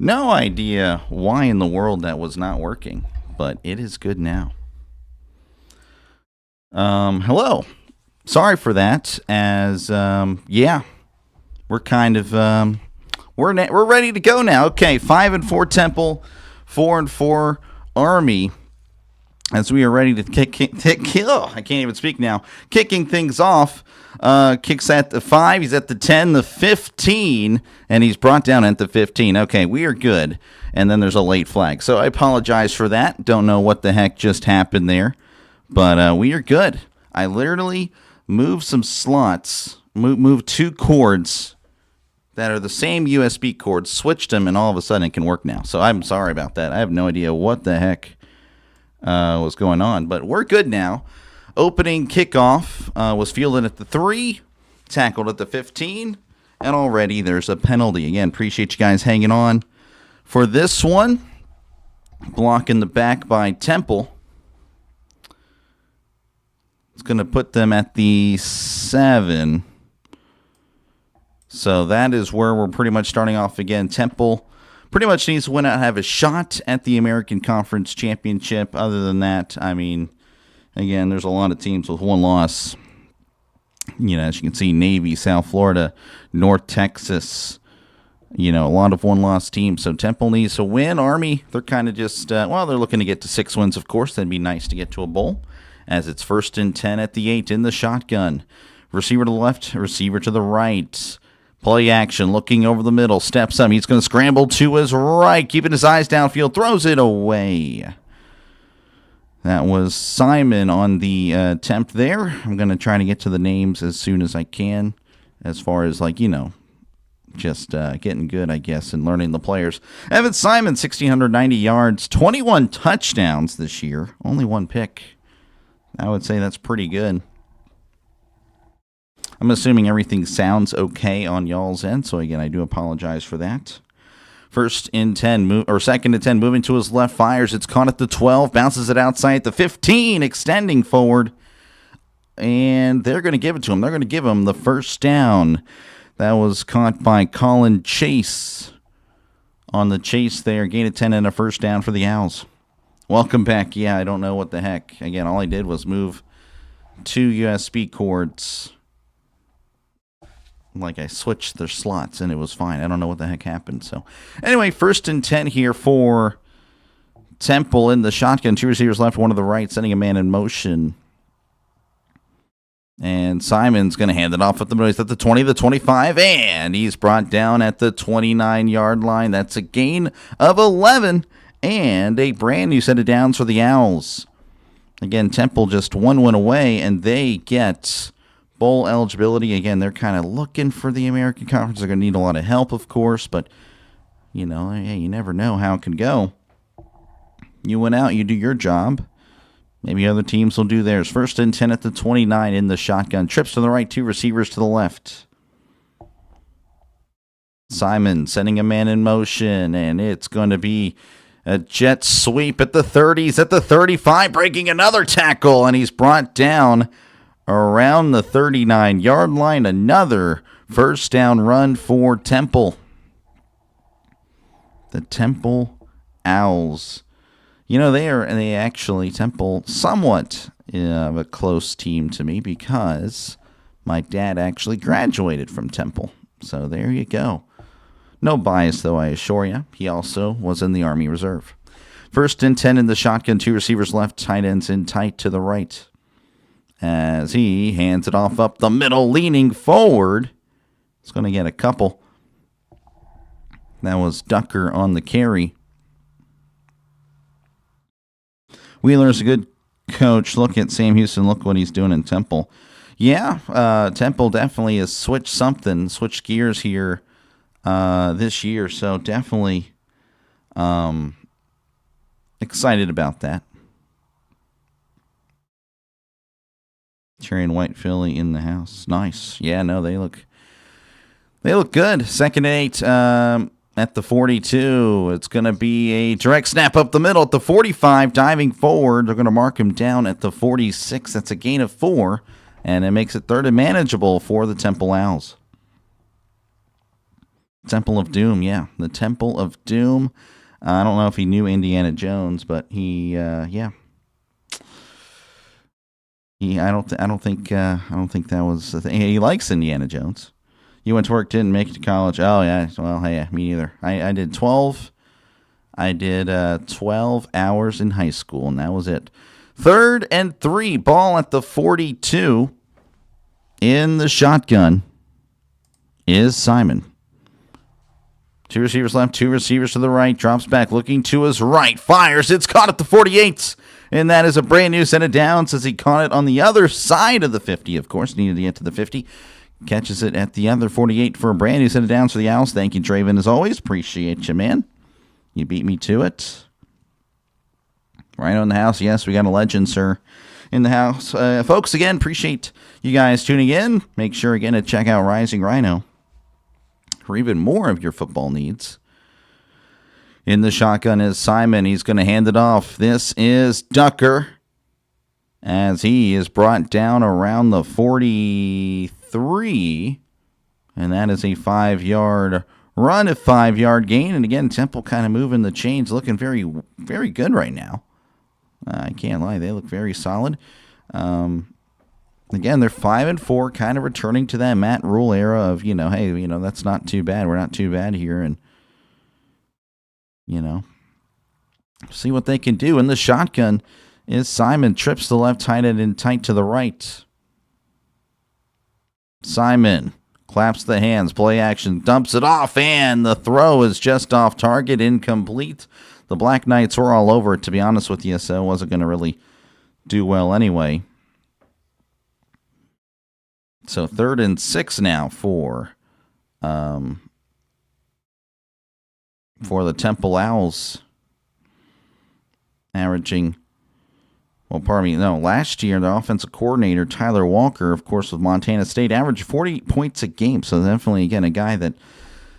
No idea why in the world that was not working, but it is good now. Hello. Sorry for that. Yeah, we're kind of we're ready to go now. Okay, 5-4 Temple, 4-4 Army. As we are ready to I can't even speak now. Kicking things off. Kicks at the 5. He's at the 10, the 15, and he's brought down at the 15. Okay, we are good. And then there's a late flag. So I apologize for that. Don't know what the heck just happened there. But we are good. I literally moved some slots, moved two cords that are the same USB cords, switched them, and all of a sudden it can work now. So I'm sorry about that. I have no idea what the heck was going on, but we're good now. Opening kickoff was fielded at the 3, tackled at the 15, and already there's a penalty. Again, appreciate you guys hanging on for this one. Block in the back by Temple. It's going to put them at the 7. So that is where we're pretty much starting off again. Temple pretty much needs to win out and have a shot at the American Conference Championship. Other than that, I mean, again, there's a lot of teams with one loss. You know, as you can see, Navy, South Florida, North Texas, you know, a lot of one-loss teams. So Temple needs to win. Army, they're kind of just, they're looking to get to 6 wins, of course. That'd be nice to get to a bowl, as it's 1st and 10 at the 8 in the shotgun. Receiver to the left, receiver to the right. Play action, looking over the middle, steps up. He's going to scramble to his right, keeping his eyes downfield, throws it away. That was Simon on the attempt there. I'm going to try to get to the names as soon as I can, as far as, like, you know, just getting good, I guess, and learning the players. Evan Simon, 1,690 yards, 21 touchdowns this year, only 1 pick. I would say that's pretty good. I'm assuming everything sounds okay on y'all's end, so again, I do apologize for that. 1st and 10, or 2nd and 10, moving to his left, fires. It's caught at the 12, bounces it outside at the 15, extending forward, and they're going to give it to him. They're going to give him the first down. That was caught by Colin Chase on the chase there. Gain of 10 and a first down for the Owls. Welcome back. Yeah, I don't know what the heck. Again, all I did was move 2 USB cords. Like, I switched their slots, and it was fine. I don't know what the heck happened. So, anyway, 1st and 10 here for Temple in the shotgun. 2 receivers left, 1 to the right, sending a man in motion. And Simon's going to hand it off at the middle. He's at the 20, the 25, and he's brought down at the 29-yard line. That's a gain of 11 and a brand new set of downs for the Owls. Again, Temple just 1 win away, and they get bowl eligibility. Again, they're kind of looking for the American Conference. They're going to need a lot of help, of course, but, you know, hey, you never know how it can go. You went out, you do your job. Maybe other teams will do theirs. 1st and 10 at the 29 in the shotgun. Trips to the right, 2 receivers to the left. Simon sending a man in motion, and it's going to be a jet sweep at the 30s, at the 35, breaking another tackle, and he's brought down around the 39-yard line. Another first down run for Temple. The Temple Owls. You know, they actually, Temple, somewhat of a close team to me, because my dad actually graduated from Temple. So there you go. No bias, though, I assure you. He also was in the Army Reserve. 1st and 10 in the shotgun. 2 receivers left, tight ends in tight to the right. As he hands it off up the middle, leaning forward. He's going to get a couple. That was Ducker on the carry. Wheeler's a good coach. Look at Sam Houston. Look what he's doing in Temple. Yeah, Temple definitely has switched gears here this year. So definitely excited about that. Cherry and white Philly in the house. Nice. Yeah, no, they look good. 2nd and 8 at the 42. It's going to be a direct snap up the middle at the 45. Diving forward. They're going to mark him down at the 46. That's a gain of 4. And it makes it 3rd and manageable for the Temple Owls. Temple of Doom, yeah. The Temple of Doom. I don't know if he knew Indiana Jones, but he, yeah. I don't think that was the thing. He likes Indiana Jones. You went to work, didn't make it to college. Oh yeah, well, hey, me either. I did 12. I did 12 hours in high school, and that was it. 3rd and 3, ball at the 42. In the shotgun is Simon. 2 receivers left, 2 receivers to the right. Drops back, looking to his right. Fires. It's caught at the 48. And that is a brand new set of downs as he caught it on the other side of the 50. Of course, needed to get to the 50. Catches it at the other 48 for a brand new set of downs for the Owls. Thank you, Draven, as always. Appreciate you, man. You beat me to it. Rhino in the house. Yes, we got a legend, sir, in the house. Folks, again, appreciate you guys tuning in. Make sure, again, to check out Rising Rhino for even more of your football needs. In the shotgun is Simon. He's going to hand it off. This is Ducker as he is brought down around the 43. And that is a 5-yard run, a 5-yard gain. And again, Temple kind of moving the chains, looking very, very good right now. I can't lie. They look very solid. Again, they're 5-4, kind of returning to that Matt Rule era of, hey, that's not too bad. We're not too bad here. And, see what they can do. In the shotgun is Simon. Trips the left tight end and tight to the right. Simon claps the hands. Play action. Dumps it off. And the throw is just off target. Incomplete. The Black Knights were all over it, to be honest with you, so it wasn't going to really do well anyway. So 3rd and 6 now for the Temple Owls. Averaging, last year, the offensive coordinator, Tyler Walker, of course, with Montana State, averaged 40 points a game. So definitely, again, a guy that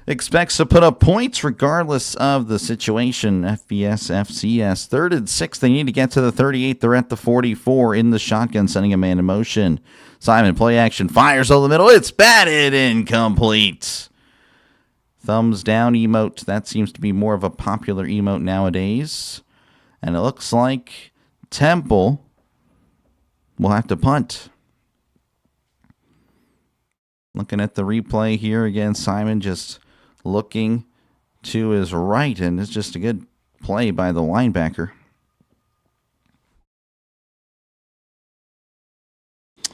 expects to put up points regardless of the situation. FBS, FCS. 3rd and 6. They need to get to the 38. They're at the 44 in the shotgun, sending a man in motion. Simon, play action, fires over the middle. It's batted, incomplete. Thumbs down emote. That seems to be more of a popular emote nowadays. And it looks like Temple will have to punt. Looking at the replay here again, Simon just looking to his right, and it's just a good play by the linebacker.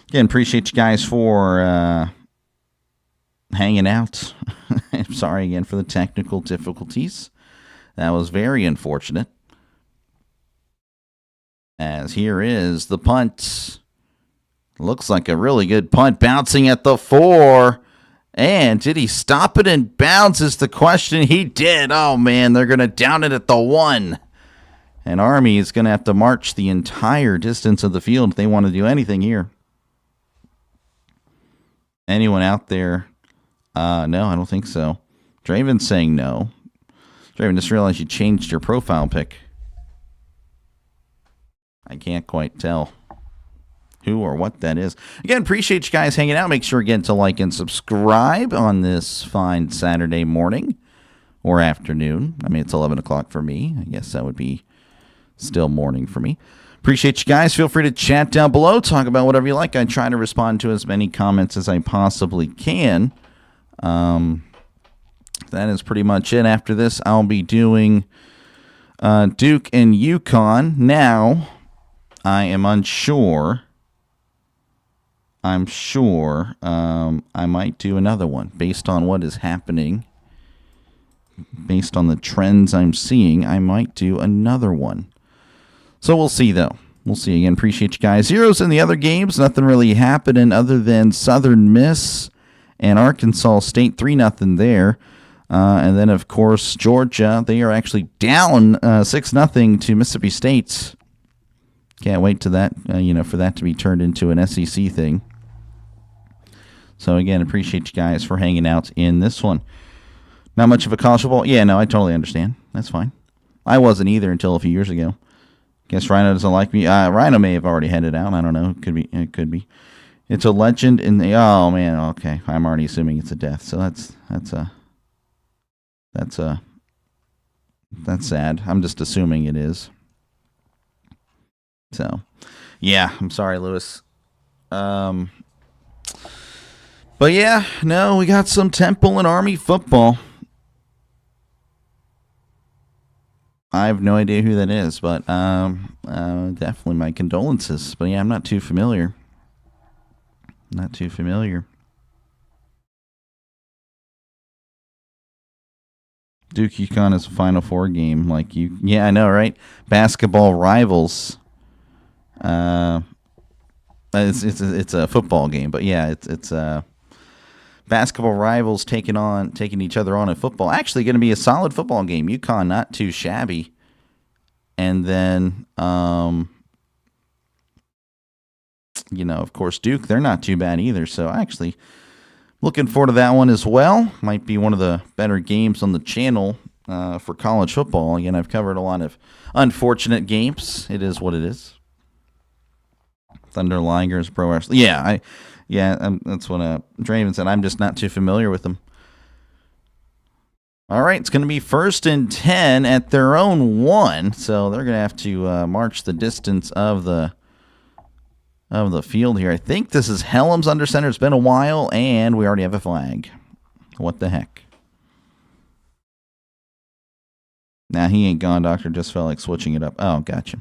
Again, appreciate you guys for hanging out. I'm sorry again for the technical difficulties. That was very unfortunate. As here is the punt. Looks like a really good punt, bouncing at the 4. And did he stop it in bounds is the question. He did. Oh, man, they're going to down it at the 1. And Army is going to have to march the entire distance of the field if they want to do anything here. Anyone out there? No, I don't think so. Draven's saying no. Draven, just realized you changed your profile pic. I can't quite tell who or what that is. Again, appreciate you guys hanging out. Make sure again to like and subscribe on this fine Saturday morning or afternoon. I mean, it's 11 o'clock for me. I guess that would be still morning for me. Appreciate you guys. Feel free to chat down below. Talk about whatever you like. I try to respond to as many comments as I possibly can. That is pretty much it. After this, I'll be doing Duke and UConn. Now, I am unsure. I'm sure I might do another one based on what is happening. Based on the trends I'm seeing, I might do another one. So we'll see, though. We'll see. Again, appreciate you guys. Zeros in the other games. Nothing really happening other than Southern Miss and Arkansas State. 3-0 there. And then, of course, Georgia. They are actually down 6-0 to Mississippi State. Can't wait to that, for that to be turned into an SEC thing. So, again, appreciate you guys for hanging out in this one. Not much of a college football. Yeah, no, I totally understand. That's fine. I wasn't either until a few years ago. Guess Rhino doesn't like me. Rhino may have already headed out. I don't know. It could be. It's a legend in the. Oh man. Okay. I'm already assuming it's a death. So that's a. That's sad. I'm just assuming it is. So, yeah, I'm sorry, Lewis. But yeah, no, we got some Temple and Army football. I have no idea who that is, but definitely my condolences. But yeah, I'm not too familiar. Not too familiar. Duke UConn is a Final Four game, like you. Yeah, I know, right? Basketball rivals. It's a football game, but yeah, it's basketball rivals taking each other on in football. Actually, going to be a solid football game. UConn not too shabby, and then of course Duke, they're not too bad either. So actually, looking forward to that one as well. Might be one of the better games on the channel for college football. Again, I've covered a lot of unfortunate games. It is what it is. Thunder Ligers, Pro Wrestling. That's what Draven said. I'm just not too familiar with them. All right, it's going to be 1st and 10 at their own 1, so they're going to have to march the distance of the field here. I think this is Helms under center. It's been a while, and we already have a flag. What the heck? Nah, he ain't gone, Doctor. Just felt like switching it up. Oh, gotcha.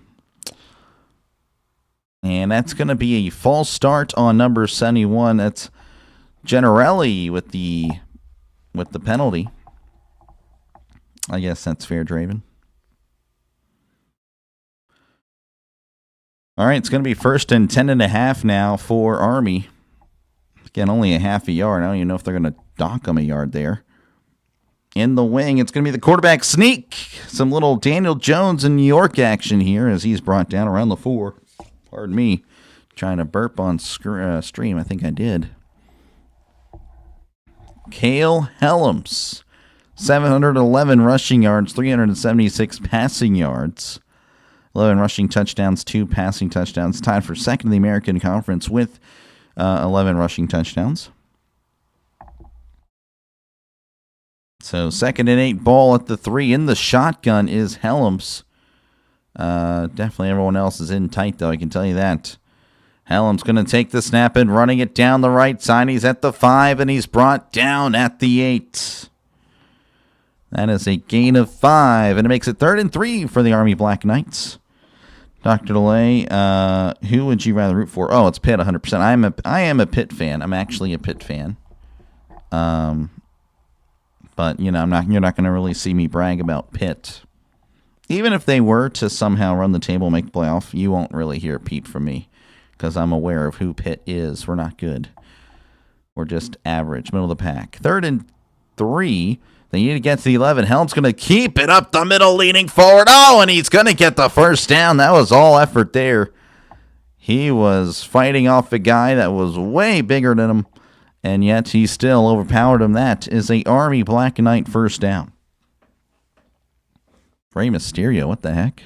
And that's going to be a false start on number 71. That's Generelli with the penalty. I guess that's fair, Draven. All right, it's going to be 1st and 10.5 now for Army. Again, only a half a yard. I don't even know if they're going to dock them a yard there. In the wing, it's going to be the quarterback sneak. Some little Daniel Jones in New York action here as he's brought down around the 4. Pardon me. Trying to burp on stream. I think I did. Cale Helms. 711 rushing yards, 376 passing yards. 11 rushing touchdowns, 2 passing touchdowns. Tied for second in the American Conference with 11 rushing touchdowns. So 2nd and 8, ball at the 3. In the shotgun is Helms. Definitely everyone else is in tight, though, I can tell you that. Helms going to take the snap and running it down the right side. He's at the 5, and he's brought down at the 8. That is a gain of 5, and it makes it 3rd and 3 for the Army Black Knights. DrDelay, who would you rather root for? Oh, it's Pitt, 100%. I am a Pitt fan. I'm actually a Pitt fan. But you're not going to really see me brag about Pitt. Even if they were to somehow run the table, make the playoff, you won't really hear Pete from me because I'm aware of who Pitt is. We're not good. We're just average, middle of the pack. 3rd and 3. They need to get to the 11. Helm's going to keep it up the middle, leaning forward. Oh, and he's going to get the first down. That was all effort there. He was fighting off a guy that was way bigger than him, and yet he still overpowered him. That is a Army Black Knight first down. Rey Mysterio, what the heck?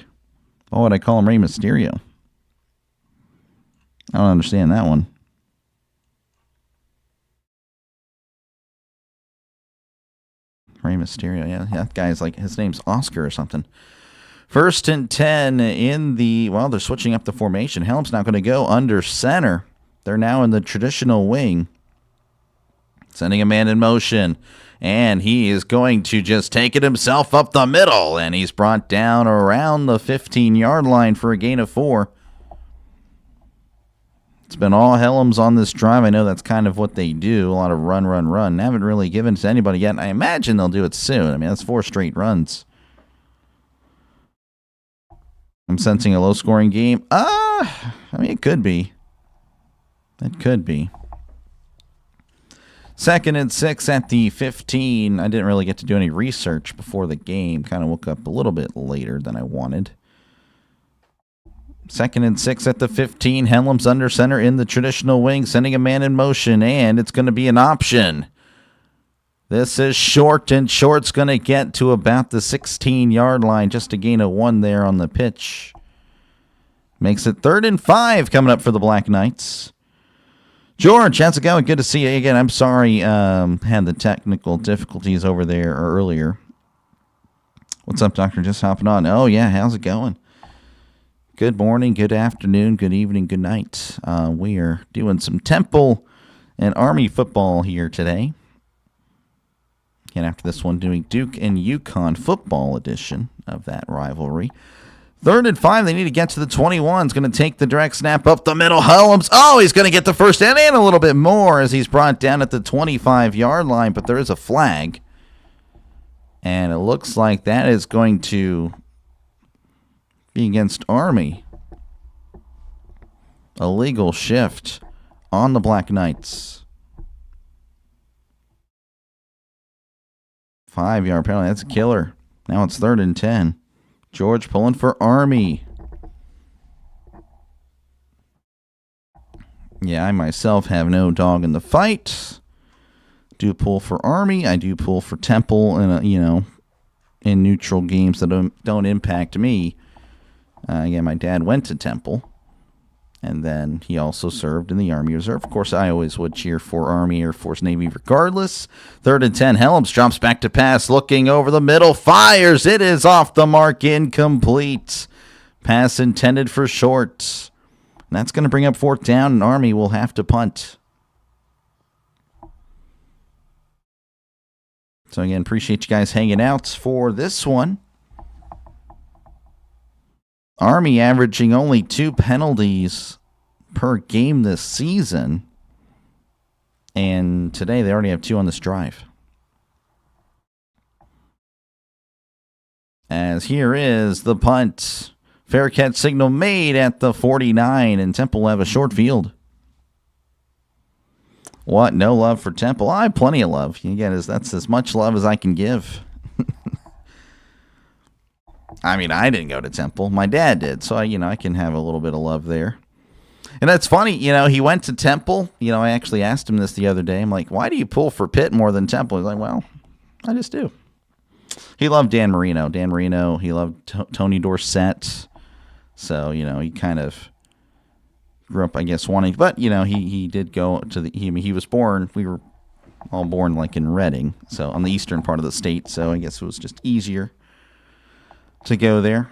Why would I call him Rey Mysterio? I don't understand that one. Rey Mysterio, yeah, that guy's like, his name's Oscar or something. 1st and 10 in the, they're switching up the formation. Helm's not going to go under center. They're now in the traditional wing. Sending a man in motion. And he is going to just take it himself up the middle. And he's brought down around the 15-yard line for a gain of 4. It's been all Helms on this drive. I know that's kind of what they do. A lot of run. They haven't really given to anybody yet. I imagine they'll do it soon. I mean, that's 4 straight runs. I'm sensing a low-scoring game. I mean, it could be. It could be. 2nd and 6 at the 15. I didn't really get to do any research before the game. Kind of woke up a little bit later than I wanted. 2nd and 6 at the 15. Helms under center in the traditional wing, sending a man in motion, and it's going to be an option. This is short, and short's going to get to about the 16-yard line. Just a gain of 1 there on the pitch. Makes it 3rd and 5 coming up for the Black Knights. George, how's it going? Good to see you again. I'm sorry, had the technical difficulties over there earlier. What's up, Doctor? Just hopping on. Oh, yeah. How's it going? Good morning, good afternoon, good evening, good night. We are doing some Temple and Army football here today. And after this one, doing Duke and UConn football edition of that rivalry. 3rd and 5, they need to get to the 21. He's going to take the direct snap up the middle. Helms, he's going to get the first down and a little bit more as he's brought down at the 25-yard line, but there is a flag. And it looks like that is going to be against Army. A legal shift on the Black Knights. 5-yard penalty. That's a killer. Now it's 3rd and 10. George pulling for Army. Yeah, I myself have no dog in the fight. Do pull for Army. I do pull for Temple, in neutral games that don't impact me. My dad went to Temple, and then he also served in the Army Reserve. Of course, I always would cheer for Army, Air Force, Navy regardless. 3rd and 10. Helms drops back to pass, looking over the middle, fires. It is off the mark, incomplete. Pass intended for short. And that's going to bring up 4th down, and Army will have to punt. So again, appreciate you guys hanging out for this one. Army averaging only 2 penalties per game this season. And today they already have 2 on this drive. As here is the punt. Fair catch signal made at the 49, and Temple will have a short field. What? No love for Temple? I have plenty of love. That's as much love as I can give. I mean, I didn't go to Temple. My dad did, so I can have a little bit of love there. And that's funny, he went to Temple. I actually asked him this the other day. I'm like, why do you pull for Pitt more than Temple? He's like, well, I just do. He loved Dan Marino. He loved Tony Dorsett. So, he kind of grew up, I guess, wanting. But, he did go to he was born, we were all born like in Reading, so on the eastern part of the state. So I guess it was just easier to go there.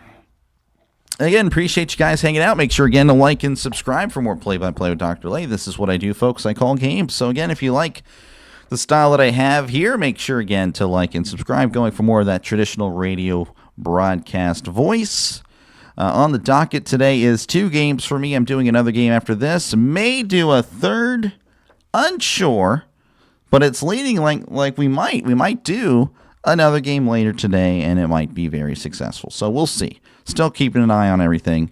Again, appreciate you guys hanging out. Make sure, again, to like and subscribe for more play-by-play with DrDelay. This is what I do, folks. I call games. So, again, if you like the style that I have here, make sure, again, to like and subscribe. Going for more of that traditional radio broadcast voice. On the docket today is 2 games for me. I'm doing another game after this. May do a third. Unsure. But it's leading like we might do another game later today, and it might be very successful. So we'll see. Still keeping an eye on everything.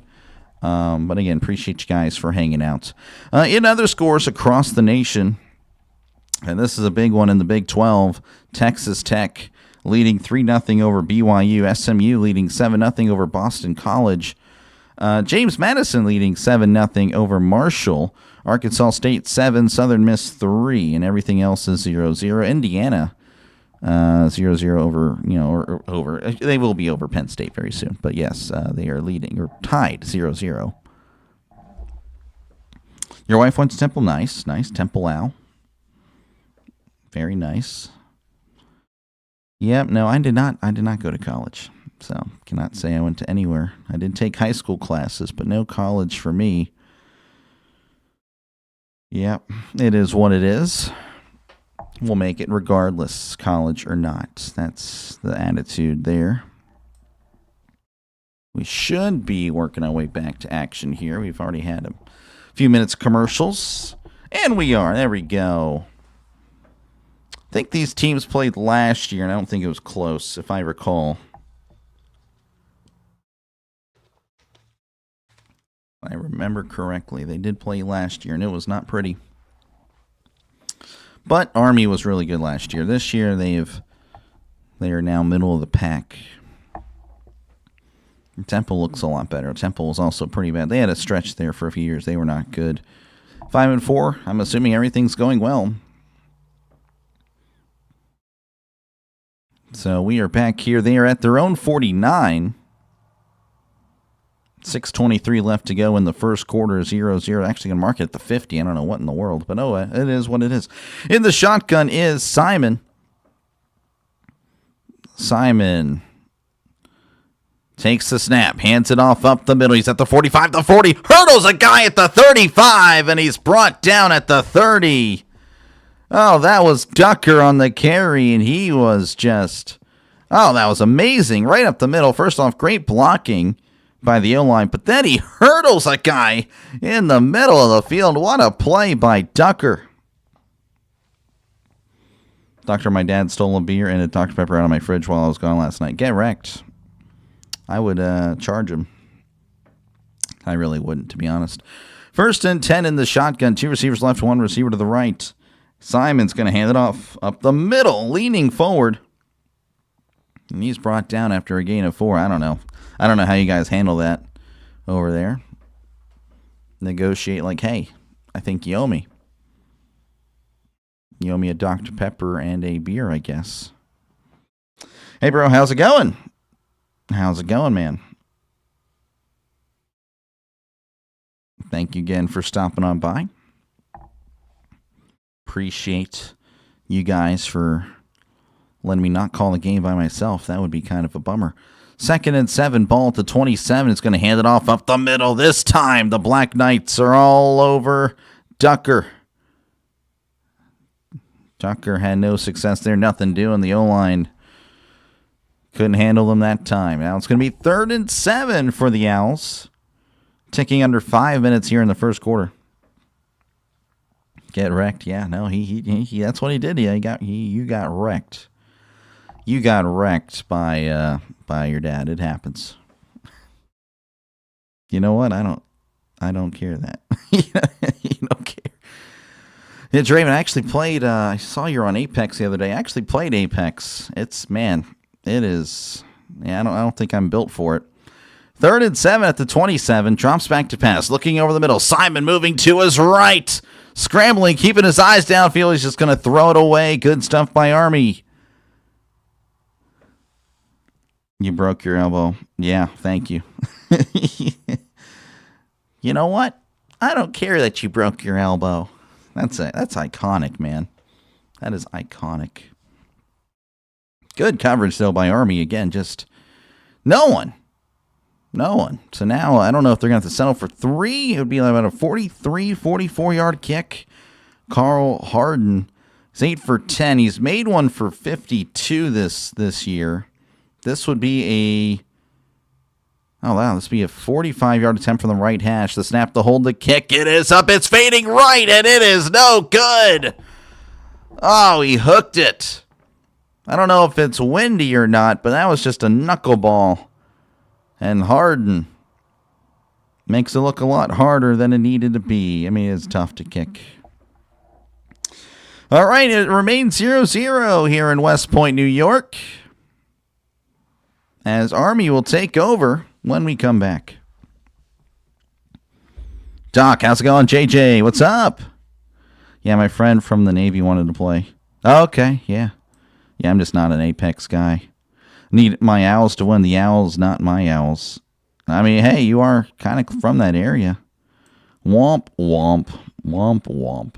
But again, appreciate you guys for hanging out. In other scores across the nation, and this is a big one in the Big 12, Texas Tech leading 3-0 over BYU. SMU leading 7-0 over Boston College. James Madison leading 7-0 over Marshall. Arkansas State 7, Southern Miss 3, and everything else is 0-0. Indiana 0-0 over, over. They will be over Penn State very soon. But yes, they are leading, or tied 0-0. Your wife went to Temple. Nice. Temple Owl. Very nice. Yep, no, I did not go to college. So, cannot say I went to anywhere. I did take high school classes, but no college for me. Yep, it is what it is. We'll make it regardless, college or not. That's the attitude there. We should be working our way back to action here. We've already had a few minutes of commercials. And we are. There we go. I think these teams played last year, and I don't think it was close, if I recall. If I remember correctly, they did play last year, and it was not pretty. But Army was really good last year. This year, they are now middle of the pack. Temple looks a lot better. Temple was also pretty bad. They had a stretch there for a few years. They were not good. 5-4. I'm assuming everything's going well. So we are back here. They are at their own 49. 6:23 left to go in the first quarter. 0-0. Actually going to mark it at the 50. I don't know what in the world, but it is what it is. In the shotgun is Simon. Simon Takes the snap, hands it off up the middle. He's at the 45, the 40, hurdles a guy at the 35, and he's brought down at the 30. Oh, that was Ducker on the carry, and he was just, oh, that was amazing. Right up the middle. First off, great blocking by the O-line, but then he hurdles a guy in the middle of the field. What a play by Ducker. Doctor, my dad stole a beer and a Dr. Pepper out of my fridge while I was gone last night. Get wrecked. I would charge him. I really wouldn't, to be honest. 1st and 10 in the shotgun. 2 receivers left, 1 receiver to the right. Simon's going to hand it off up the middle, leaning forward. And he's brought down after a gain of 4. I don't know. I don't know how you guys handle that over there. Negotiate like, hey, I think you owe me. You owe me a Dr. Pepper and a beer, I guess. Hey, bro, how's it going? How's it going, man? Thank you again for stopping on by. Appreciate you guys for letting me not call the game by myself. That would be kind of a bummer. 2nd and 7, ball at the 27. It's going to hand it off up the middle. This time, the Black Knights are all over Ducker. Ducker had no success there. Nothing doing. The O-line couldn't handle them that time. Now it's going to be 3rd and 7 for the Owls. Ticking under 5 minutes here in the first quarter. Get wrecked. Yeah, no, he that's what he did. Yeah, you got wrecked. You got wrecked by your dad. It happens. You know what? I don't care that. You don't care. Yeah, Draven, I actually played, I saw you were on Apex the other day. I actually played Apex. It is, yeah, I don't think I'm built for it. 3rd and 7 at the 27. Drops back to pass. Looking over the middle. Simon moving to his right. Scrambling, keeping his eyes downfield. He's just going to throw it away. Good stuff by Army. You broke your elbow. Yeah, thank you. You know what? I don't care that you broke your elbow. That's iconic, man. That is iconic. Good coverage, though, by Army. Again, just no one. So now I don't know if they're going to have to settle for 3. It would be about a 43, 44-yard kick. Carl Harden is 8 for 10. He's made one for 52 this year. This would be oh, wow. This would be a 45-yard attempt from the right hash. The snap, the hold, the kick. It is up. It's fading right, and it is no good. Oh, he hooked it. I don't know if it's windy or not, but that was just a knuckleball. And Harden makes it look a lot harder than it needed to be. I mean, it's tough to kick. All right, it remains 0-0 here in West Point, New York, as Army will take over when we come back. Doc, how's it going? JJ, what's up? Yeah, my friend from the Navy wanted to play. Oh, okay, yeah. Yeah, I'm just not an Apex guy. Need my Owls to win. The Owls, not my Owls. I mean, hey, you are kind of from that area. Womp, womp, womp, womp.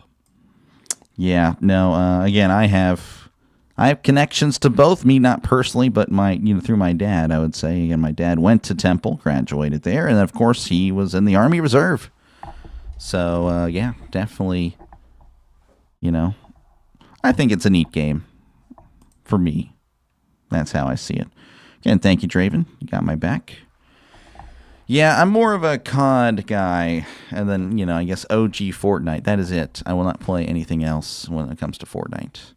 Yeah, no, again, I have connections to both. Me, not personally, but through my dad, I would say. Again, my dad went to Temple, graduated there, and of course, he was in the Army Reserve. So, yeah, definitely, I think it's a neat game for me. That's how I see it. Again, thank you, Draven. You got my back. Yeah, I'm more of a COD guy, and then, I guess OG Fortnite. That is it. I will not play anything else when it comes to Fortnite.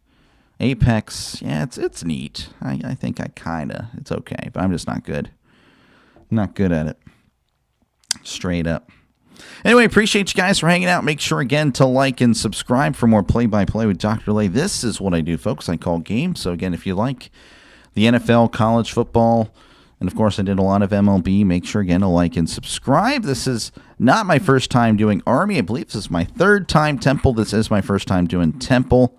Apex, yeah, it's neat. I think it's okay, but I'm just not good. Not good at it. Straight up. Anyway, appreciate you guys for hanging out. Make sure, again, to like and subscribe for more play-by-play with DrDelay. This is what I do, folks. I call games. So, again, if you like the NFL, college football, and, of course, I did a lot of MLB. Make sure, again, to like and subscribe. This is not my first time doing Army. I believe this is my 3rd time Temple. This is my first time doing Temple.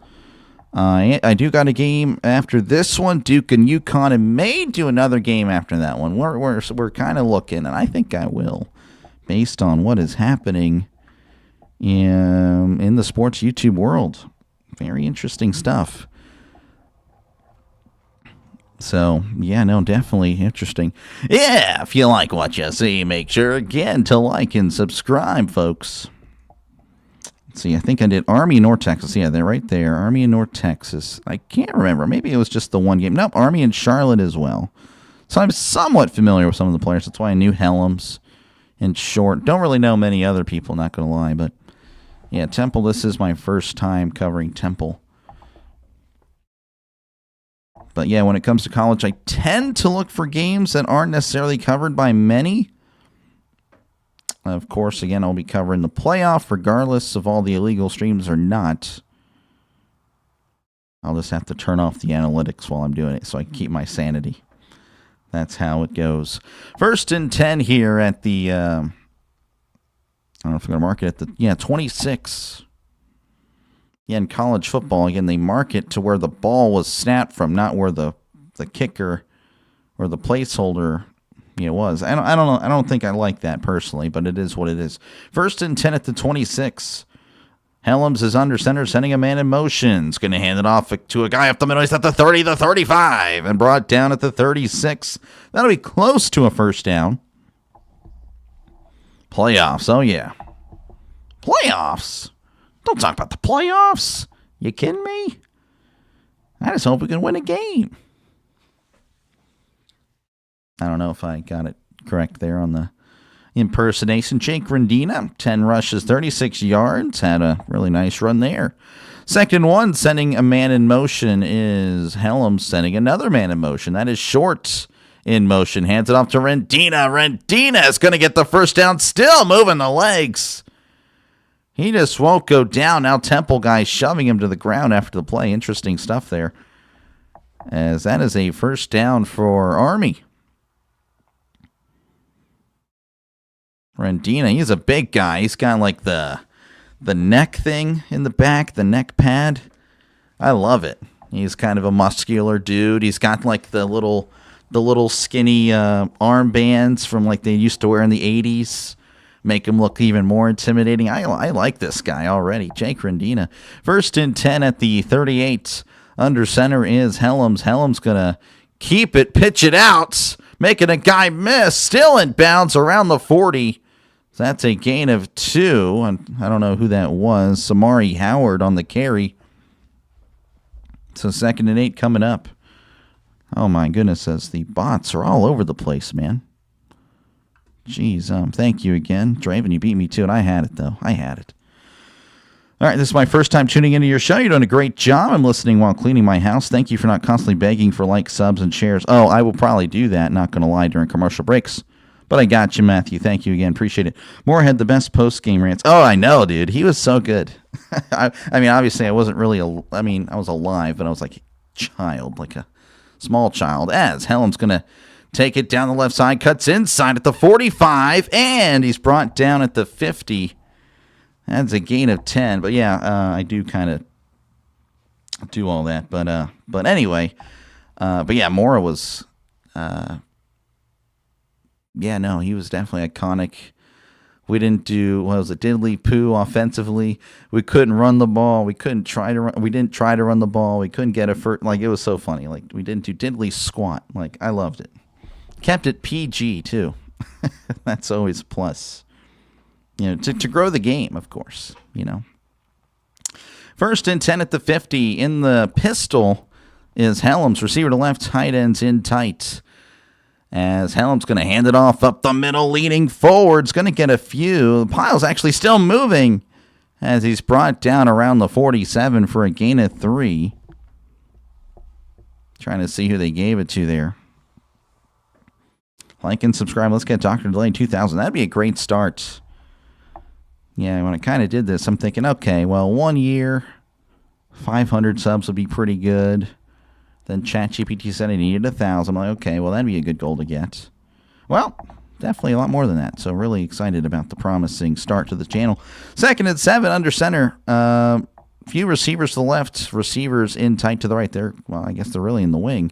I do got a game after this one, Duke and UConn, and may do another game after that one. We're kind of looking, and I think I will, based on what is happening in the sports YouTube world. Very interesting stuff. So, yeah, no, definitely interesting. Yeah, if you like what you see, make sure again to like and subscribe, folks. Let's see, I think I did Army, North Texas. Yeah, they're right there. Army and North Texas. I can't remember. Maybe it was just the one game. Nope, Army and Charlotte as well. So I'm somewhat familiar with some of the players. That's why I knew Helms and Short. Don't really know many other people, not going to lie. But, yeah, Temple, this is my first time covering Temple. But, yeah, when it comes to college, I tend to look for games that aren't necessarily covered by many. Of course, again, I'll be covering the playoff regardless of all the illegal streams or not. I'll just have to turn off the analytics while I'm doing it so I can keep my sanity. That's how it goes. 1st and 10 here at the, I don't know if I'm going to mark it at the, 26. Yeah, in college football, again, they mark it to where the ball was snapped from, not where the kicker or the placeholder was. I don't know. I don't think I like that personally, but it is what it is. 1st and 10 at the 26. Helms is under center, sending a man in motion. He's going to hand it off to a guy up the middle. He's at the 30, the 35, and brought down at the 36. That'll be close to a first down. Playoffs. Oh, yeah. Playoffs. Don't talk about the playoffs. You kidding me? I just hope we can win a game. I don't know if I got it correct there on the impersonation. Jake Rendina, 10 rushes, 36 yards. Had a really nice run there. 2nd and 1, sending a man in motion is Helms sending another man in motion. That is Short in motion. Hands it off to Rendina. Rendina is going to get the first down, still moving the legs. He just won't go down. Now Temple guy shoving him to the ground after the play. Interesting stuff there. As that is a first down for Army. Rendina, he's a big guy. He's got like the neck thing in the back, the neck pad. I love it. He's kind of a muscular dude. He's got like the little skinny armbands from like they used to wear in the 80s. Make him look even more intimidating. I like this guy already. Jake Rendina. 1st and 10 at the 38. Under center is Helms. Helms going to keep it, pitch it out, making a guy miss. Still in bounds around the 40. So that's a gain of 2. And I don't know who that was. Samari Howard on the carry. So 2nd and 8 coming up. Oh my goodness, as the bots are all over the place, man. Jeez, thank you again. Draven, you beat me to it. I had it, though. I had it. All right, this is my first time tuning into your show. You're doing a great job. I'm listening while cleaning my house. Thank you for not constantly begging for likes, subs, and shares. Oh, I will probably do that, not going to lie, during commercial breaks. But I got you, Matthew. Thank you again. Appreciate it. Moore had the best post-game rants. Oh, I know, dude. He was so good. I mean, obviously, I wasn't really, I was alive, but I was like a child, like a small child. As Helm's going to take it down the left side, cuts inside at the 45, and he's brought down at the 50. That's a gain of 10. But, yeah, I do kind of do all that. But anyway, but, yeah, Mora was, he was definitely iconic. We didn't do, diddly poo offensively. We couldn't run the ball. We didn't try to run the ball. We couldn't get a first. Like, it was so funny. Like, we didn't do diddly squat. Like, I loved it. Kept it PG, too. That's always a plus. To grow the game, of course, 1st and 10 at the 50. In the pistol is Helms. Receiver to left, tight ends in tight. As Helms going to hand it off up the middle, leaning forward. It's going to get a few. The pile's actually still moving as he's brought down around the 47 for a gain of 3. Trying to see who they gave it to there. Like and subscribe. Let's get DrDelay 2000. That'd be a great start. Yeah, when I kind of did this, I'm thinking, okay, well, 1 year, 500 subs would be pretty good. Then ChatGPT said I needed 1,000. I'm like, okay, well, that'd be a good goal to get. Well, definitely a lot more than that. So really excited about the promising start to the channel. 2nd and 7 under center. Few receivers to the left, receivers in tight to the right. I guess they're really in the wing.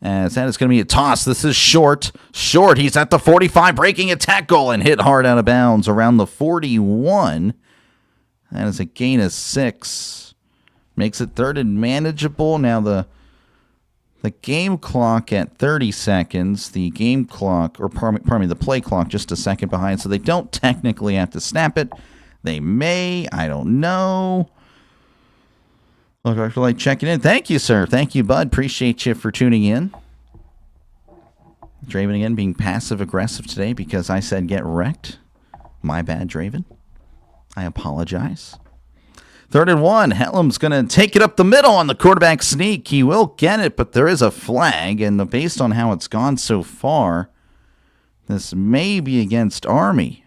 As that is going to be a toss. This is Short. Short, he's at the 45, breaking a tackle and hit hard out of bounds around the 41. That is a gain of 6. Makes it 3rd and manageable. Now the the game clock at 30 seconds. The game clock, or pardon me, the play clock just a second behind, so they don't technically have to snap it. They may. I don't know. Look, I feel like checking in. Thank you, sir. Thank you, bud. Appreciate you for tuning in. Draven again being passive-aggressive today because I said get wrecked. My bad, Draven. I apologize. 3rd and 1. Hellam's going to take it up the middle on the quarterback sneak. He will get it, but there is a flag, and based on how it's gone so far, this may be against Army.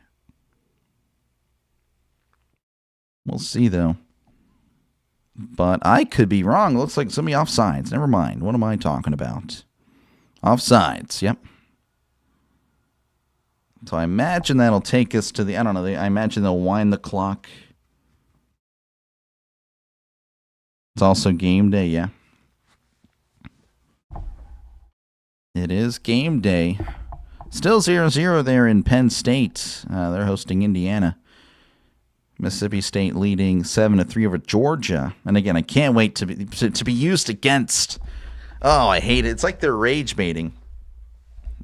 We'll see, though. But I could be wrong. It looks like somebody offsides. Never mind. What am I talking about? Offsides. Yep. So I imagine that'll take us to the, I don't know, I imagine they'll wind the clock. It's also game day, yeah. It is game day. Still 0-0 there in Penn State. They're hosting Indiana. Mississippi State leading 7-3 over Georgia. And again, I can't wait to be used against. Oh, I hate it. It's like they're rage baiting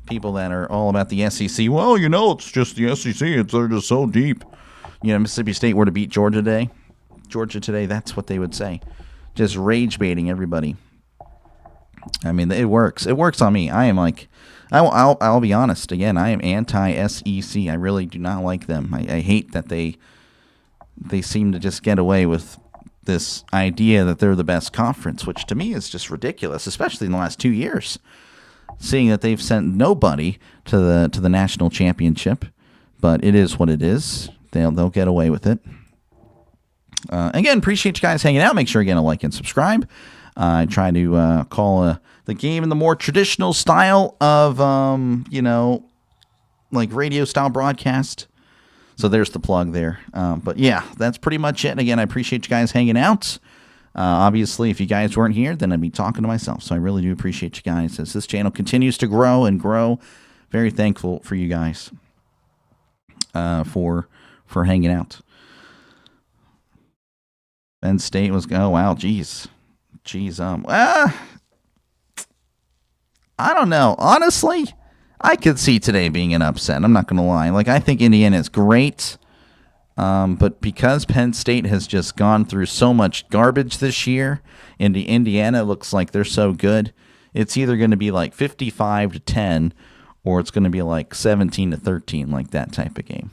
people that are all about the SEC. Well, you know, it's just the SEC. They're just so deep. You know, Mississippi State were to beat Georgia today, that's what they would say. Just rage baiting everybody. I mean, it works. It works on me. I am like, I'll be honest. Again, I am anti-SEC. I really do not like them. I hate that they seem to just get away with this idea that they're the best conference, which to me is just ridiculous, especially in the last 2 years. Seeing that they've sent nobody to the national championship, but it is what it is. They'll get away with it. Again, appreciate you guys hanging out. Make sure again to like and subscribe. I try to call the game in the more traditional style of like radio style broadcast. So there's the plug there. But yeah, that's pretty much it. And again, I appreciate you guys hanging out. Obviously, if you guys weren't here, then I'd be talking to myself. So I really do appreciate you guys as this channel continues to grow and grow. Very thankful for you guys for hanging out. Penn State was, oh wow, geez, I don't know. Honestly, I could see today being an upset. I'm not going to lie. Like, I think Indiana is great. But because Penn State has just gone through so much garbage this year, Indiana looks like they're so good, it's either going to be like 55-10 or it's going to be like 17-13, like that type of game.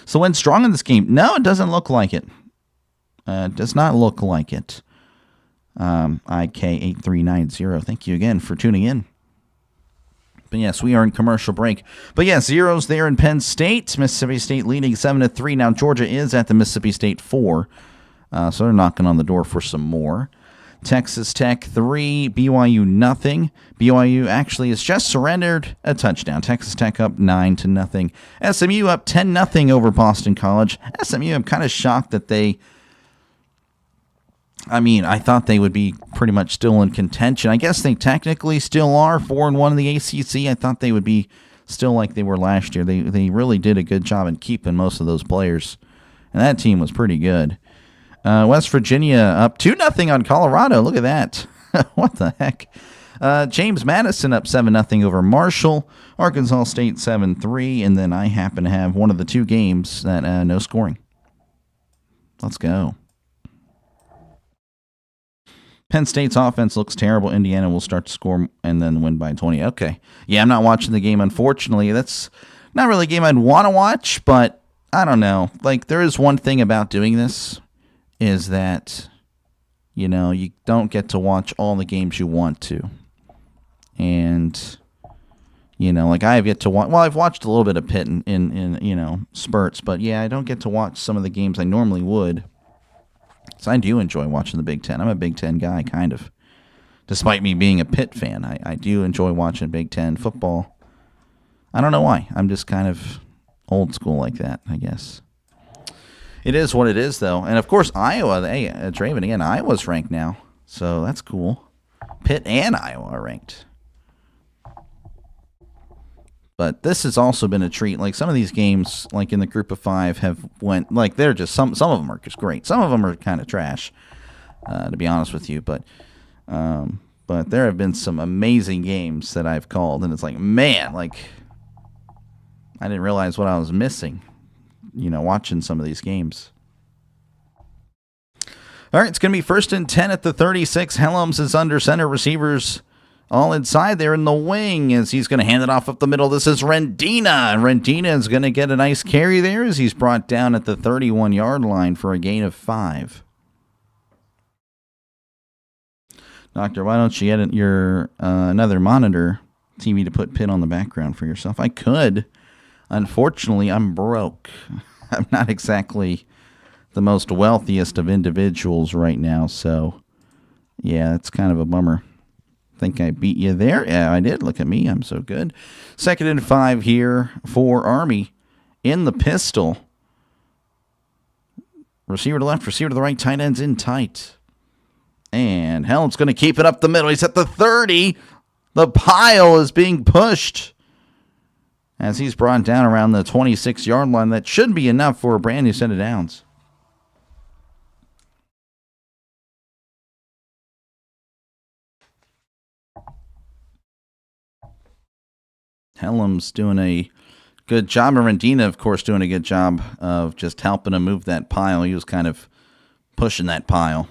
So when strong in this game, no, it doesn't look like it. Does not look like it. IK8390, thank you again for tuning in. But yes, we are in commercial break. But yes, zeros there in Penn State. Mississippi State leading 7-3. Now Georgia is at the Mississippi State 4. So they're knocking on the door for some more. Texas Tech 3, BYU nothing. BYU actually has just surrendered a touchdown. Texas Tech up 9-0. SMU up 10-0 over Boston College. SMU, I'm kind of shocked that I thought they would be pretty much still in contention. I guess they technically still are 4-1 in the ACC. I thought they would be still like they were last year. They really did a good job in keeping most of those players, and that team was pretty good. West Virginia up 2-0 on Colorado. Look at that. What the heck? James Madison up 7-0 over Marshall. Arkansas State 7-3, and then I happen to have one of the two games that no scoring. Let's go. Penn State's offense looks terrible. Indiana will start to score and then win by 20. Okay. Yeah, I'm not watching the game, unfortunately. That's not really a game I'd want to watch, but I don't know. Like, there is one thing about doing this is that, you don't get to watch all the games you want to. And, like I have yet to watch. Well, I've watched a little bit of Pitt in spurts, but yeah, I don't get to watch some of the games I normally would. So I do enjoy watching the Big Ten. I'm a Big Ten guy, kind of. Despite me being a Pitt fan, I do enjoy watching Big Ten football. I don't know why. I'm just kind of old school like that, I guess. It is what it is, though. And, of course, Iowa, Draven, again, Iowa's ranked now. So that's cool. Pitt and Iowa are ranked. But this has also been a treat. Like, some of these games, like in the group of five, have went, like, they're just, some of them are just great. Some of them are kind of trash, to be honest with you. But But there have been some amazing games that I've called, and it's like, man, like, I didn't realize what I was missing, watching some of these games. All right, it's going to be 1st and 10 at the 36. Helms is under center. Receivers all inside there in the wing as he's going to hand it off up the middle. This is Rendina. And Rendina is going to get a nice carry there as he's brought down at the 31-yard line for a gain of 5. Doctor, why don't you get your another monitor TV to put Pitt on the background for yourself? I could. Unfortunately, I'm broke. I'm not exactly the most wealthiest of individuals right now, so yeah, it's kind of a bummer. Think I beat you there? Yeah, I did. Look at me. I'm so good. 2nd and 5 here for Army in the pistol. Receiver to left, receiver to the right, tight ends in tight. And Helms going to keep it up the middle. He's at the 30. The pile is being pushed as he's brought down around the 26-yard line. That should be enough for a brand new set of downs. Helms doing a good job. Rendina, of course, doing a good job of just helping him move that pile. He was kind of pushing that pile.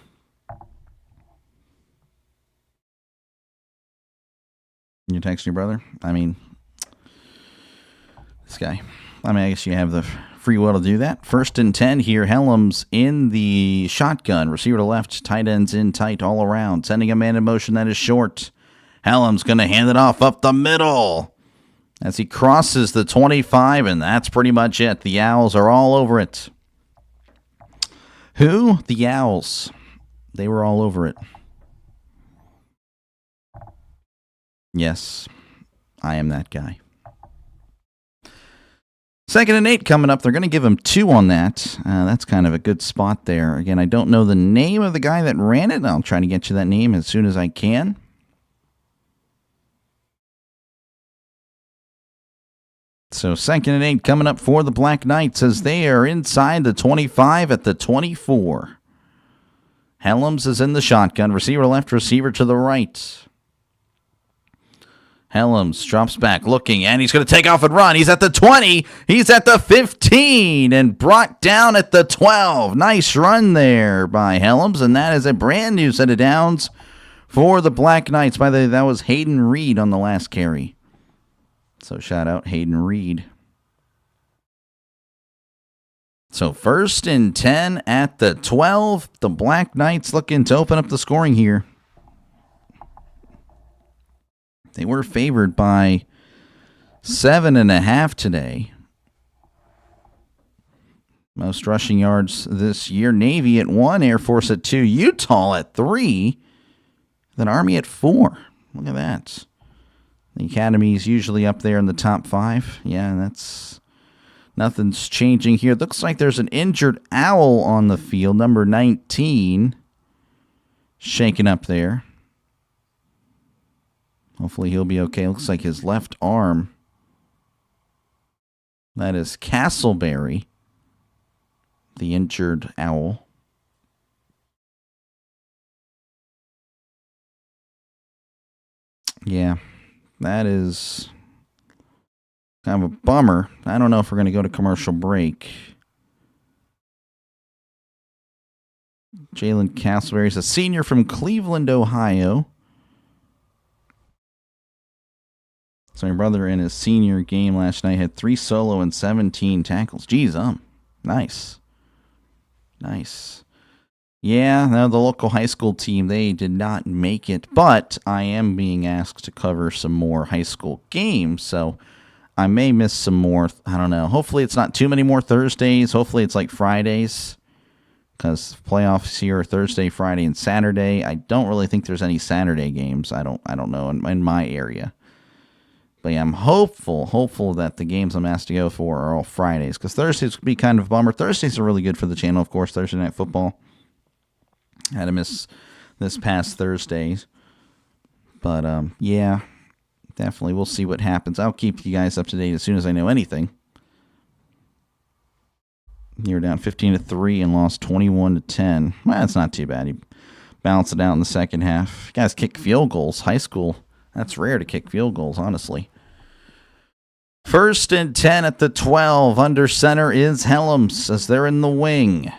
You texting your brother? I mean, this guy. I guess you have the free will to do that. 1st and 10 here. Helms in the shotgun. Receiver to left. Tight ends in tight all around. Sending a man in motion that is short. Helms going to hand it off up the middle as he crosses the 25, and that's pretty much it. The Owls are all over it. Who? The Owls. They were all over it. Yes, I am that guy. 2nd and 8 coming up. They're going to give him 2 on that. That's kind of a good spot there. Again, I don't know the name of the guy that ran it. I'll try to get you that name as soon as I can. So 2nd and 8 coming up for the Black Knights as they are inside the 25 at the 24. Helms is in the shotgun. Receiver left, receiver to the right. Helms drops back, looking, and he's going to take off and run. He's at the 20. He's at the 15 and brought down at the 12. Nice run there by Helms, and that is a brand new set of downs for the Black Knights. By the way, that was Hayden Reed on the last carry. So shout out Hayden Reed. So 1st and 10 at the 12. The Black Knights looking to open up the scoring here. They were favored by 7.5 today. Most rushing yards this year. Navy at 1, Air Force at 2, Utah at 3, then Army at 4. Look at that. The Academy is usually up there in the top 5. Yeah, that's nothing's changing here. It looks like there's an injured Owl on the field, number 19, shaking up there. Hopefully he'll be okay. Looks like his left arm. That is Castleberry, the injured Owl. Yeah, that is kind of a bummer. I don't know if we're going to go to commercial break. Jalen Castleberry is a senior from Cleveland, Ohio. So my brother in his senior game last night had 3 solo and 17 tackles. Geez, nice. Nice. Yeah, now the local high school team, they did not make it, but I am being asked to cover some more high school games, so I may miss some more. I don't know. Hopefully it's not too many more Thursdays. Hopefully it's like Fridays, because playoffs here are Thursday, Friday, and Saturday. I don't really think there's any Saturday games. I don't know in my area. But yeah, I'm hopeful that the games I'm asked to go for are all Fridays, because Thursdays would be kind of a bummer. Thursdays are really good for the channel, of course. Thursday Night Football. Had to miss this past Thursdays. But yeah, definitely we'll see what happens. I'll keep you guys up to date as soon as I know anything. You're down 15-3 and lost 21-10. Well, that's not too bad. You balance it out in the second half. Guys kick field goals. High school, that's rare to kick field goals, honestly. 1st and 10 at the 12. Under center is Helms as they're in the wing.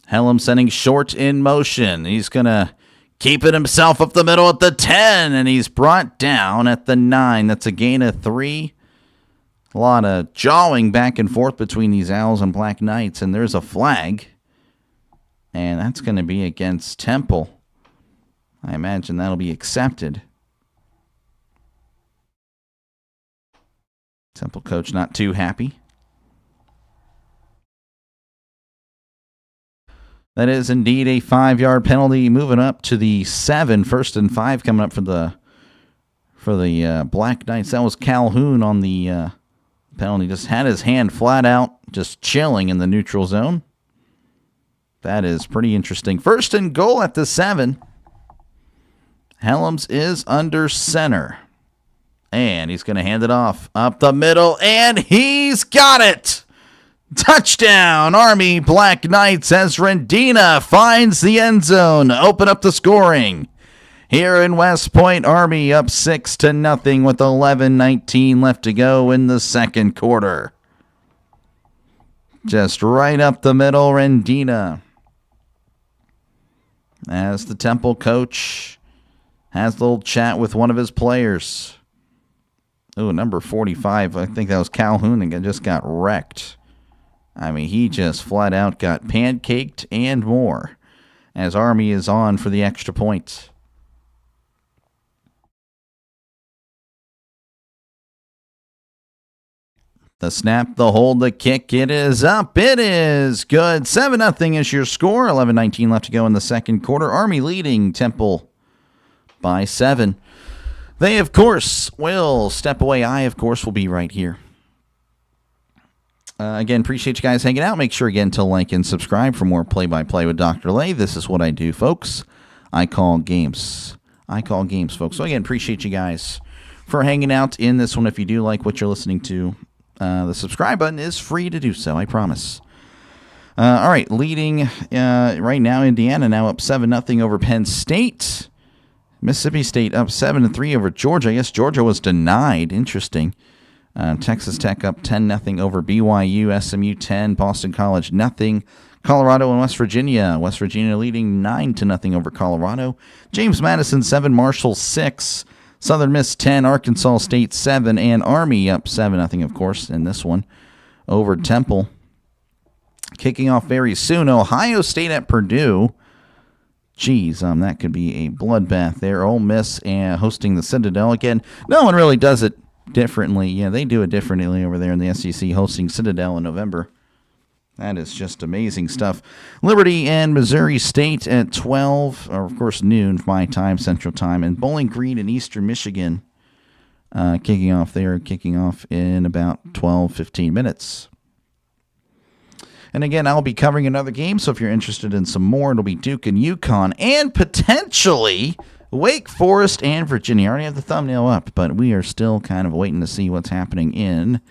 Helms sending short in motion. He's going to keep it himself up the middle at the 10, and he's brought down at the 9. That's a gain of 3. A lot of jawing back and forth between these Owls and Black Knights, and there's a flag. And that's going to be against Temple. I imagine that'll be accepted. Temple coach not too happy. That is indeed a 5-yard penalty. Moving up to the 7. 1st and 5 coming up for the Black Knights. That was Calhoun on the penalty. Just had his hand flat out, just chilling in the neutral zone. That is pretty interesting. 1st and goal at the 7. Helms is under center. And he's going to hand it off up the middle, and he's got it! Touchdown, Army Black Knights as Rendina finds the end zone. Open up the scoring. Here in West Point, Army up 6-0 with 11:19 left to go in the second quarter. Just right up the middle, Rendina. As the Temple coach has a little chat with one of his players. Oh, number 45. I think that was Calhoun and just got wrecked. I mean, he just flat out got pancaked and more as Army is on for the extra point. The snap, the hold, the kick, it is up. It is good. 7-0 is your score. 11:19 left to go in the second quarter. Army leading Temple by 7. They, of course, will step away. I, of course, will be right here. Again, appreciate you guys hanging out. Make sure, again, to like and subscribe for more play-by-play with DrDelay. This is what I do, folks. I call games. I call games, folks. So, again, appreciate you guys for hanging out in this one. If you do like what you're listening to, the subscribe button is free to do so, I promise. All right, leading right now, Indiana now up 7-0 over Penn State. Mississippi State up 7-3 over Georgia. I guess Georgia was denied. Interesting. Texas Tech up 10-0 over BYU. SMU 10. Boston College nothing. Colorado and West Virginia. West Virginia leading 9-0 over Colorado. James Madison 7. Marshall 6. Southern Miss 10. Arkansas State 7. And Army up 7-0, of course, in this one over Temple. Kicking off very soon. Ohio State at Purdue. Geez, that could be a bloodbath there. Ole Miss hosting the Citadel. Again, no one really does it differently. Yeah, they do it differently over there in the SEC, hosting Citadel in November. That is just amazing stuff. Liberty and Missouri State at 12, or of course noon, my time, Central Time. And Bowling Green and Eastern Michigan kicking off there, kicking off in about 12, 15 minutes. And again, I'll be covering another game, so if you're interested in some more, it'll be Duke and UConn, and potentially Wake Forest and Virginia. I already have the thumbnail up, but we are still kind of waiting to see what's happening in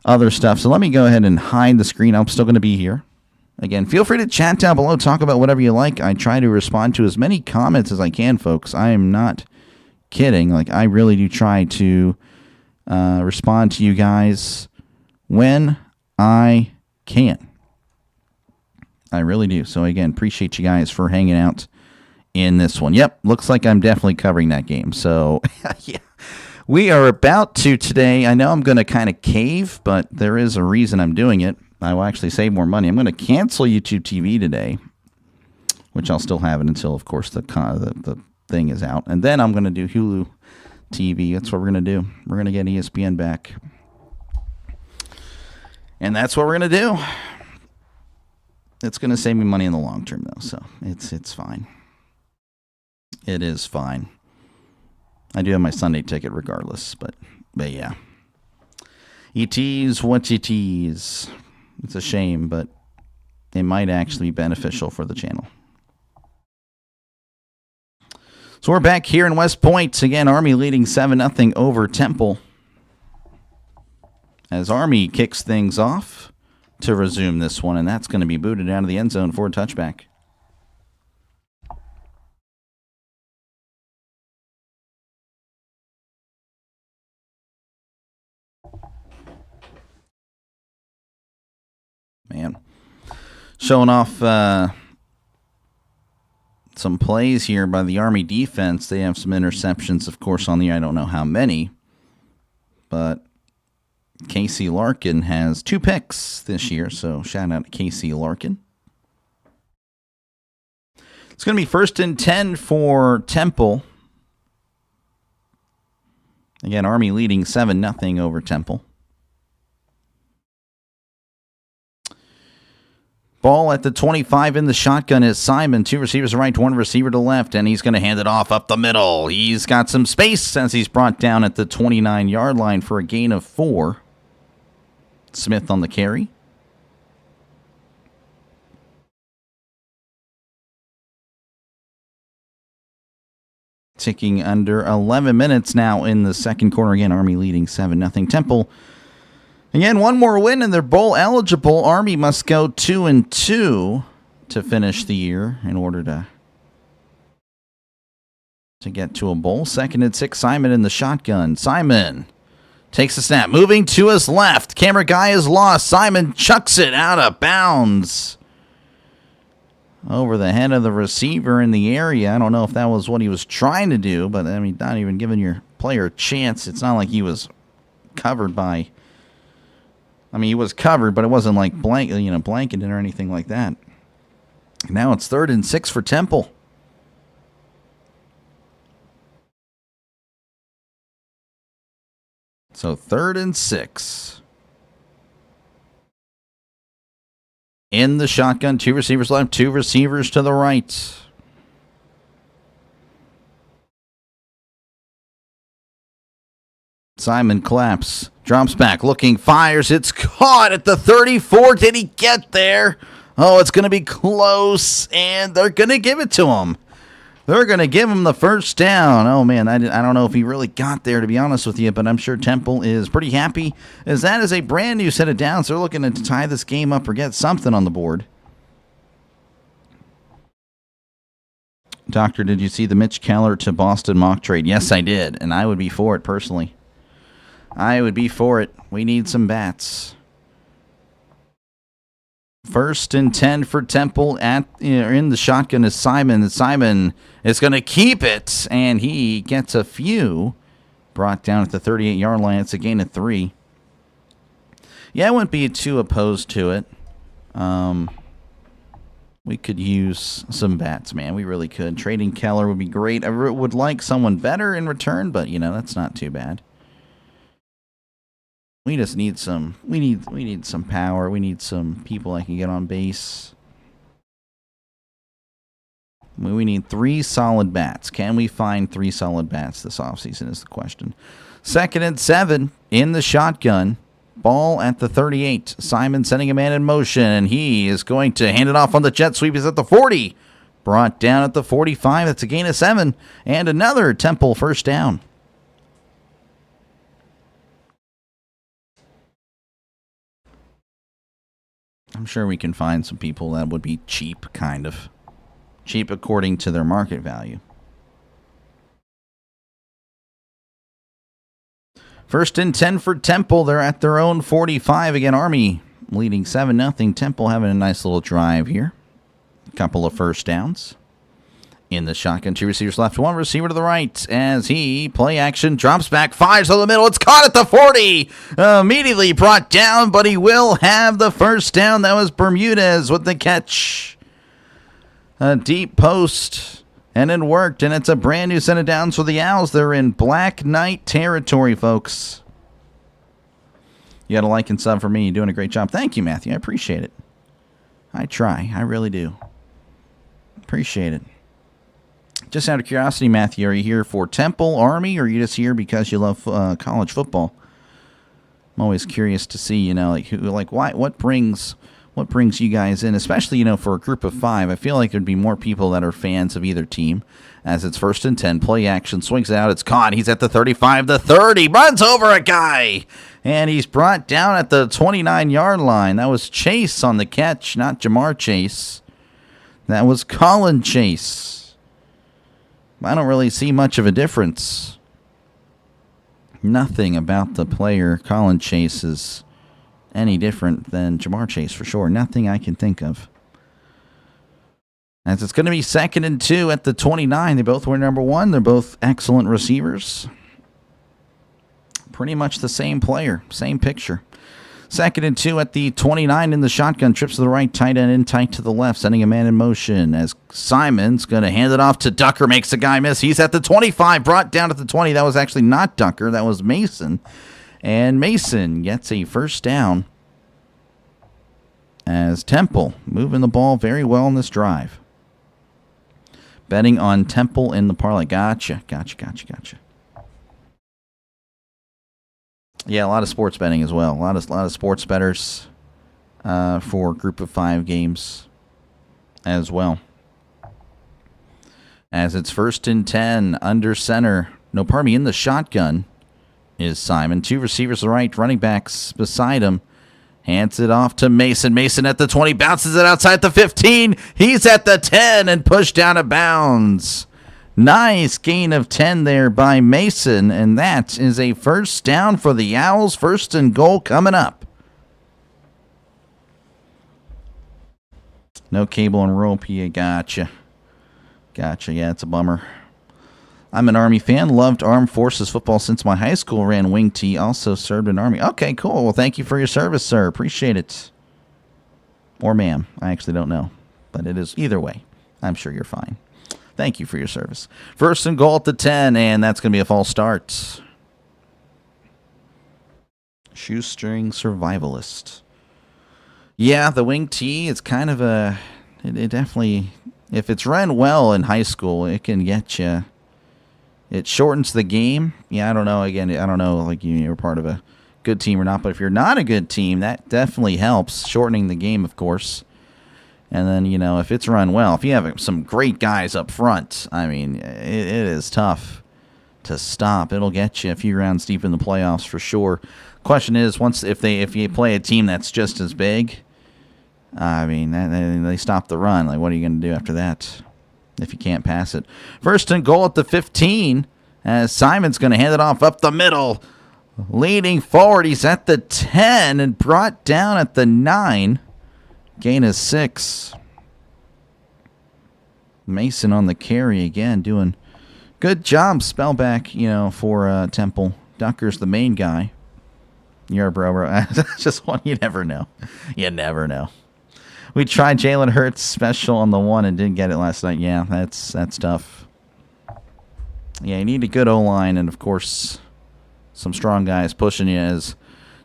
other stuff. So let me go ahead and hide the screen. I'm still going to be here. Again, feel free to chat down below, talk about whatever you like. I try to respond to as many comments as I can, folks. I am not kidding. Like, I really do try to respond to you guys when I can. I really do. So again, appreciate you guys for hanging out in this one. Yep, looks like I'm definitely covering that game. So yeah, we are about to today. I know I'm going to kind of cave, but there is a reason I'm doing it. I will actually save more money. I'm going to cancel YouTube TV today, which I'll still have it until, of course, the thing is out. And then I'm going to do Hulu TV. That's what we're going to do. We're going to get ESPN back. And that's what we're going to do. It's going to save me money in the long term, though, so it's fine. It is fine. I do have my Sunday ticket regardless, but yeah. It is what it is. It's a shame, but it might actually be beneficial for the channel. So we're back here in West Point. Again, Army leading 7-0 over Temple. As Army kicks things off to resume this one, and that's going to be booted out of the end zone for a touchback. Showing off some plays here by the Army defense. They have some interceptions, of course, on the year. I don't know how many, but Casey Larkin has 2 picks this year, so shout out to Casey Larkin. It's going to be 1st and 10 for Temple. Again, Army leading 7-0 over Temple. Ball at the 25 in the shotgun is Simon. 2 receivers to right, 1 receiver to left, and he's going to hand it off up the middle. He's got some space as he's brought down at the 29-yard line for a gain of 4. Smith on the carry. Ticking under 11 minutes now in the second quarter. Again, Army leading 7-0. Temple, again, one more win and they're bowl eligible. Army must go 2-2 to finish the year in order to get to a bowl. 2nd and 6, Simon in the shotgun. Simon takes a snap, moving to his left. Camera guy is lost. Simon chucks it out of bounds over the head of the receiver in the area. I don't know if that was what he was trying to do, but I mean, not even giving your player a chance. It's not like he was covered by. I mean, he was covered, but it wasn't like blanketed or anything like that. Now it's 3rd and 6 for Temple. So 3rd and 6. In the shotgun, 2 receivers left, 2 receivers to the right. Simon claps, drops back, looking, fires. It's caught at the 34. Did he get there? Oh, it's going to be close, and they're going to give it to him. They're going to give him the first down. Oh, man, I don't know if he really got there, to be honest with you, but I'm sure Temple is pretty happy, as that is a brand new set of downs. They're looking to tie this game up or get something on the board. Doctor, did you see the Mitch Keller to Boston mock trade? Yes, I did, and I would be for it personally. I would be for it. We need some bats. 1st and 10 for Temple. In the shotgun is Simon. Simon is going to keep it, and he gets a few. Brought down at the 38-yard line. It's a gain of 3. Yeah, I wouldn't be too opposed to it. We could use some bats, man. We really could. Trading Keller would be great. I would like someone better in return, but, that's not too bad. We just need some. We need some power. We need some people that can get on base. We need 3 solid bats. Can we find 3 solid bats this offseason is the question. 2nd and 7 in the shotgun. Ball at the 38. Simon sending a man in motion, and he is going to hand it off on the jet sweep. He's at the 40. Brought down at the 45. That's a gain of 7. And another Temple first down. I'm sure we can find some people that would be cheap, kind of. Cheap according to their market value. 1st and 10 for Temple. They're at their own 45. Again, Army leading 7-0. Temple having a nice little drive here. A couple of first downs. In the shotgun, 2 receivers left, 1 receiver to the right as he, play action, drops back, fires to the middle. It's caught at the 40. Immediately brought down, but he will have the first down. That was Bermudez with the catch. A deep post, and it worked, and it's a brand new set of downs for the Owls. They're in Black Knight territory, folks. You got a like and sub for me. You're doing a great job. Thank you, Matthew. I appreciate it. I try. I really do. Appreciate it. Just out of curiosity, Matthew, are you here for Temple, Army, or are you just here because you love college football? I'm always curious to see, what brings you guys in, especially, for a group of 5. I feel like there'd be more people that are fans of either team, as it's 1st and 10, play action, swings it out, it's caught, he's at the 35, the 30, runs over a guy, and he's brought down at the 29-yard line. That was Chase on the catch, not Jamar Chase. That was Colin Chase. I don't really see much of a difference. Nothing about the player, Colin Chase, is any different than Jamar Chase, for sure. Nothing I can think of. As it's going to be 2nd and 2 at the 29. They both were number 1. They're both excellent receivers. Pretty much the same player, same picture. 2nd and 2 at the 29 in the shotgun. Trips to the right, tight end in tight to the left, sending a man in motion as Simon's going to hand it off to Ducker. Makes a guy miss. He's at the 25, brought down at the 20. That was actually not Ducker. That was Mason. And Mason gets a first down as Temple moving the ball very well in this drive. Betting on Temple in the parlay. Gotcha. Yeah, a lot of sports betting as well. A lot of sports bettors for group of 5 games as well. As it's 1st and 10 under center. No, pardon me, in the shotgun is Simon. 2 receivers to the right, running backs beside him. Hands it off to Mason. Mason at the 20, bounces it outside the 15. He's at the 10 and pushed out of bounds. Nice gain of 10 there by Mason, and that is a first down for the Owls. 1st and goal coming up. No cable and rope here. Gotcha. Yeah, it's a bummer. I'm an Army fan. Loved Armed Forces football since my high school. Ran wing T. Also served in Army. Okay, cool. Well, thank you for your service, sir. Appreciate it. Or ma'am. I actually don't know. But it is either way. I'm sure you're fine. Thank you for your service. 1st and goal at the 10, and that's going to be a false start. Shoestring survivalist. Yeah, the wing T is kind of a... It definitely... If it's run well in high school, it can get you... It shortens the game. Yeah, I don't know. Again, I don't know like you're part of a good team or not, but if you're not a good team, that definitely helps. Shortening the game, of course. And then, if it's run well, if you have some great guys up front, I mean, it is tough to stop. It'll get you a few rounds deep in the playoffs for sure. Question is, if you play a team that's just as big, I mean, they stop the run. Like, what are you going to do after that if you can't pass it? 1st and goal at the 15, as Simon's going to hand it off up the middle. Leading forward, he's at the 10 and brought down at the 9. Gain is 6. Mason on the carry again, doing good job. Spellback, for Temple. Ducker's the main guy. You're a bro. Just one. You never know. You never know. We tried Jalen Hurts special on the 1 and didn't get it last night. Yeah, that's tough. Yeah, you need a good O-line and, of course, some strong guys pushing you as...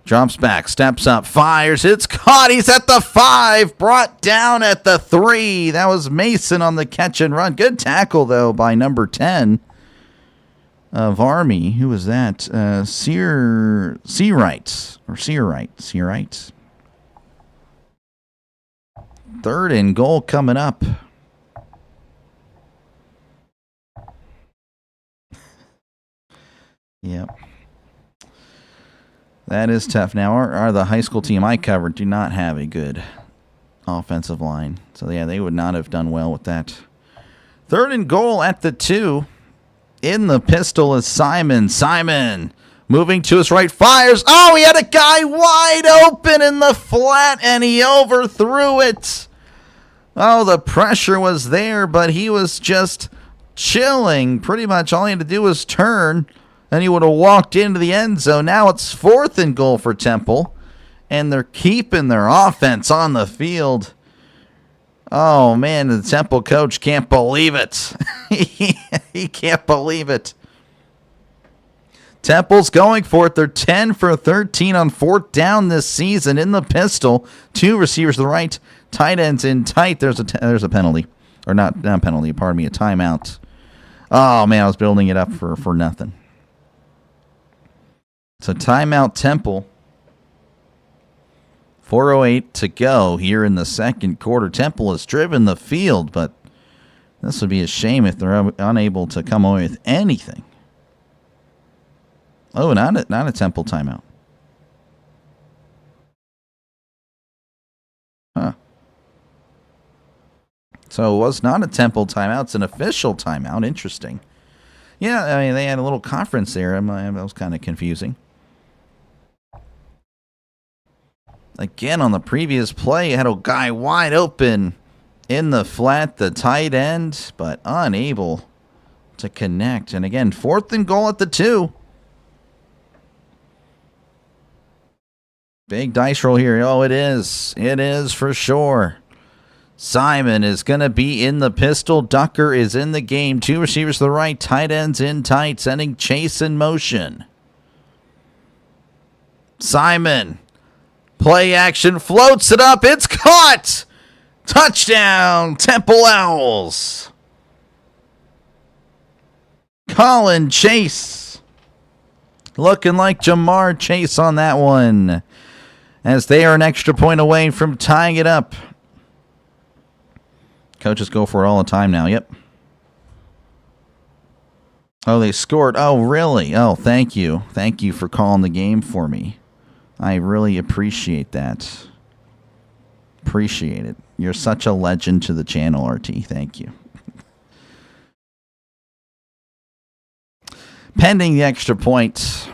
Drops back, steps up, fires. It's caught. He's at the 5. Brought down at the 3. That was Mason on the catch and run. Good tackle, though, by number 10 of Army. Who was that? Searight. 3rd and goal coming up. Yep. That is tough. Now, the high school team I covered do not have a good offensive line. So, yeah, they would not have done well with that. 3rd and goal at the 2. In the pistol is Simon. Simon moving to his right, fires. Oh, he had a guy wide open in the flat, and he overthrew it. Oh, the pressure was there, but he was just chilling. Pretty much all he had to do was turn. Then he would have walked into the end zone. Now it's 4th and goal for Temple. And they're keeping their offense on the field. Oh, man, the Temple coach can't believe it. He can't believe it. Temple's going for it. They're 10 for 13 on 4th down this season in the pistol. 2 receivers to the right. Tight ends in tight. There's a penalty. Or not a penalty, pardon me, a timeout. Oh, man, I was building it up for nothing. So timeout Temple. 4:08 to go here in the second quarter. Temple has driven the field, but this would be a shame if they're unable to come away with anything. Oh, not a Temple timeout. Huh. So it was not a Temple timeout. It's an official timeout. Interesting. Yeah, I mean, they had a little conference there. That was kind of confusing. Again, on the previous play, had a guy wide open in the flat, the tight end, but unable to connect. And again, 4th and goal at the 2. Big dice roll here. Oh, it is. It is for sure. Simon is going to be in the pistol. Ducker is in the game. 2 receivers to the right. Tight ends in tight. Sending Chase in motion. Simon. Play action. Floats it up. It's caught. Touchdown. Temple Owls. Colin Chase. Looking like Jamar Chase on that one, as they are an extra point away from tying it up. Coaches go for it all the time now. Yep. Oh, they scored. Oh, really? Oh, thank you. Thank you for calling the game for me. I really appreciate that. Appreciate it. You're such a legend to the channel, RT. Thank you. Pending the extra point.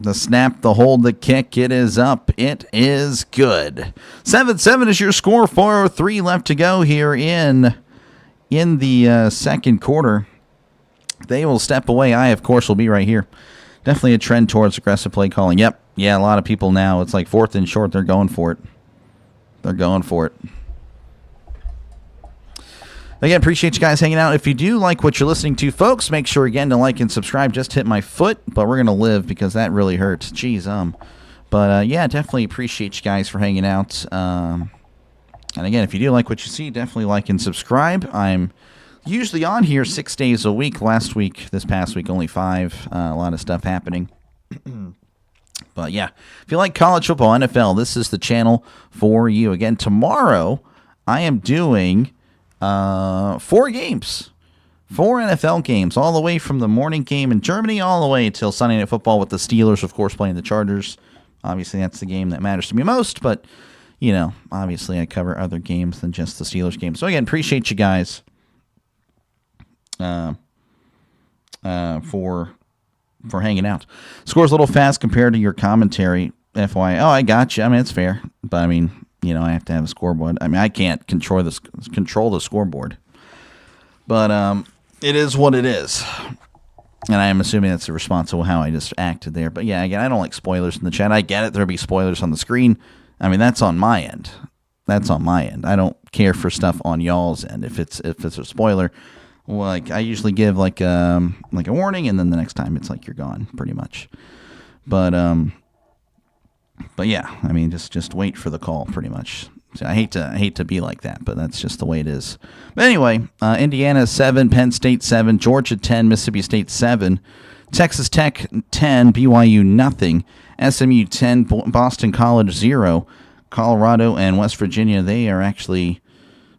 The snap, the hold, the kick, it is up. It is good. 7-7 is your score. 4:03 left to go here in the second quarter. They will step away. I, of course, will be right here. Definitely a trend towards aggressive play calling. Yep. Yeah, a lot of people now. It's like 4th and short. They're going for it. They're going for it. Again, appreciate you guys hanging out. If you do like what you're listening to, folks, make sure, again, to like and subscribe. Just hit my foot, but we're going to live because that really hurts. Jeez, But, yeah, definitely appreciate you guys for hanging out. And, again, if you do like what you see, definitely like and subscribe. I'm usually on here 6 days a week. This past week, only 5. A lot of stuff happening. But, yeah, if you like college football, NFL, this is the channel for you. Again, tomorrow I am doing 4 games. 4 NFL games, all the way from the morning game in Germany all the way until Sunday Night Football with the Steelers, of course, playing the Chargers. Obviously, that's the game that matters to me most, but, you know, obviously I cover other games than just the Steelers game. So, again, appreciate you guys for hanging out. Score's a little fast compared to your commentary, FYI. Oh, I got you. I mean, it's fair, but, I mean, you know, I have to have a scoreboard. I mean, I can't control the scoreboard. But it is what it is. And I am assuming that's a response to how I just acted there. But, yeah, again, I don't like spoilers in the chat. I get it. There'll be spoilers on the screen. I mean, that's on my end. That's on my end. I don't care for stuff on y'all's end. If it's a spoiler, like, I usually give, like a warning, and then the next time it's like you're gone, pretty much. But yeah, I mean, just wait for the call, pretty much. So I hate to be like that, but that's just the way it is. But anyway, Indiana 7, Penn State 7, Georgia 10, Mississippi State 7, Texas Tech 10, BYU nothing, SMU 10, Boston College 0, Colorado and West Virginia, they are actually,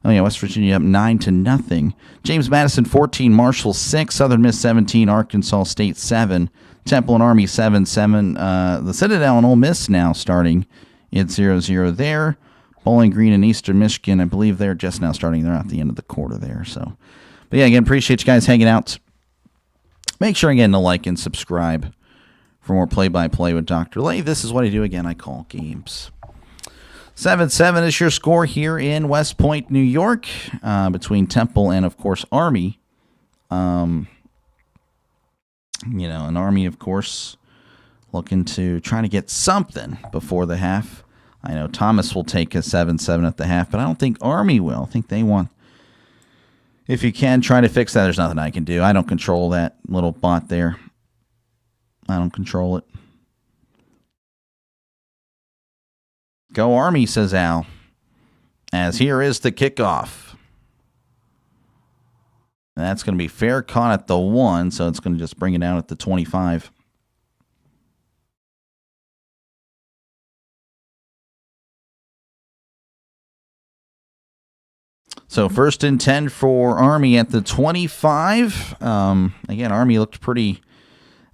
West Virginia up 9-0. James Madison 14, Marshall 6, Southern Miss 17, Arkansas State 7, Temple and Army 7-7. The Citadel and Ole Miss now starting at 0-0 there. Bowling Green and Eastern Michigan, I believe they're just now starting. They're at the end of the quarter there. So, but yeah, again, appreciate you guys hanging out. Make sure again to like and subscribe for more play-by-play with DrDelay. This is what I do. Again, I call games. 7-7 is your score here in West Point, New York, between Temple and, of course, Army. An Army, of course, looking to try to get something before the half. I know Thomas will take a 7-7 at the half, but I don't think Army will. I think they want, if you can, try to fix that. There's nothing I can do. I don't control that little bot there. I don't control it. Go Army, says Al. As here is the kickoff. And that's going to be fair caught at the 1, so it's going to just bring it out at the 25. So 1st and 10 for Army at the 25. Again, Army looked pretty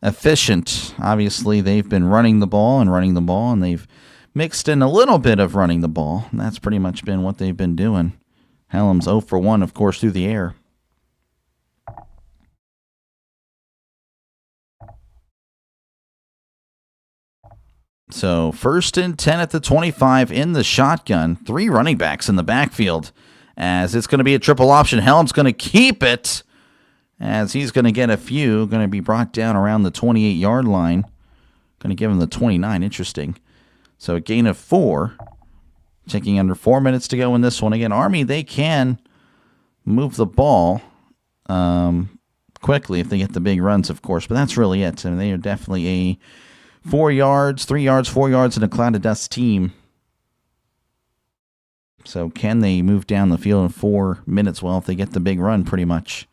efficient. Obviously, they've been running the ball, and they've mixed in a little bit of running the ball. And that's pretty much been what they've been doing. Hallam's 0 for 1, of course, through the air. So 1st and 10 at the 25 in the shotgun. 3 running backs in the backfield. As it's going to be a triple option. Helm's going to keep it. As he's going to get a few. Going to be brought down around the 28-yard line. Going to give him the 29. Interesting. So a gain of 4. Taking under 4 minutes to go in this one. Again, Army, they can move the ball quickly if they get the big runs, of course. But that's really it. I mean, they are definitely a 4 yards, 3 yards, 4 yards, and a cloud of dust team. So can they move down the field in 4 minutes? Well, if they get the big run, pretty much.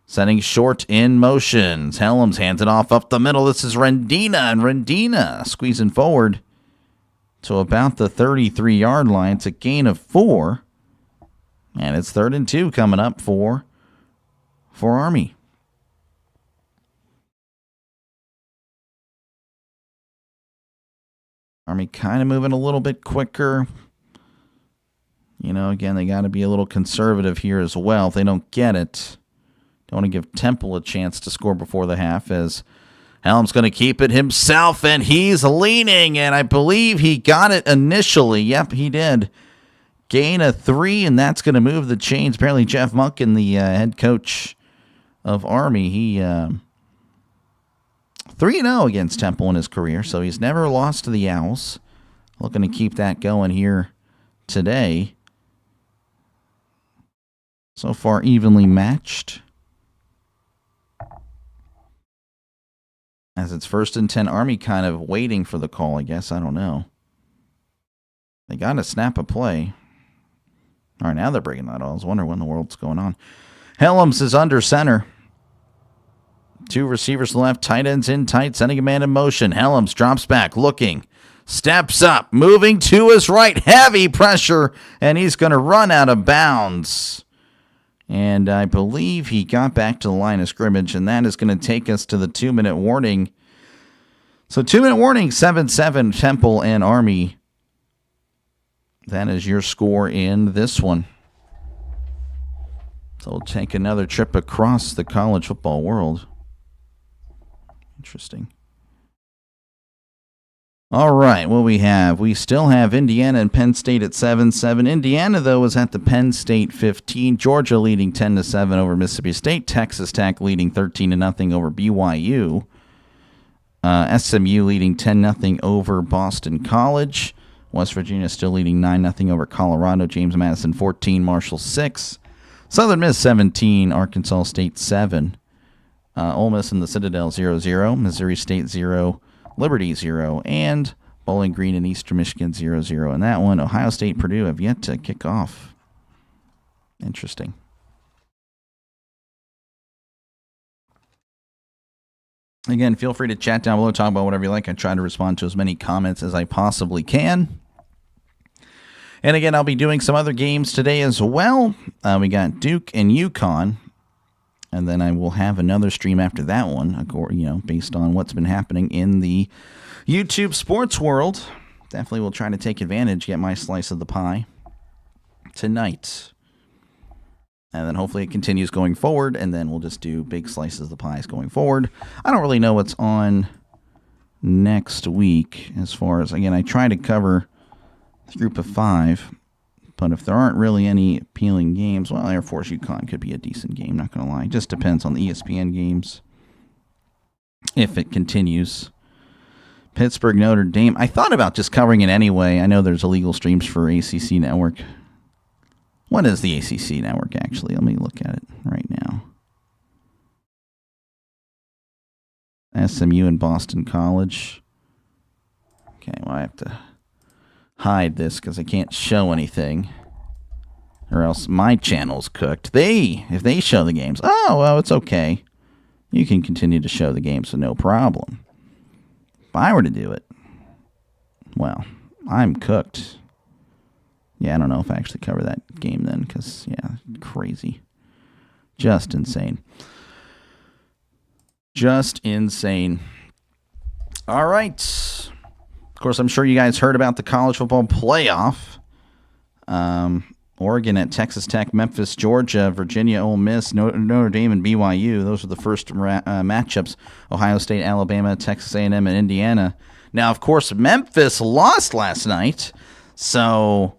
Setting short in motions. Helms hands it off up the middle. This is Rendina, and Rendina squeezing forward to about the 33-yard line. It's a gain of 4. And it's 3rd and 2 coming up for Army. Army kind of moving a little bit quicker. You know, again, they got to be a little conservative here as well. If they don't get it, don't want to give Temple a chance to score before the half, as Helm's going to keep it himself, and he's leaning, and I believe he got it initially. Yep, he did. Gain of 3, and that's going to move the chains. Apparently, Jeff Munkin, the head coach of Army, he 3-0 against Temple in his career, so he's never lost to the Owls. Looking to keep that going here today. So far, evenly matched. As it's 1st and 10, Army kind of waiting for the call, I guess. I don't know. They got to snap a play. All right, now they're breaking that. I was wondering when the world's going on. Helms is under center. 2 receivers left, tight ends in tight, sending a man in motion. Helms drops back, looking, steps up, moving to his right, heavy pressure, and he's going to run out of bounds. And I believe he got back to the line of scrimmage, and that is going to take us to the 2-minute warning. So 2-minute warning, 7-7, Temple and Army. That is your score in this one. So we'll take another trip across the college football world. Interesting. All right, what we have? We still have Indiana and Penn State at 7-7. Indiana, though, is at the Penn State 15. Georgia leading 10-7 over Mississippi State. Texas Tech leading 13-0 over BYU. SMU leading 10-0 over Boston College. West Virginia still leading 9-0 over Colorado. James Madison 14, Marshall 6. Southern Miss 17, Arkansas State 7. Ole Miss and the Citadel 0-0. Missouri State 0, Liberty 0, and Bowling Green and Eastern Michigan 0-0. In that one, Ohio State, Purdue have yet to kick off. Interesting. Again, feel free to chat down below, talk about whatever you like. I try to respond to as many comments as I possibly can. And again, I'll be doing some other games today as well. We got Duke and UConn. And then I will have another stream after that one, based on what's been happening in the YouTube sports world. Definitely will try to take advantage, get my slice of the pie tonight. And then hopefully it continues going forward, and then we'll just do big slices of the pies going forward. I don't really know what's on next week as far as, again, I try to cover the group of 5. But if there aren't really any appealing games, well, Air Force UConn could be a decent game, not going to lie. It just depends on the ESPN games if it continues. Pittsburgh, Notre Dame. I thought about just covering it anyway. I know there's illegal streams for ACC Network. What is the ACC Network, actually? Let me look at it right now. SMU and Boston College. Okay, well, I have to hide this because I can't show anything, or else my channel's cooked. If they show the games, oh, well, it's okay. You can continue to show the games, so no problem. If I were to do it, well, I'm cooked. Yeah, I don't know if I actually cover that game then, because, yeah, crazy. Just insane. Just insane. All right. Of course, I'm sure you guys heard about the college football playoff. Oregon at Texas Tech, Memphis, Georgia, Virginia, Ole Miss, Notre Dame, and BYU. Those are the first matchups. Ohio State, Alabama, Texas A&M, and Indiana. Now, of course, Memphis lost last night. So,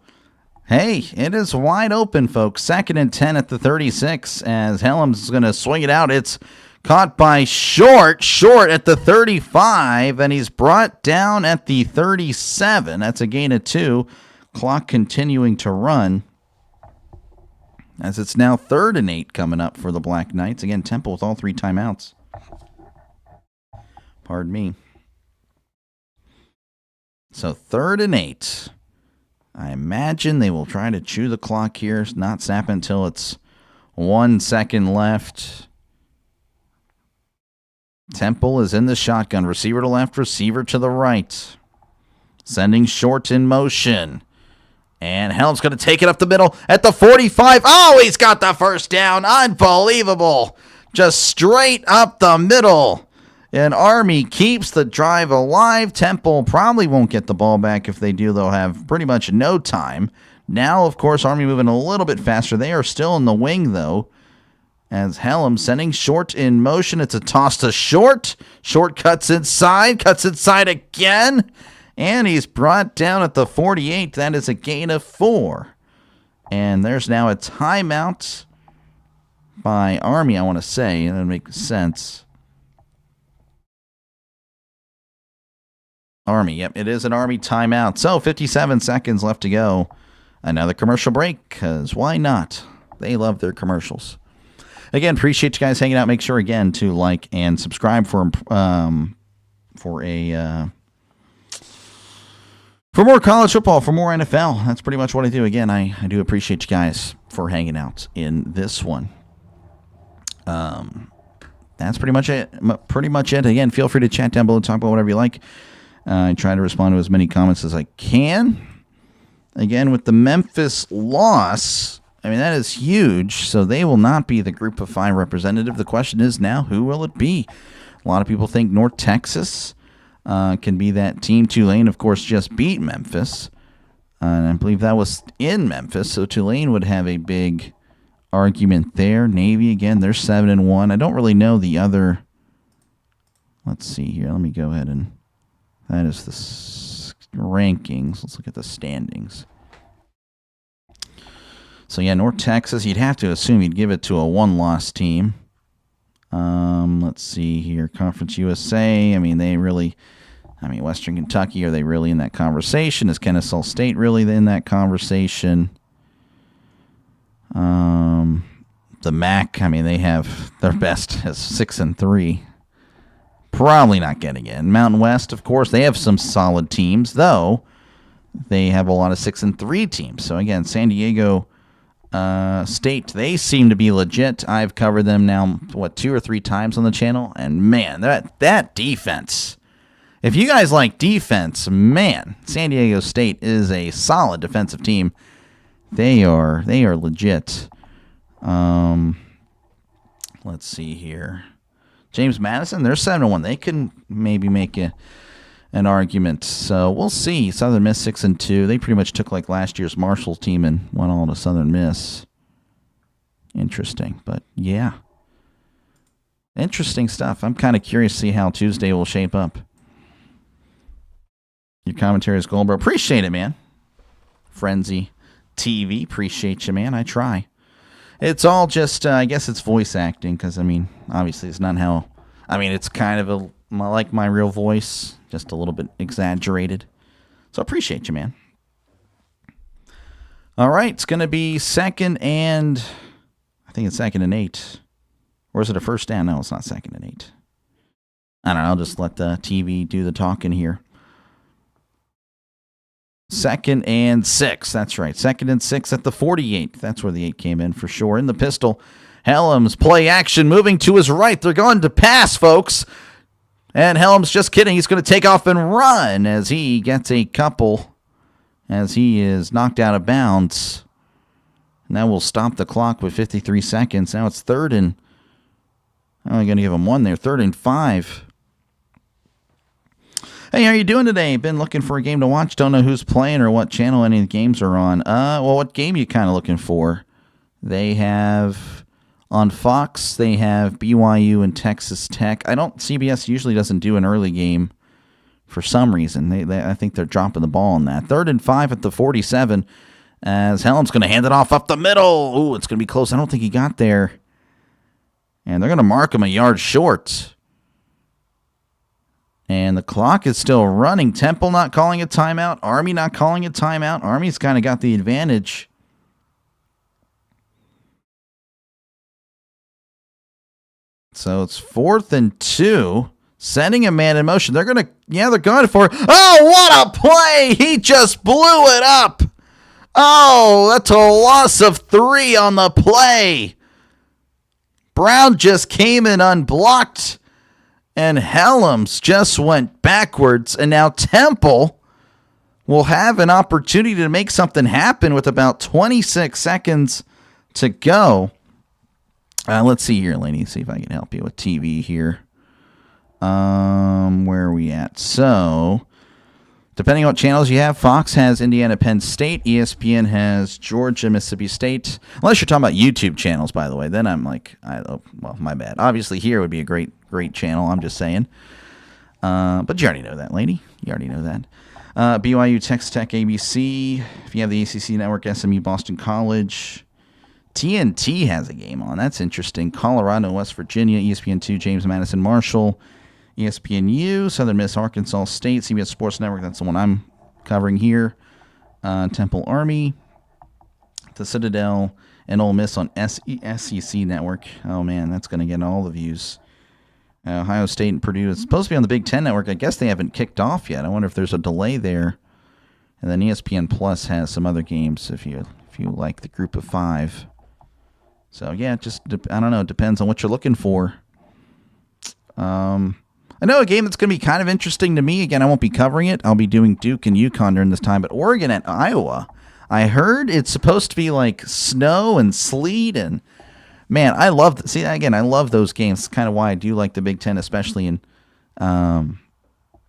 hey, it is wide open, folks. 2nd and 10 at the 36 as Helms is going to swing it out. It's caught by short at the 35, and he's brought down at the 37. That's a gain of 2. Clock continuing to run, as it's now 3rd and 8 coming up for the Black Knights. Again, Temple with all 3 timeouts. Pardon me. So 3rd and 8. I imagine they will try to chew the clock here, not snap until it's 1 second left. Temple is in the shotgun. Receiver to left, receiver to the right. Sending short in motion. And Helm's going to take it up the middle at the 45. Oh, he's got the first down. Unbelievable. Just straight up the middle. And Army keeps the drive alive. Temple probably won't get the ball back. If they do, they'll have pretty much no time. Now, of course, Army moving a little bit faster. They are still in the wing, though. As Helm sending short in motion. It's a toss to short. Short cuts inside again. And he's brought down at the 48. That is a gain of 4. And there's now a timeout by Army, I want to say. And that makes sense. Army, yep, it is an Army timeout. So 57 seconds left to go. Another commercial break, because why not? They love their commercials. Again, appreciate you guys hanging out. Make sure, again, to like and subscribe for more college football, for more NFL. That's pretty much what I do. Again, I do appreciate you guys for hanging out in this one. That's pretty much it. Again, feel free to chat down below, talk about whatever you like. I try to respond to as many comments as I can. Again, with the Memphis loss, I mean, that is huge. So they will not be the Group of 5 representative. The question is now, who will it be? A lot of people think North Texas can be that team. Tulane, of course, just beat Memphis. And I believe that was in Memphis. So Tulane would have a big argument there. Navy, again, they're 7-1. I don't really know the other. Let's see here. Let me go ahead and. That is the rankings. Let's look at the standings. So, yeah, North Texas, you'd have to assume you'd give it to a one-loss team. Let's see here. Conference USA, Western Kentucky, are they really in that conversation? Is Kennesaw State really in that conversation? The MAC, they have their best as 6-3. Probably not getting in. Mountain West, of course, they have some solid teams, though they have a lot of 6-3 teams. So, again, San Diego State, they seem to be legit. I've covered them now, 2 or 3 times on the channel, and, man, that defense. If you guys like defense, man, San Diego State is a solid defensive team. They are legit. Let's see here. James Madison, they're 7-1. They can maybe make an argument. So we'll see. Southern Miss 6-2. They pretty much took like last year's Marshall team and went all to Southern Miss. Interesting, but yeah. Interesting stuff. I'm kind of curious to see how Tuesday will shape up. Your commentary is Goldberg. Appreciate it, man. Frenzy TV. Appreciate you, man. I try. It's all just, I guess it's voice acting, because, obviously it's not how, it's kind of like my real voice, just a little bit exaggerated. So I appreciate you, man. All right, it's going to be 2nd and 8. Or is it a first down? No, it's not 2nd and 8. I don't know, I'll just let the TV do the talking here. 2nd and 6. That's right. 2nd and 6 at the 48. That's where the 8 came in for sure. In the pistol, Helms play action moving to his right. They're going to pass, folks. And Helms, just kidding. He's going to take off and run as he gets a couple as he is knocked out of bounds. And that will stop the clock with 53 seconds. Now it's 3rd and. I'm only going to give him 1 there. 3rd and 5. Hey, how are you doing today? Been looking for a game to watch. Don't know who's playing or what channel any of the games are on. Well, what game you kind of looking for? They have on Fox. They have BYU and Texas Tech. CBS usually doesn't do an early game for some reason. I think they're dropping the ball on that. 3rd and 5 at the 47. As Helm's going to hand it off up the middle. Ooh, it's going to be close. I don't think he got there. And they're going to mark him a yard short. And the clock is still running. Temple not calling a timeout. Army not calling a timeout. Army's kind of got the advantage. So it's 4th and 2. Sending a man in motion. They're going for it. Oh, what a play! He just blew it up. Oh, that's a loss of 3 on the play. Brown just came in unblocked, and Helms just went backwards, and now Temple will have an opportunity to make something happen with about 26 seconds to go. Let's see here, Laney, see if I can help you with TV here. Where are we at? So, depending on what channels you have, Fox has Indiana, Penn State. ESPN has Georgia, Mississippi State. Unless you're talking about YouTube channels, by the way. Then I'm like, well, my bad. Obviously, here would be a great channel. I'm just saying. But you already know that, lady. You already know that. BYU, Texas Tech, ABC. If you have the ACC Network, SMU, Boston College. TNT has a game on. That's interesting. Colorado, West Virginia, ESPN2, James Madison, Marshall. ESPNU, Southern Miss, Arkansas State, CBS Sports Network. That's the one I'm covering here. Temple Army, the Citadel, and Ole Miss on SEC Network. Oh, man, that's going to get all the views. Ohio State and Purdue is supposed to be on the Big Ten Network. I guess they haven't kicked off yet. I wonder if there's a delay there. And then ESPN Plus has some other games if you like the group of 5. So, yeah, I don't know. It depends on what you're looking for. I know a game that's going to be kind of interesting to me. Again, I won't be covering it. I'll be doing Duke and UConn during this time. But Oregon at Iowa, I heard it's supposed to be like snow and sleet. And, man, I love those games. It's kind of why I do like the Big Ten, especially in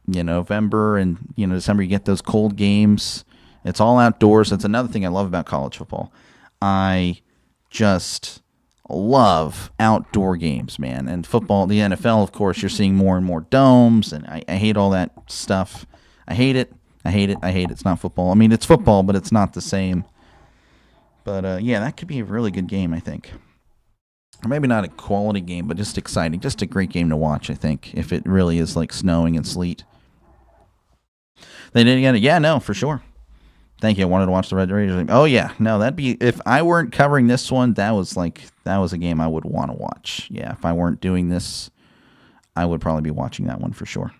November and December. You get those cold games. It's all outdoors. That's another thing I love about college football. I just love outdoor games, man. And football, the NFL, of course, you're seeing more and more domes, and I hate all that stuff. I hate it. It's not football. I mean, it's football, but it's not the same. But, yeah, that could be a really good game, I think. Or maybe not a quality game, but just exciting. Just a great game to watch, I think, if it really is like snowing and sleet. They didn't get it. Yeah, no, for sure. Thank you. I wanted to watch the Red Raiders. Oh, yeah. No, that'd be... If I weren't covering this one, that was a game I would want to watch. Yeah, if I weren't doing this, I would probably be watching that one for sure.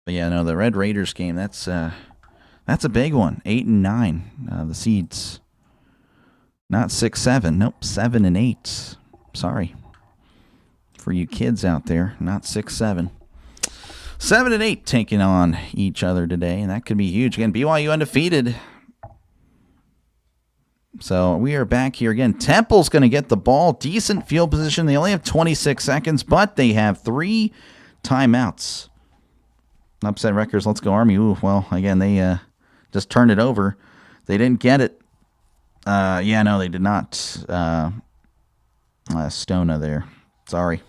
But, yeah, no, the Red Raiders game, that's a big one. 8 and 9, the seeds. Not 6-7. Nope, 7 and 8. Sorry. For you kids out there, not 6-7. 7 and 8 taking on each other today, and that could be huge. Again, BYU undefeated. So we are back here again. Temple's going to get the ball. Decent field position. They only have 26 seconds, but they have 3 timeouts. Upset Wreckers. Let's go Army. Ooh, well, again, they just turned it over. They didn't get it. Yeah, no, they did not. Stona there. Sorry.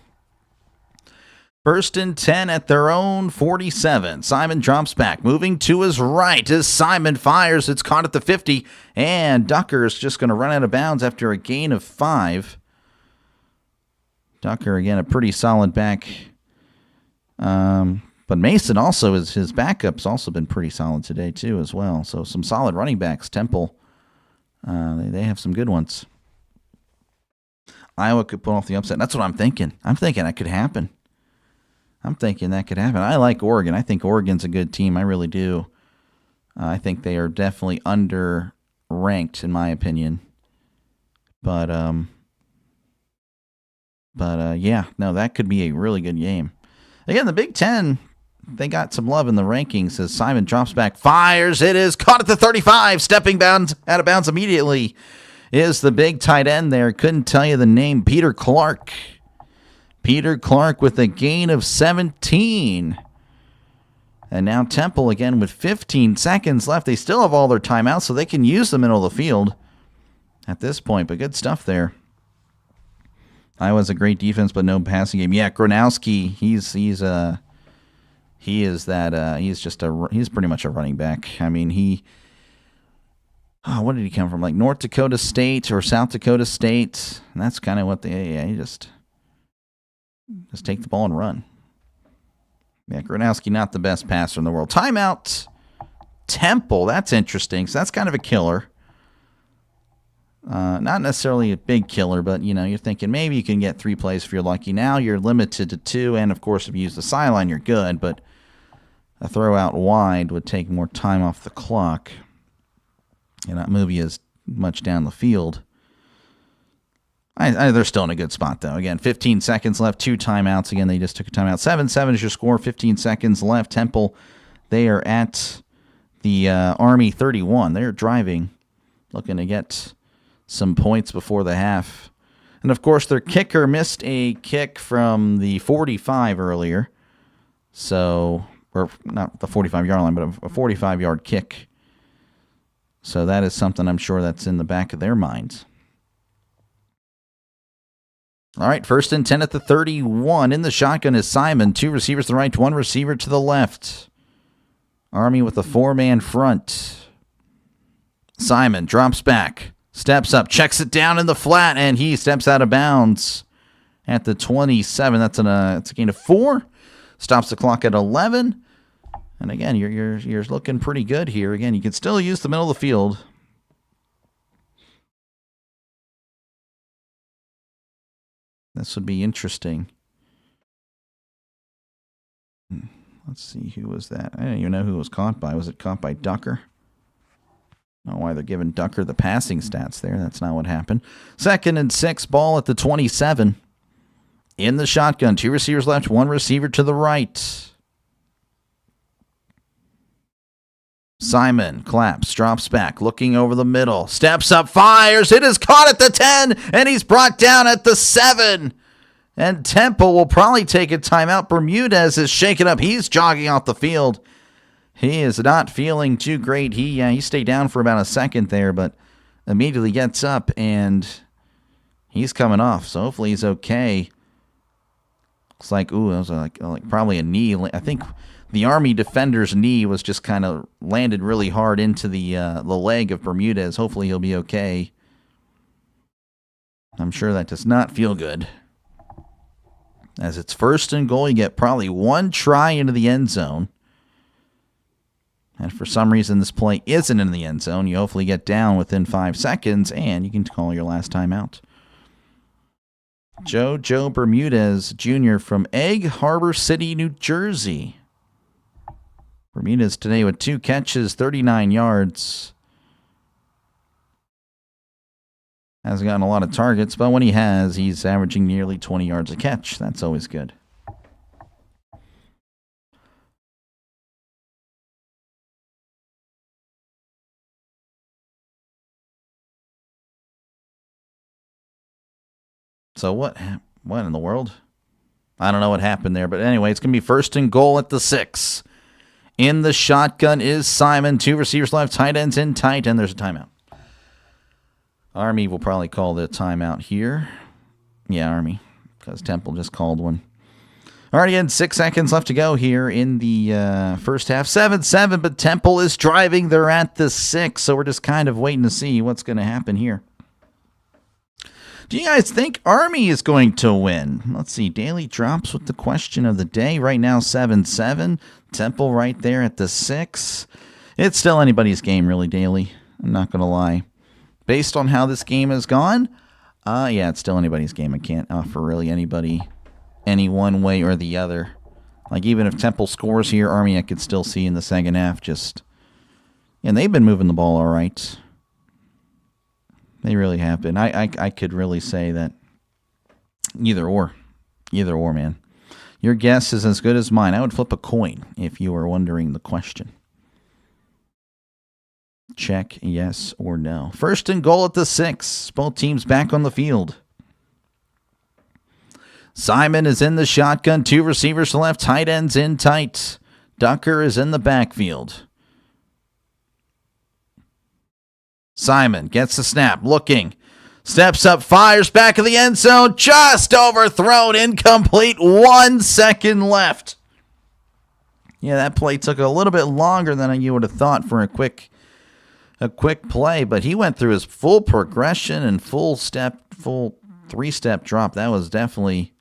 1st and 10 at their own 47. Simon drops back, moving to his right as Simon fires. It's caught at the 50, and Ducker is just going to run out of bounds after a gain of 5. Ducker, again, a pretty solid back. But Mason also, his backup's also been pretty solid today, too, as well. So some solid running backs. Temple, they have some good ones. Iowa could pull off the upset. That's what I'm thinking. I'm thinking that could happen. I like Oregon. I think Oregon's a good team. I really do. I think they are definitely under-ranked, in my opinion. But yeah, no, that could be a really good game. Again, the Big Ten, they got some love in the rankings as Simon drops back, fires. It is caught at the 35, stepping out of bounds immediately. Is the big tight end there. Couldn't tell you the name. Peter Clark with a gain of 17. And now Temple again with 15 seconds left. They still have all their timeouts, so they can use the middle of the field at this point. But good stuff there. Iowa's a great defense, but no passing game. Yeah, Gronowski, he's pretty much a running back. I mean, what did he come from? Like North Dakota State or South Dakota State? And that's kind of what he just take the ball and run. Yeah, Gronowski, not the best passer in the world. Timeout, Temple. That's interesting. So that's kind of a killer. Not necessarily a big killer, but, you're thinking maybe you can get 3 plays if you're lucky. Now you're limited to 2, and, of course, if you use the sideline, you're good. But a throw out wide would take more time off the clock and not move you as much down the field. They're still in a good spot, though. Again, 15 seconds left, 2 timeouts. Again, they just took a timeout. 7-7 is your score, 15 seconds left. Temple, they are at the Army 31. They're driving, looking to get some points before the half. And, of course, their kicker missed a kick from the 45 earlier. So, or not the 45-yard line, but a 45-yard kick. So that is something I'm sure that's in the back of their minds. All right, 1st and 10 at the 31. In the shotgun is Simon. 2 receivers to the right, 1 receiver to the left. Army with a 4-man front. Simon drops back. Steps up, checks it down in the flat, and he steps out of bounds at the 27. That's a gain of 4. Stops the clock at 11. And again, you're looking pretty good here. Again, you can still use the middle of the field. This would be interesting. Let's see, who was that? I don't even know who it was caught by. Was it caught by Ducker? I don't know why they're giving Ducker the passing stats there. That's not what happened. 2nd and 6, ball at the 27. In the shotgun, 2 receivers left, 1 receiver to the right. Simon claps, drops back, looking over the middle, steps up, fires. It is caught at the 10, and he's brought down at the 7. And Temple will probably take a timeout. Bermudez is shaken up. He's jogging off the field. He is not feeling too great. He stayed down for about a second there, but immediately gets up, and he's coming off. So hopefully he's okay. Looks like, that was like probably a knee. I think the Army defender's knee was just kind of landed really hard into the leg of Bermudez. Hopefully he'll be okay. I'm sure that does not feel good. As it's 1st and goal, you get probably 1 try into the end zone. And for some reason this play isn't in the end zone, you hopefully get down within 5 seconds, and you can call your last timeout. Joe Bermudez Jr. from Egg Harbor City, New Jersey. Bermudez today with 2 catches, 39 yards. Hasn't gotten a lot of targets, but when he has, he's averaging nearly 20 yards a catch. That's always good. So what in the world? I don't know what happened there, but anyway, it's going to be 1st and goal at the 6. In the shotgun is Simon. 2 receivers left, tight ends in tight, and there's a timeout. Army will probably call the timeout here. Yeah, Army, because Temple just called one. All right, again, 6 seconds left to go here in the first half. 7-7, but Temple is driving. They're at the 6, so we're just kind of waiting to see what's going to happen here. Do you guys think Army is going to win? Let's see. Daily drops with the question of the day. Right now, 7-7. Temple right there at the 6. It's still anybody's game, really, Daily. I'm not going to lie. Based on how this game has gone, yeah, it's still anybody's game. I can't offer really anybody any one way or the other. Like, even if Temple scores here, Army I could still see in the second half just... And they've been moving the ball all right. They really have been. I could really say that either or. Either or, man. Your guess is as good as mine. I would flip a coin if you were wondering the question. Check yes or no. 1st and goal at the 6. Both teams back on the field. Simon is in the shotgun. 2 receivers to left. Tight ends in tight. Ducker is in the backfield. Simon gets the snap, looking. Steps up, fires back of the end zone. Just overthrown, incomplete. 1 second left. Yeah, that play took a little bit longer than you would have thought for a quick play, but he went through his full progression and full 3-step drop. That was definitely,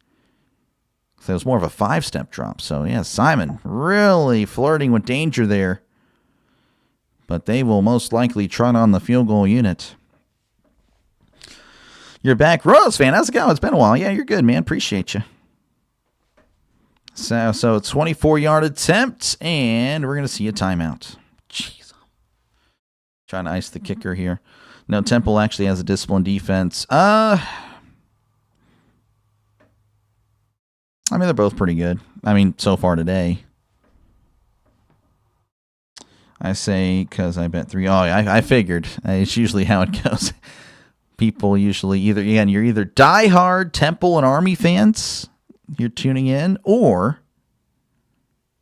it was more of a 5-step drop. So yeah, Simon really flirting with danger there, but they will most likely trot on the field goal unit. You're back, Rose fan. How's it going? It's been a while. Yeah, you're good, man. Appreciate you. So it's 24-yard attempt, and we're going to see a timeout. Jeez. Trying to ice the kicker here. No, Temple actually has a disciplined defense. I mean, they're both pretty good. I mean, so far today. I say because I bet 3. Oh, I figured. It's usually how it goes. People usually you're either diehard Temple and Army fans, you're tuning in, or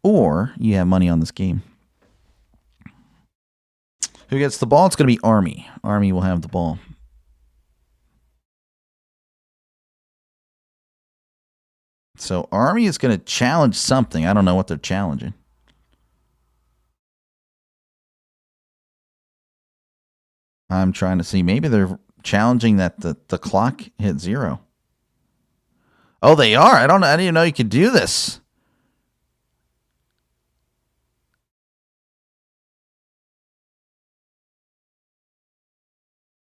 you have money on this game. Who gets the ball? It's going to be Army. Army will have the ball. So Army is going to challenge something. I don't know what they're challenging. I'm trying to see. Maybe they're challenging that the clock hit 0. Oh, they are. I didn't even know you could do this.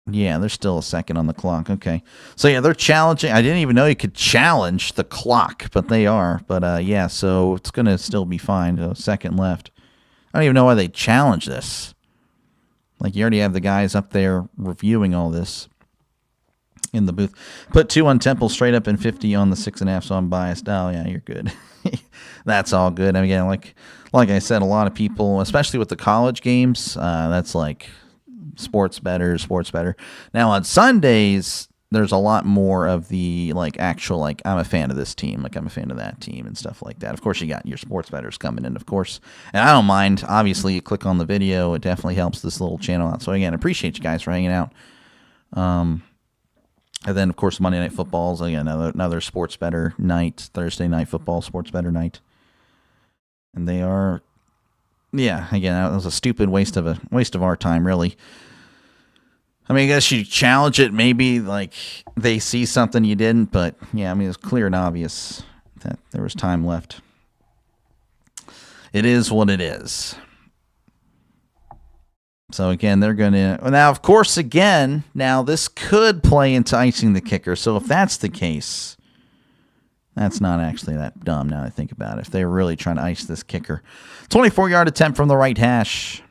Yeah, there's still a second on the clock. Okay. So, yeah, they're challenging. I didn't even know you could challenge the clock, but they are. But, yeah, so it's going to still be fine. A second left. I don't even know why they challenge this. Like, you already have the guys up there reviewing all this in the booth. Put 2 on Temple, straight up, and 50 on the 6.5, so I'm biased. Oh, yeah, you're good. That's all good. I mean, again, like I said, a lot of people, especially with the college games, that's like sports better. Now, on Sundays, there's a lot more of the, actual, I'm a fan of this team, I'm a fan of that team and stuff like that. Of course, you got your sports bettors coming in, of course. And I don't mind. Obviously, you click on the video. It definitely helps this little channel out. So, again, appreciate you guys for hanging out. And then, of course, Monday Night Football's, again, another sports better night. Thursday Night Football, sports better night. And they are, yeah, again, that was a stupid waste of our time, really. I mean, I guess you challenge it. Maybe they see something you didn't, but yeah, I mean, it's clear and obvious that there was time left. It is what it is. So again, they're going to now, of course, this could play into icing the kicker. So if that's the case, that's not actually that dumb now that I think about it. If they're really trying to ice this kicker, 24-yard attempt from the right hash.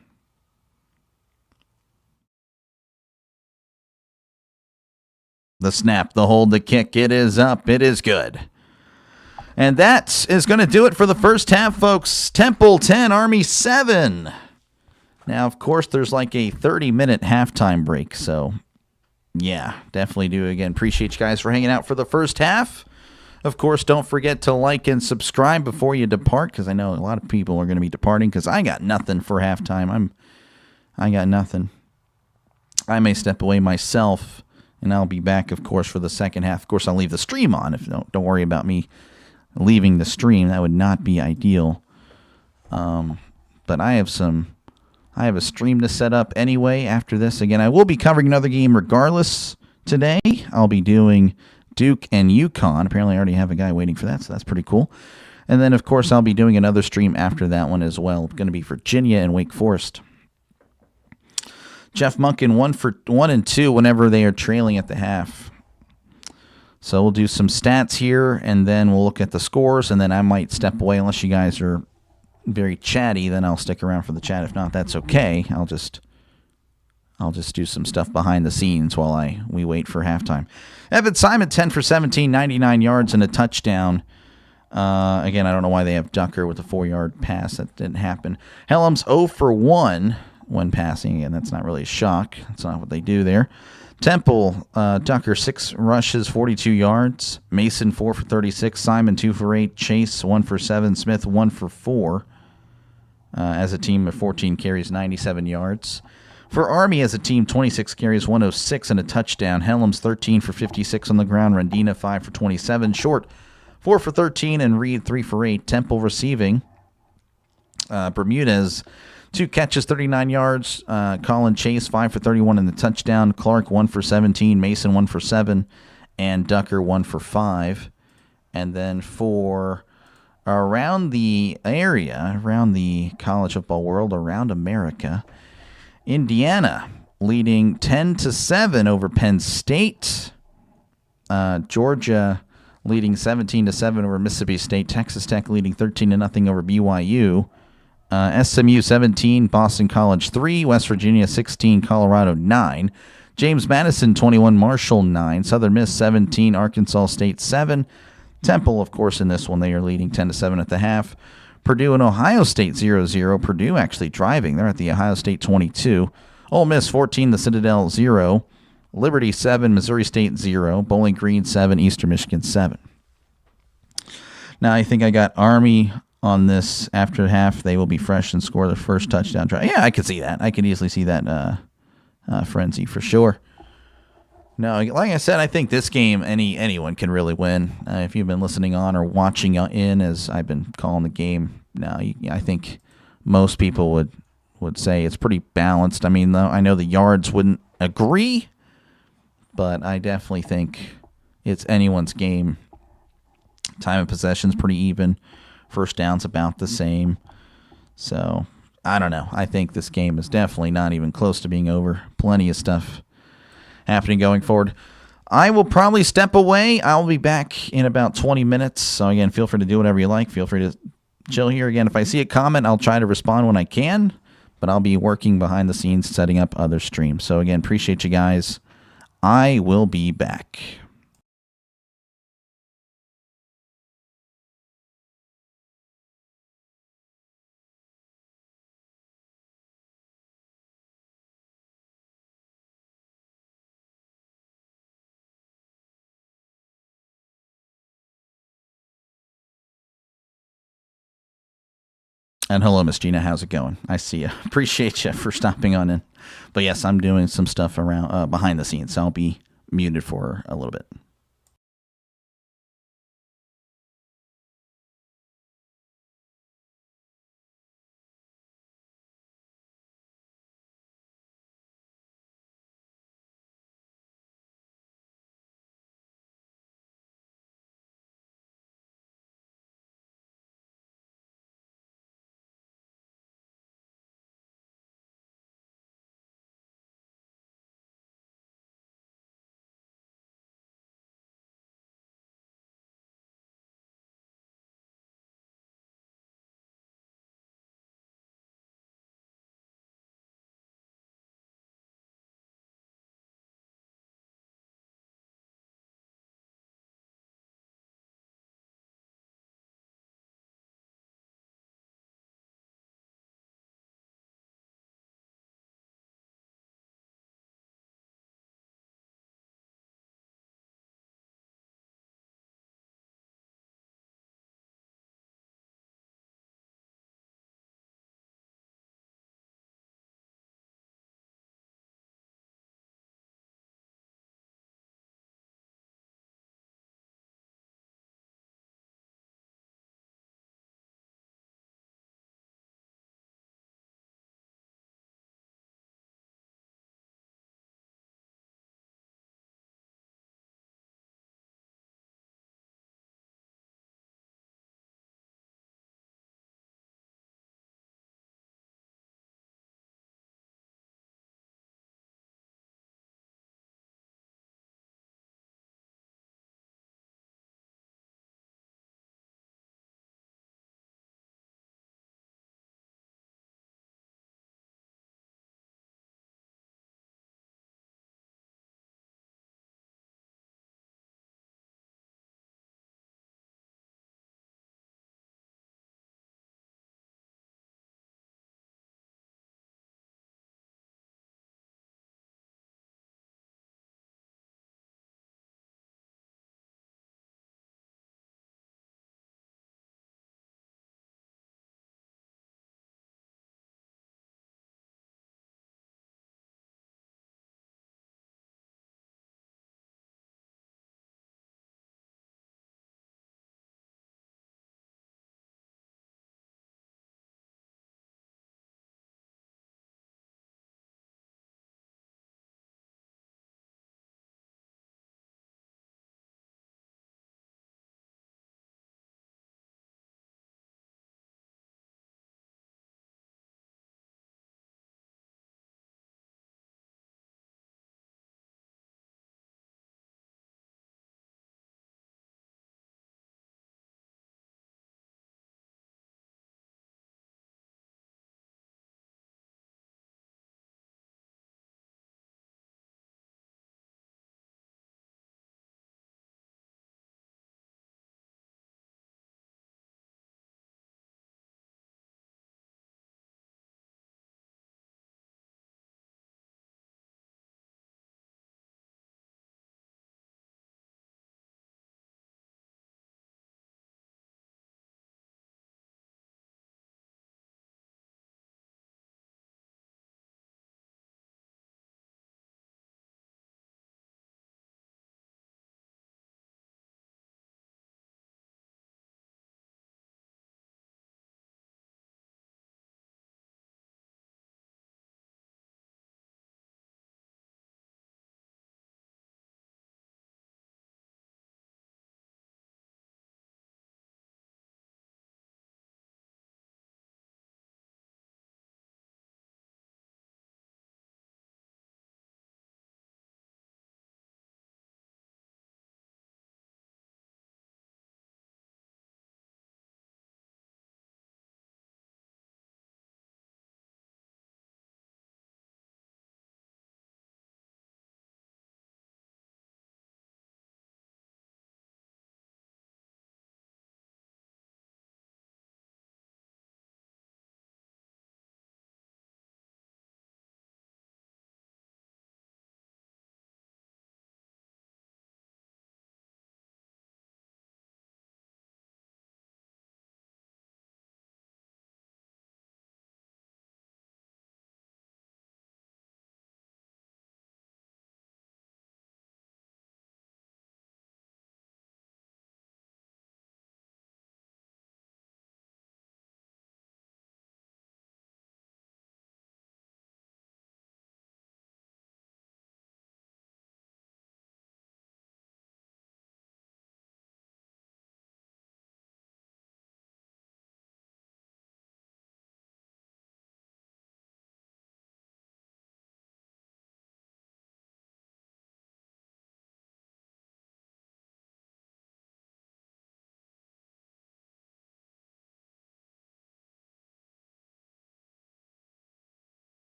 The snap, the hold, the kick, it is up. It is good. And that is going to do it for the first half, folks. Temple 10, Army 7. Now, of course, there's a 30-minute halftime break. So, yeah, definitely do. Again, appreciate you guys for hanging out for the first half. Of course, don't forget to like and subscribe before you depart, because I know a lot of people are going to be departing, because I got nothing for halftime. I got nothing. I may step away myself. And I'll be back, of course, for the second half. Of course, I'll leave the stream on. Don't worry about me leaving the stream. That would not be ideal. But I have a stream to set up anyway after this. Again, I will be covering another game regardless today. I'll be doing Duke and UConn. Apparently, I already have a guy waiting for that, so that's pretty cool. And then, of course, I'll be doing another stream after that one as well. It's going to be Virginia and Wake Forest. Jeff Munkin 1 and 2 whenever they are trailing at the half. So we'll do some stats here, and then we'll look at the scores, and then I might step away unless you guys are very chatty. Then I'll stick around for the chat. If not, that's okay. I'll just do some stuff behind the scenes while we wait for halftime. Evan Simon 10 for 17, 99 yards and a touchdown. Again, I don't know why they have Ducker with a 4-yard pass. That didn't happen. Helms 0 for 1. When passing, and that's not really a shock. That's not what they do there. Temple, Ducker, 6 rushes, 42 yards. Mason, 4 for 36. Simon, 2 for 8. Chase, 1 for 7. Smith, 1 for 4. as a team of 14 carries, 97 yards. For Army as a team, 26 carries, 106 and a touchdown. Helms 13 for 56 on the ground. Rendina 5 for 27. Short 4 for 13 and Reed 3 for 8. Temple receiving. Bermudez 2 catches, 39 yards. Colin Chase 5 for 31 and the touchdown. Clark 1 for 17. Mason 1 for 7. And Ducker 1 for 5. And then for around the area, around the college football world, around America, Indiana leading 10-7 over Penn State. Georgia leading 17-7 over Mississippi State. Texas Tech leading 13-0 over BYU. SMU 17, Boston College 3, West Virginia 16, Colorado 9. James Madison 21, Marshall 9, Southern Miss 17, Arkansas State 7. Temple, of course, in this one, they are leading 10-7 at the half. Purdue and Ohio State 0-0. Purdue actually driving. They're at the Ohio State 22. Ole Miss 14, the Citadel 0. Liberty 7, Missouri State 0. Bowling Green 7, Eastern Michigan 7. Now I think I got Army on this after half. They will be fresh and score their first touchdown drive. Yeah, I could see that. I could easily see that frenzy for sure. No, like I said, I think this game anyone can really win. If you've been listening on or watching in as I've been calling the game, I think most people would say it's pretty balanced. I mean, though, I know the yards wouldn't agree, but I definitely think it's anyone's game. Time of possession's pretty even. First down's about the same. So, I don't know. I think this game is definitely not even close to being over. Plenty of stuff happening going forward. I will probably step away. I'll be back in about 20 minutes. So, again, feel free to do whatever you like. Feel free to chill here. Again, if I see a comment, I'll try to respond when I can. But I'll be working behind the scenes, setting up other streams. So, again, appreciate you guys. I will be back. And hello, Miss Gina. How's it going? I see you. Appreciate you for stopping on in. But yes, I'm doing some stuff around behind the scenes, so I'll be muted for a little bit.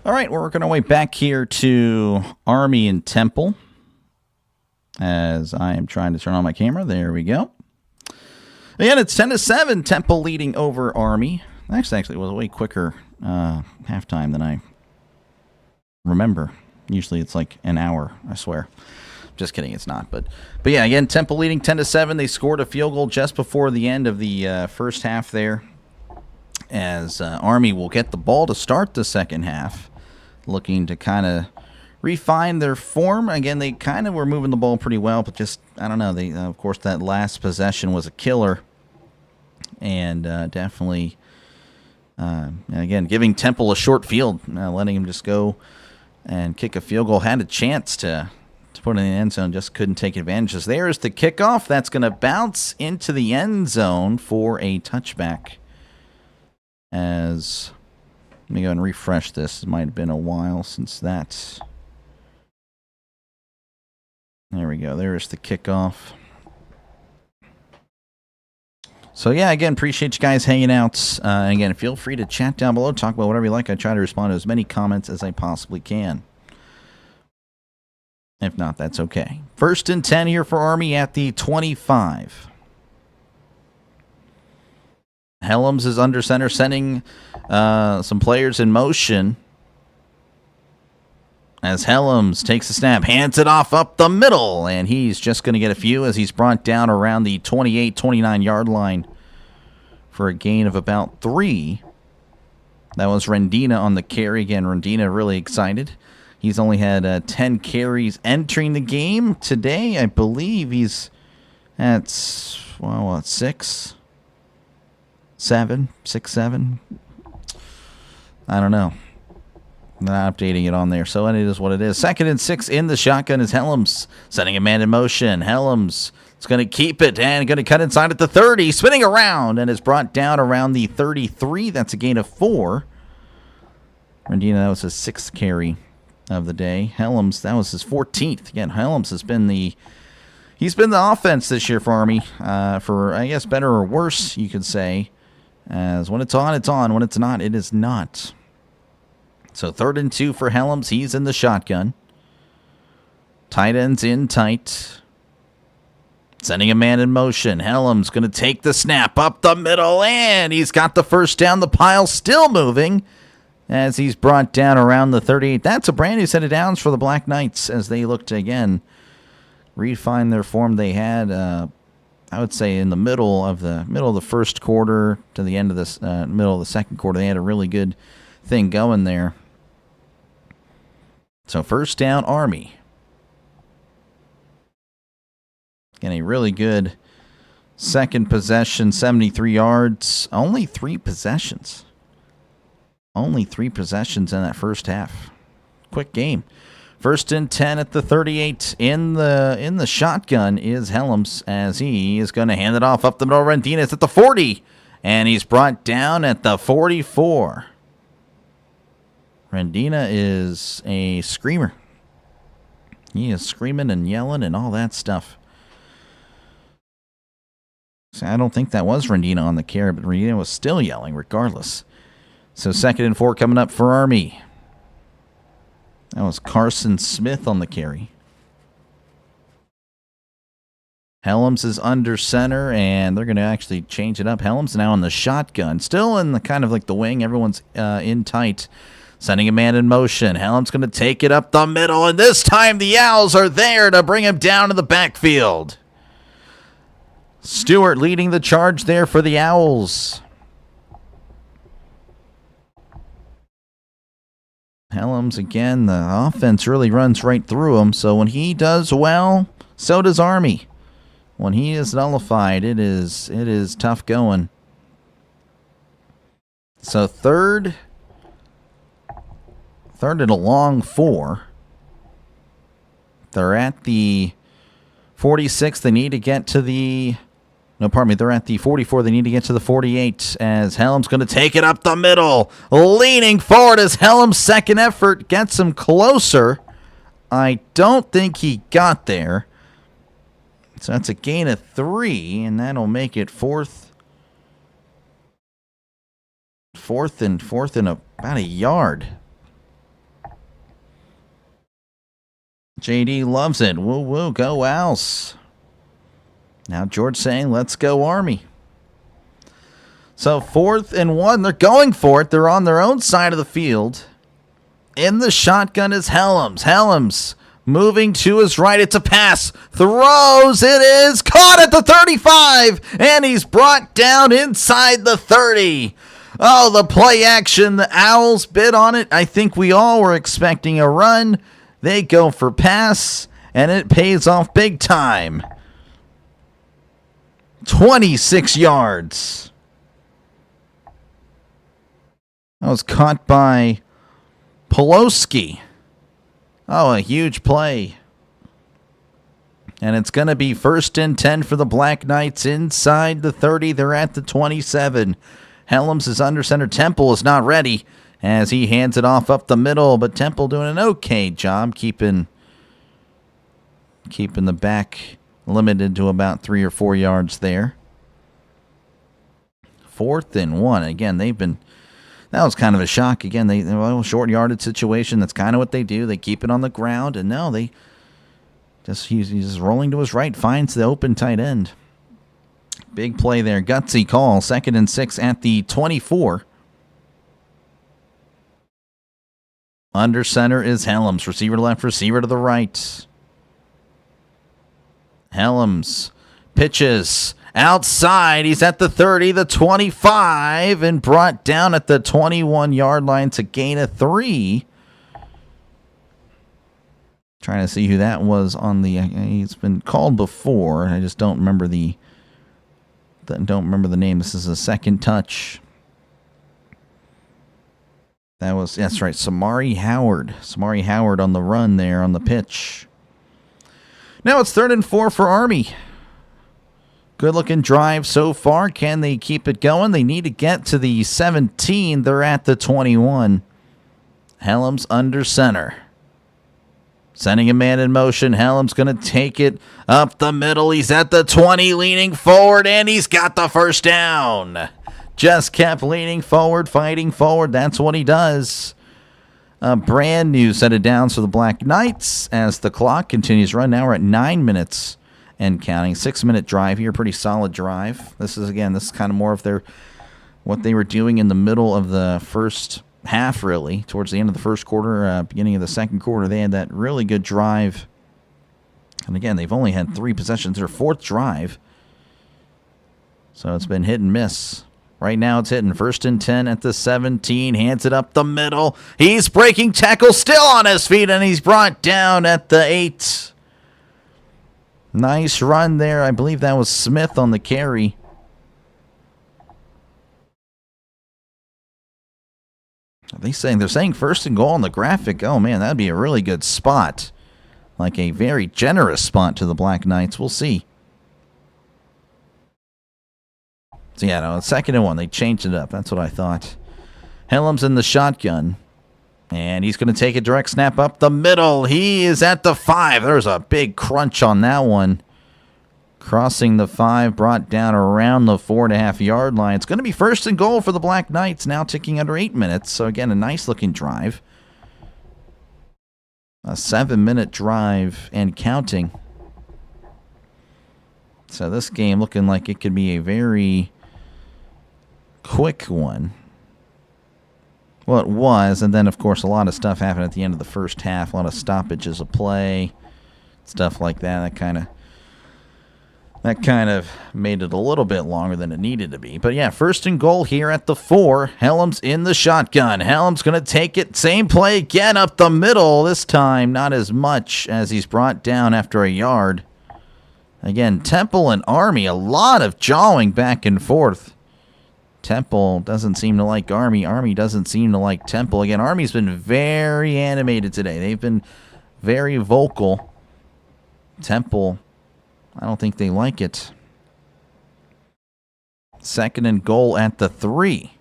All right, we're working our way back here to Army and Temple as I am trying to turn on my camera. There we go. Again, it's 10-7. Temple leading over Army. Actually, it was a way quicker halftime than I remember. Usually it's like an hour, I swear. Just kidding, it's not. But yeah, again, Temple leading 10-7. They scored a field goal just before the end of the first half there, as Army will get the ball to start the second half, looking to kind of refine their form. Again, they kind of were moving the ball pretty well, but just, I don't know. They, of course, that last possession was a killer, and definitely, again, giving Temple a short field, letting him just go and kick a field goal. Had a chance to put it in the end zone, just couldn't take advantage. As there is the kickoff. That's going to bounce into the end zone for a touchback. As, let me go and refresh this. It might have been a while since that. There we go. There's the kickoff. So, yeah, again, appreciate you guys hanging out. Again, feel free to chat down below. Talk about whatever you like. I try to respond to as many comments as I possibly can. If not, that's okay. 1st and 10 here for Army at the 25. Helms is under center, sending some players in motion. As Helms takes a snap, hands it off up the middle, and he's just going to get a few as he's brought down around the 28, 29-yard line for a gain of about 3. That was Rendina on the carry. Again, Rendina really excited. He's only had 10 carries entering the game today. I believe he's at, well, what, 6, 7. I don't know. Not updating it on there, so it is what it is. 2nd and 6 in the shotgun is Helms, sending a man in motion. Helms is going to keep it and going to cut inside at the 30, spinning around, and is brought down around the 33. That's a gain of 4. Rendina, that was his 6th carry of the day. Helms, that was his 14th. Again, Helms has been he's been the offense this year for Army, for, I guess, better or worse, you could say. As when it's on, it's on. When it's not, it is not. So 3rd and 2 for Helms. He's in the shotgun. Tight ends in tight. Sending a man in motion. Helms going to take the snap up the middle, and he's got the first down. The pile still moving as he's brought down around the 38. That's a brand new set of downs for the Black Knights as they look to, again, refine their form they had, I would say, in the middle of the first quarter to the end of this middle of the second quarter. They had a really good thing going there. So 1st down, Army. And a really good second possession, 73 yards. Only 3 possessions. Only 3 possessions in that first half. Quick game. 1st and 10 at the 38. In the shotgun is Helms, as he is going to hand it off up the middle. Rendina is at the 40, and he's brought down at the 44. Rendina is a screamer. He is screaming and yelling and all that stuff. So I don't think that was Rendina on the carry, but Rendina was still yelling regardless. So 2nd and 4 coming up for Army. That was Carson Smith on the carry. Helms is under center, and they're going to actually change it up. Helms now in the shotgun. Still in the kind of like the wing. Everyone's in tight. Sending a man in motion. Helms going to take it up the middle, and this time the Owls are there to bring him down to the backfield. Stewart leading the charge there for the Owls. Helms, again, the offense really runs right through him, so when he does well, so does Army. When he is nullified, it is tough going. So third and a long 4. They're at the 46. They need to get to the... No, pardon me. They're at the 44. They need to get to the 48 as Helms going to take it up the middle. Leaning forward as Helms' second effort gets him closer. I don't think he got there. So that's a gain of 3, and that'll make it fourth and about a yard. JD loves it. Woo woo, go Owls. Now George saying, let's go Army. So 4th and 1. They're going for it. They're on their own side of the field. In the shotgun is Helms. Helms moving to his right. It's a pass. Throws. It is caught at the 35. And he's brought down inside the 30. Oh, the play action. The Owls bid on it. I think we all were expecting a run. They go for pass. And it pays off big time. 26 yards. That was caught by Poloski. Oh, a huge play. And it's going to be 1st and 10 for the Black Knights inside the 30. They're at the 27. Helms is under center. Temple is not ready as he hands it off up the middle. But Temple doing an okay job keeping the back limited to about 3 or 4 yards there. 4th and 1. Again, that was kind of a shock. Again, short yardage situation. That's kind of what they do. They keep it on the ground, and no, he's just rolling to his right, finds the open tight end. Big play there. Gutsy call. 2nd and 6 at the 24. Under center is Helms. Receiver to left, receiver to the right. Helms pitches outside. He's at the 30, the 25, and brought down at the 21-yard line to gain a 3. Trying to see who that was on the. He's been called before. I just don't remember the name. This is a second touch. That's right, Samari Howard. Samari Howard on the run there on the pitch. Now it's 3rd and 4 for Army. Good-looking drive so far. Can they keep it going? They need to get to the 17. They're at the 21. Helms under center. Sending a man in motion. Helms going to take it up the middle. He's at the 20, leaning forward, and he's got the first down. Just kept leaning forward, fighting forward. That's what he does. A brand new set of downs for the Black Knights as the clock continues to run. Now we're at 9 minutes and counting. 6-minute drive here. Pretty solid drive. This is kind of more of what they were doing in the middle of the first half, really. Towards the end of the first quarter, beginning of the second quarter, they had that really good drive. And again, they've only had 3 possessions. Their 4th drive. So it's been hit and miss. Right now it's hitting 1st and 10 at the 17. Hands it up the middle. He's breaking tackle, still on his feet, and he's brought down at the 8. Nice run there. I believe that was Smith on the carry. They're saying 1st and goal on the graphic. Oh, man, that'd be a really good spot. Like a very generous spot to the Black Knights. We'll see. So, yeah, no, 2nd and 1. They changed it up. That's what I thought. Helms in the shotgun. And he's going to take a direct snap up the middle. He is at the 5. There's a big crunch on that one. Crossing the 5, brought down around the 4.5-yard line. It's going to be 1st and goal for the Black Knights, now ticking under 8 minutes. So, again, a nice-looking drive. A 7-minute drive and counting. So this game looking like it could be a very quick one. Well, it was, and then, of course, a lot of stuff happened at the end of the first half. A lot of stoppages of play, stuff like that. That kind of made it a little bit longer than it needed to be. But, yeah, 1st and goal here at the 4. Helms in the shotgun. Helms going to take it. Same play again up the middle. This time, not as much as he's brought down after a yard. Again, Temple and Army, a lot of jawing back and forth. Temple doesn't seem to like Army. Army doesn't seem to like Temple. Again, Army's been very animated today. They've been very vocal. Temple, I don't think they like it. 2nd and goal at the 3.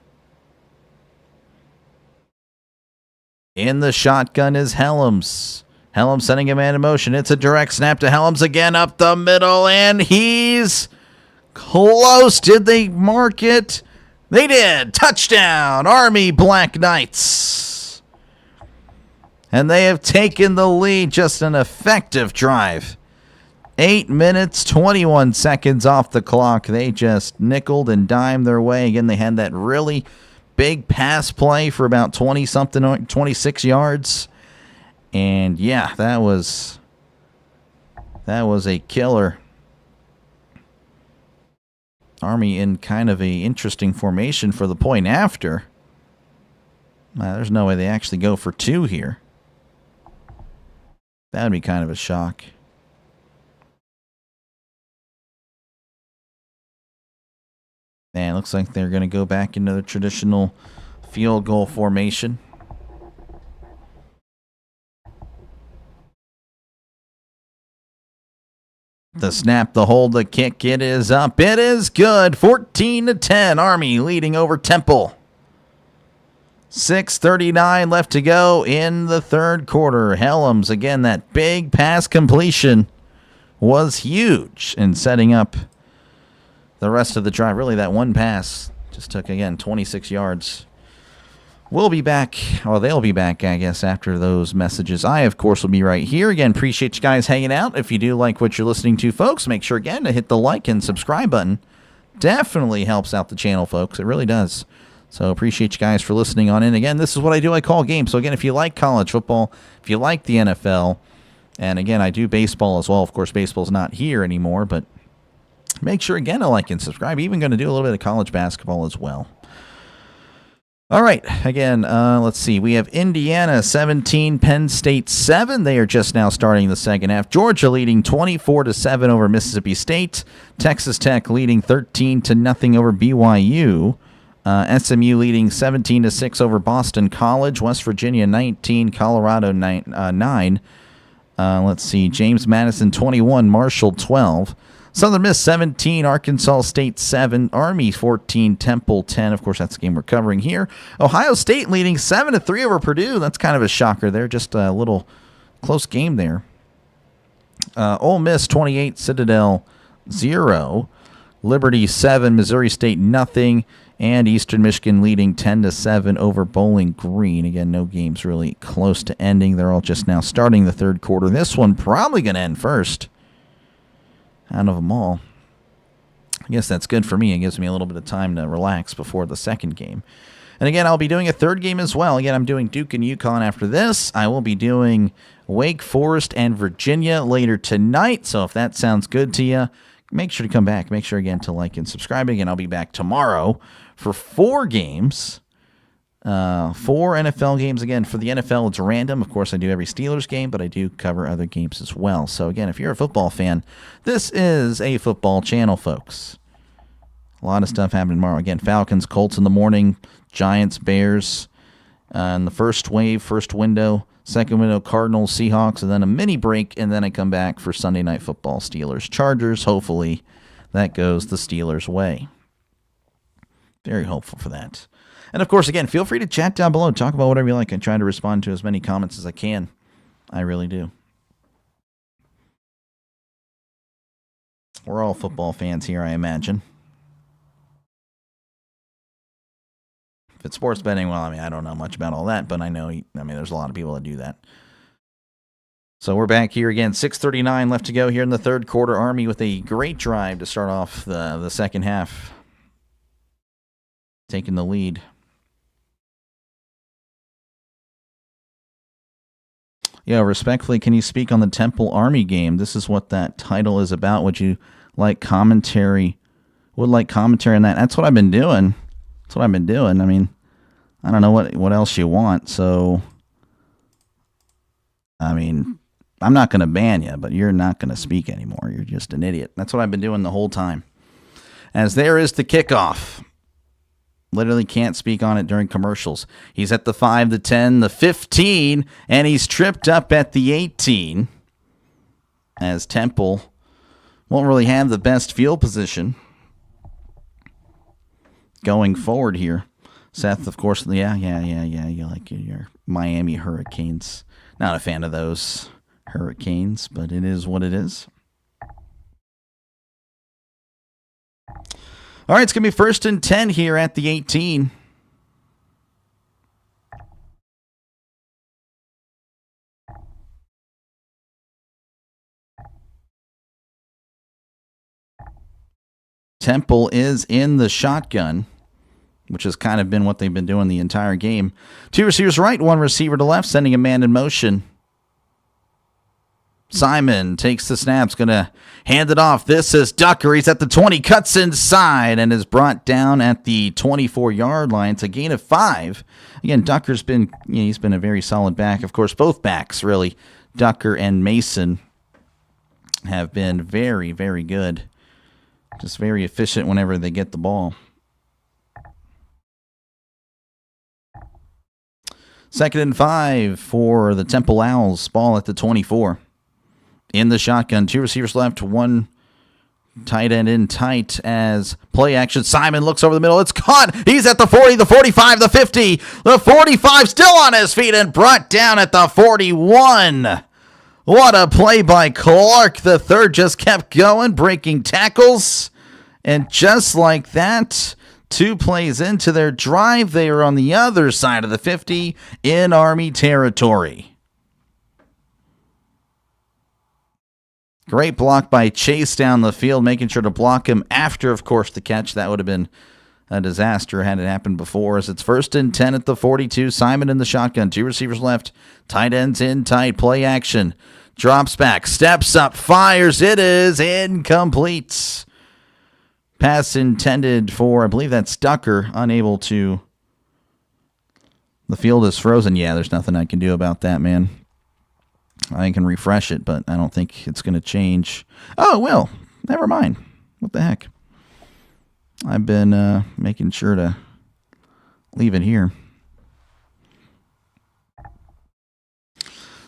In the shotgun is Helms. Helms sending a man in motion. It's a direct snap to Helms again up the middle, and he's close. Did they mark it? They did. Touchdown, Army Black Knights. And they have taken the lead. Just an effective drive. 8 minutes, 21 seconds off the clock. They just nickeled and dimed their way. Again, they had that really big pass play for about 20-something, 26 yards. And, yeah, that was a killer. Army in kind of a interesting formation for the point after. There's no way they actually go for 2 here. That would be kind of a shock. And it looks like they're going to go back into the traditional field goal formation. The snap, the hold, the kick, it is up. It is good. 14-10, Army leading over Temple. 6:39 left to go in the third quarter. Helms, again, that big pass completion was huge in setting up the rest of the drive. Really, that one pass just took, again, 26 yards. We'll be back, or they'll be back, I guess, after those messages. I, of course, will be right here. Again, appreciate you guys hanging out. If you do like what you're listening to, folks, make sure, again, to hit the like and subscribe button. Definitely helps out the channel, folks. It really does. So appreciate you guys for listening on in. Again, this is what I do. I call games. So, again, if you like college football, if you like the NFL, and, again, I do baseball as well. Of course, baseball's not here anymore, but make sure, again, to like and subscribe. Even going to do a little bit of college basketball as well. All right, again, let's see. We have Indiana 17, Penn State 7. They are just now starting the second half. Georgia leading 24-7 over Mississippi State. Texas Tech leading 13-0 over BYU. SMU leading 17-6 over Boston College. West Virginia 19, Colorado 9. Let's see. James Madison 21, Marshall 12. Southern Miss 17, Arkansas State 7, Army 14, Temple 10. Of course, that's the game we're covering here. Ohio State leading 7-3 over Purdue. That's kind of a shocker there. Just a little close game there. Ole Miss 28, Citadel 0. Liberty 7, Missouri State nothing. And Eastern Michigan leading 10-7 over Bowling Green. Again, no games really close to ending. They're all just now starting the third quarter. This one probably going to end first out of them all. I guess that's good for me. It gives me a little bit of time to relax before the second game. And again, I'll be doing a third game as well. Again, I'm doing Duke and UConn after this. I will be doing Wake Forest and Virginia later tonight. So if that sounds good to you, make sure to come back. Make sure, again, to like and subscribe. Again, I'll be back tomorrow for 4 games. 4 NFL games. Again, for the NFL, it's random. Of course, I do every Steelers game, but I do cover other games as well. So, again, if you're a football fan, this is a football channel, folks. A lot of stuff happening tomorrow. Again, Falcons, Colts in the morning, Giants, Bears in the first wave, first window. Second window, Cardinals, Seahawks, and then a mini break, and then I come back for Sunday Night Football, Steelers, Chargers. Hopefully that goes the Steelers' way. Very hopeful for that. And, of course, again, feel free to chat down below. Talk about whatever you like. I try to respond to as many comments as I can. I really do. We're all football fans here, I imagine. If it's sports betting, well, I mean, I don't know much about all that, but I know, there's a lot of people that do that. So we're back here again. 6:39 left to go here in the third quarter. Army with a great drive to start off the second half. Taking the lead. Yeah, respectfully, can you speak on the Temple Army game? This is what that title is about. Would you like commentary? Would like commentary on that? That's what I've been doing. That's what I've been doing. I mean, I don't know what else you want. So, I mean, I'm not going to ban you, but you're not going to speak anymore. You're just an idiot. That's what I've been doing the whole time. As there is the kickoff. Literally can't speak on it during commercials. He's at the 5, the 10, the 15, and he's tripped up at the 18. As Temple won't really have the best field position going forward here. Seth, of course, yeah. You like your Miami Hurricanes. Not a fan of those Hurricanes, but it is what it is. All right, it's going to be 1st and 10 here at the 18. Temple is in the shotgun, which has kind of been what they've been doing the entire game. 2 receivers right, 1 receiver to left, sending a man in motion. Simon takes the snaps, going to hand it off. This is Ducker. He's at the 20, cuts inside, and is brought down at the 24-yard line. It's a gain of 5. Again, Ducker's been, he's been a very solid back. Of course, both backs, really, Ducker and Mason, have been very, very good. Just very efficient whenever they get the ball. 2nd and 5 for the Temple Owls. Ball at the 24. In the shotgun, 2 receivers left, 1 tight end in tight as play action. Simon looks over the middle. It's caught. He's at the 40, the 45, the 50. The 45 still on his feet and brought down at the 41. What a play by Clark. The third just kept going, breaking tackles. And just like that, 2 plays into their drive, they are on the other side of the 50 in Army territory. Great block by Chase down the field, making sure to block him after, of course, the catch. That would have been a disaster had it happened before. As it's 1st and 10 at the 42. Simon in the shotgun. 2 receivers left. Tight ends in tight. Play action. Drops back. Steps up. Fires. It is incomplete. Pass intended for, I believe that's Ducker. Unable to. The field is frozen. Yeah, there's nothing I can do about that, man. I can refresh it, but I don't think it's going to change. Oh, it will. Never mind. What the heck? I've been making sure to leave it here.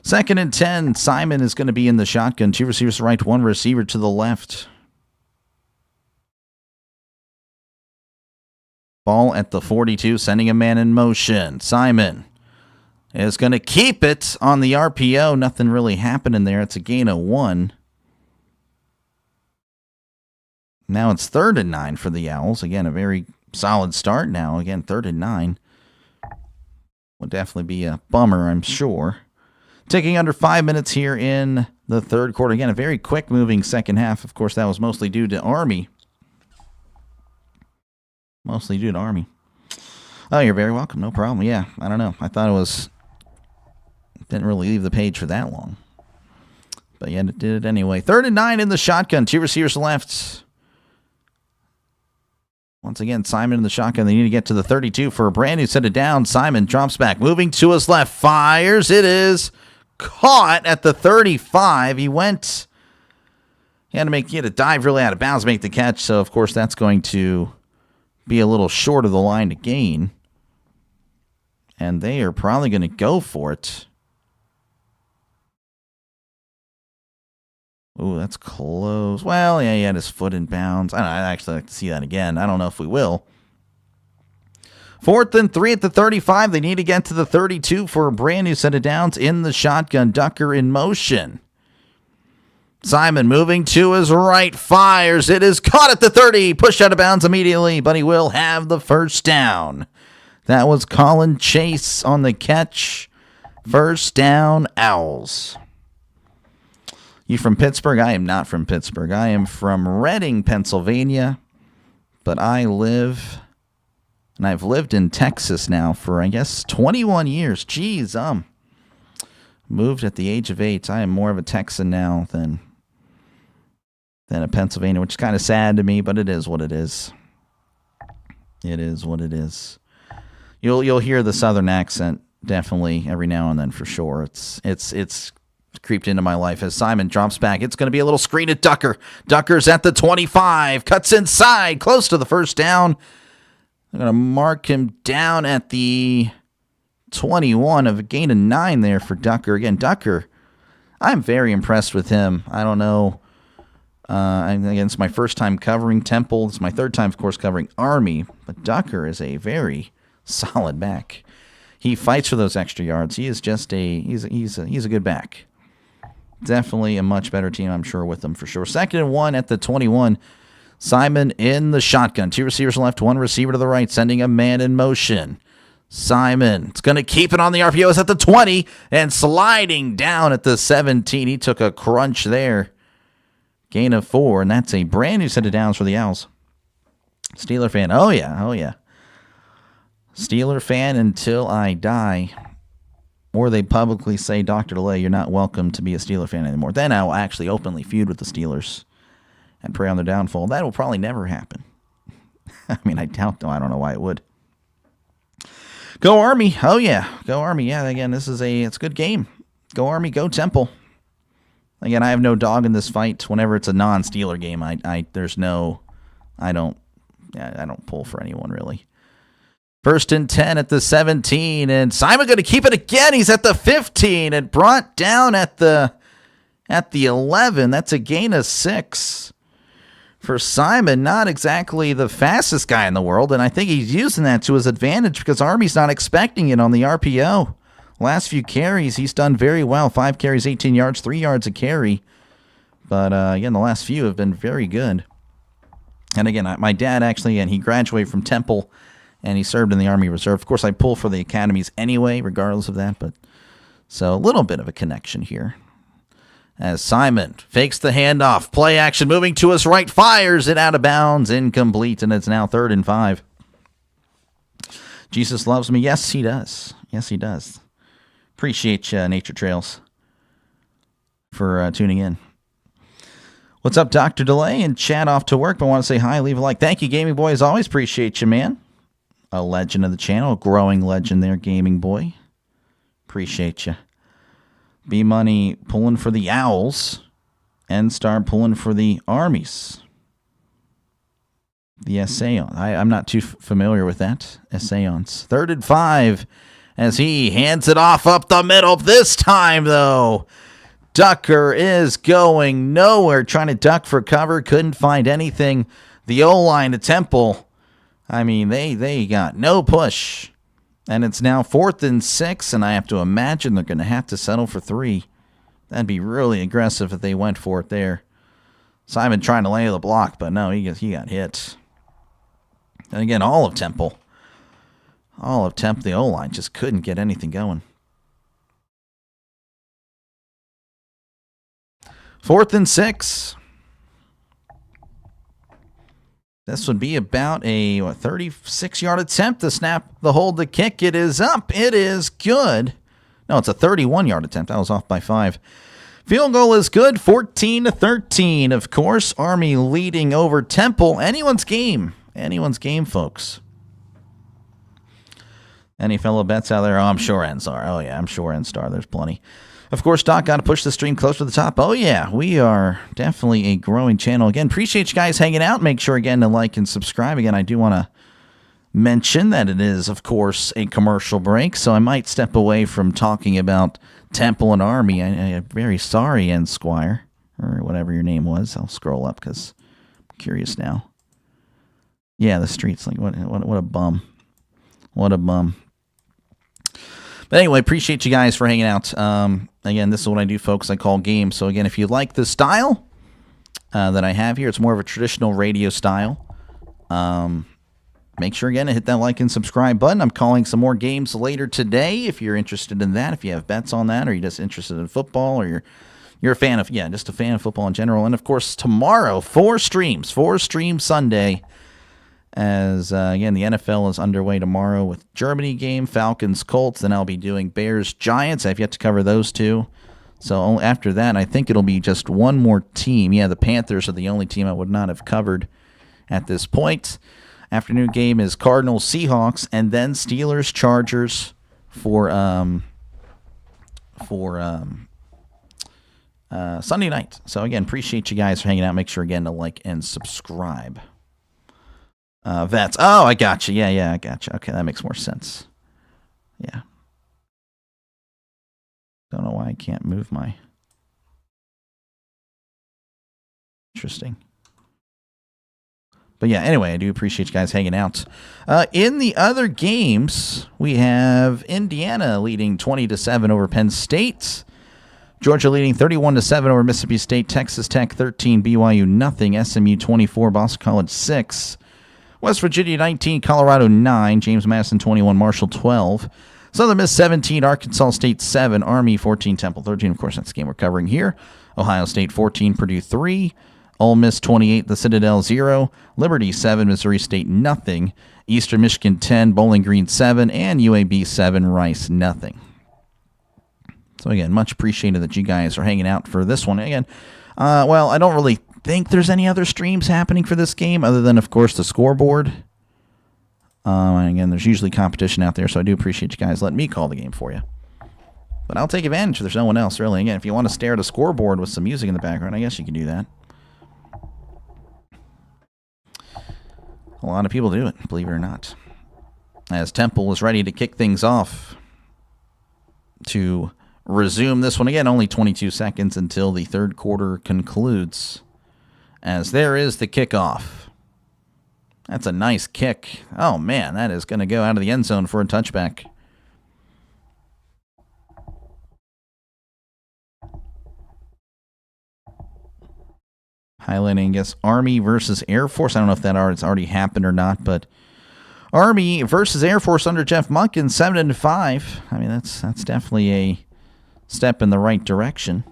2nd and 10. Simon is going to be in the shotgun. 2 receivers to right, 1 receiver to the left. Ball at the 42, sending a man in motion. Simon is going to keep it on the RPO. Nothing really happening there. It's a gain of 1. Now it's 3rd and 9 for the Owls. Again, a very solid start now. Again, 3rd and 9. Would definitely be a bummer, I'm sure. Taking under 5 minutes here in the 3rd quarter. Again, a very quick-moving second half. Of course, that was mostly due to Army. Mostly due to Army. Oh, you're very welcome. No problem. Yeah, I don't know. I thought it was... Didn't really leave the page for that long. But yeah, it did it anyway. 3rd and 9 in the shotgun. 2 receivers left. Once again, Simon in the shotgun. They need to get to the 32 for a brand new set it down. Simon drops back. Moving to his left. Fires. It is caught at the 35. He went... He had to dive really out of bounds to make the catch. So, of course, that's going to be a little short of the line to gain. And they are probably going to go for it. Oh, that's close. Well, yeah, he had his foot in bounds. I'd actually like to see that again. I don't know if we will. 4th and 3 at the 35. They need to get to the 32 for a brand new set of downs in the shotgun. Ducker in motion. Simon moving to his right. Fires. It is caught at the 30. Pushed out of bounds immediately, but he will have the first down. That was Colin Chase on the catch. First down, Owls. You from Pittsburgh? I am not from Pittsburgh. I am from Reading, Pennsylvania. But I live, and I've lived in Texas now for, I guess, 21 years. Jeez, moved at the age of 8. I am more of a Texan now than a Pennsylvania, which is kind of sad to me, but it is what it is. It is what it is. You'll hear the Southern accent definitely every now and then for sure. It's creeped into my life as Simon drops back. It's going to be a little screen at Ducker. Ducker's at the 25. Cuts inside. Close to the first down. I'm going to mark him down at the 21 of a gain of 9 there for Ducker. Again, Ducker, I'm very impressed with him. I don't know. Again, it's my first time covering Temple. It's my 3rd time, of course, covering Army. But Ducker is a very solid back. He fights for those extra yards. He is just he's a good back. Definitely a much better team, I'm sure, with them for sure. 2nd and 1 at the 21. Simon in the shotgun. 2 receivers left, 1 receiver to the right, sending a man in motion. Simon, it's going to keep it on the RPOs at the 20 and sliding down at the 17. He took a crunch there. Gain of 4, and that's a brand new set of downs for the Owls. Steeler fan. Oh, yeah. Oh, yeah. Steeler fan until I die. Or they publicly say, DrDelay, you're not welcome to be a Steeler fan anymore. Then I will actually openly feud with the Steelers and pray on their downfall. That will probably never happen. I mean, I doubt, though. I don't know why it would. Go Army. Oh, yeah. Go Army. Yeah, again, it's a good game. Go Army, go Temple. Again, I have no dog in this fight. Whenever it's a non-Steeler game, I don't pull for anyone, really. 1st and 10 at the 17, and Simon going to keep it again. He's at the 15 and brought down at the 11. That's a gain of 6 for Simon. Not exactly the fastest guy in the world, and I think he's using that to his advantage because Army's not expecting it on the RPO. Last few carries, he's done very well. 5 carries, 18 yards, 3 yards a carry. But again, the last few have been very good. And again, my dad actually, and he graduated from Temple, and he served in the Army Reserve. Of course, I pull for the academies anyway, regardless of that. But so a little bit of a connection here. As Simon fakes the handoff, play action, moving to his right, fires it out of bounds, incomplete, and it's now 3rd and 5. Jesus loves me. Yes, he does. Yes, he does. Appreciate you, Nature Trails, for tuning in. What's up, DrDelay? And chat off to work, but I want to say hi, leave a like. Thank you, Gaming Boy, as always. Appreciate you, man. A legend of the channel, a growing legend there, Gaming Boy. Appreciate you. B-Money pulling for the Owls. N-Star pulling for the Armies. The Essayon. I'm not too familiar with that. Essayons. 3rd and 5 as he hands it off up the middle. This time, though, Ducker is going nowhere. Trying to duck for cover. Couldn't find anything. The O-line to Temple, I mean, they got no push. And it's now 4th and 6, and I have to imagine they're going to have to settle for 3. That'd be really aggressive if they went for it there. Simon trying to lay the block, but no, he got hit. And again, all of Temple, the O-line just couldn't get anything going. 4th and 6. This would be about a 36-yard attempt. The snap, the hold, the kick. It is up. It is good. No, it's a 31-yard attempt. I was off by 5. Field goal is good. 14-13. Of course, Army leading over Temple. Anyone's game. Anyone's game, folks. Any fellow bets out there? Oh, I'm sure N-Star. Oh, yeah, I'm sure N-Star. There's plenty. Of course, Doc, got to push the stream closer to the top. Oh, yeah, we are definitely a growing channel. Again, appreciate you guys hanging out. Make sure, again, to like and subscribe. Again, I do want to mention that it is, of course, a commercial break, so I might step away from talking about Temple and Army. I'm very sorry, N. Squire, or whatever your name was. I'll scroll up because I'm curious now. Yeah, the streets. Like, what a bum. What a bum. But anyway, appreciate you guys for hanging out. Again, this is what I do, folks. I call games. So again, if you like the style that I have here, it's more of a traditional radio style. Make sure, again, to hit that like and subscribe button. I'm calling some more games later today if you're interested in that, if you have bets on that, or you're just interested in football, or you're a fan of, just a fan of football in general. And, of course, tomorrow, 4 streams Sunday. As, again, the NFL is underway tomorrow with Germany game, Falcons, Colts. Then I'll be doing Bears, Giants. I've yet to cover those 2. So after that, I think it'll be just one more team. Yeah, the Panthers are the only team I would not have covered at this point. Afternoon game is Cardinals, Seahawks, and then Steelers, Chargers for Sunday night. So, again, appreciate you guys for hanging out. Make sure, again, to like and subscribe. Vets. Oh, I got you. Yeah, I got you. Okay, that makes more sense. Yeah. Don't know why I can't move my... Interesting. But yeah, anyway, I do appreciate you guys hanging out. In the other games, we have Indiana leading 20-7 over Penn State. Georgia leading 31-7 over Mississippi State. Texas Tech 13, BYU nothing. SMU 24, Boston College 6. West Virginia 19, Colorado 9, James Madison 21, Marshall 12, Southern Miss 17, Arkansas State 7, Army 14, Temple 13. Of course, that's the game we're covering here. Ohio State 14, Purdue 3, Ole Miss 28, the Citadel 0, Liberty 7, Missouri State nothing, Eastern Michigan 10, Bowling Green 7, and UAB 7, Rice nothing. So again, much appreciated that you guys are hanging out for this one. Again, well, I don't really think there's any other streams happening for this game other than, of course, the scoreboard. And again, there's usually competition out there, so I do appreciate you guys letting me call the game for you. But I'll take advantage if there's no one else, really. Again, if you want to stare at a scoreboard with some music in the background, I guess you can do that. A lot of people do it, believe it or not. As Temple is ready to kick things off to resume this one. Again, only 22 seconds until the third quarter concludes. As there is the kickoff. That's a nice kick. Oh, man, that is going to go out of the end zone for a touchback. Highlighting, I guess, Army versus Air Force. I don't know if that it's already happened or not, but Army versus Air Force under Jeff Monken, 7-5. I mean, that's definitely a step in the right direction.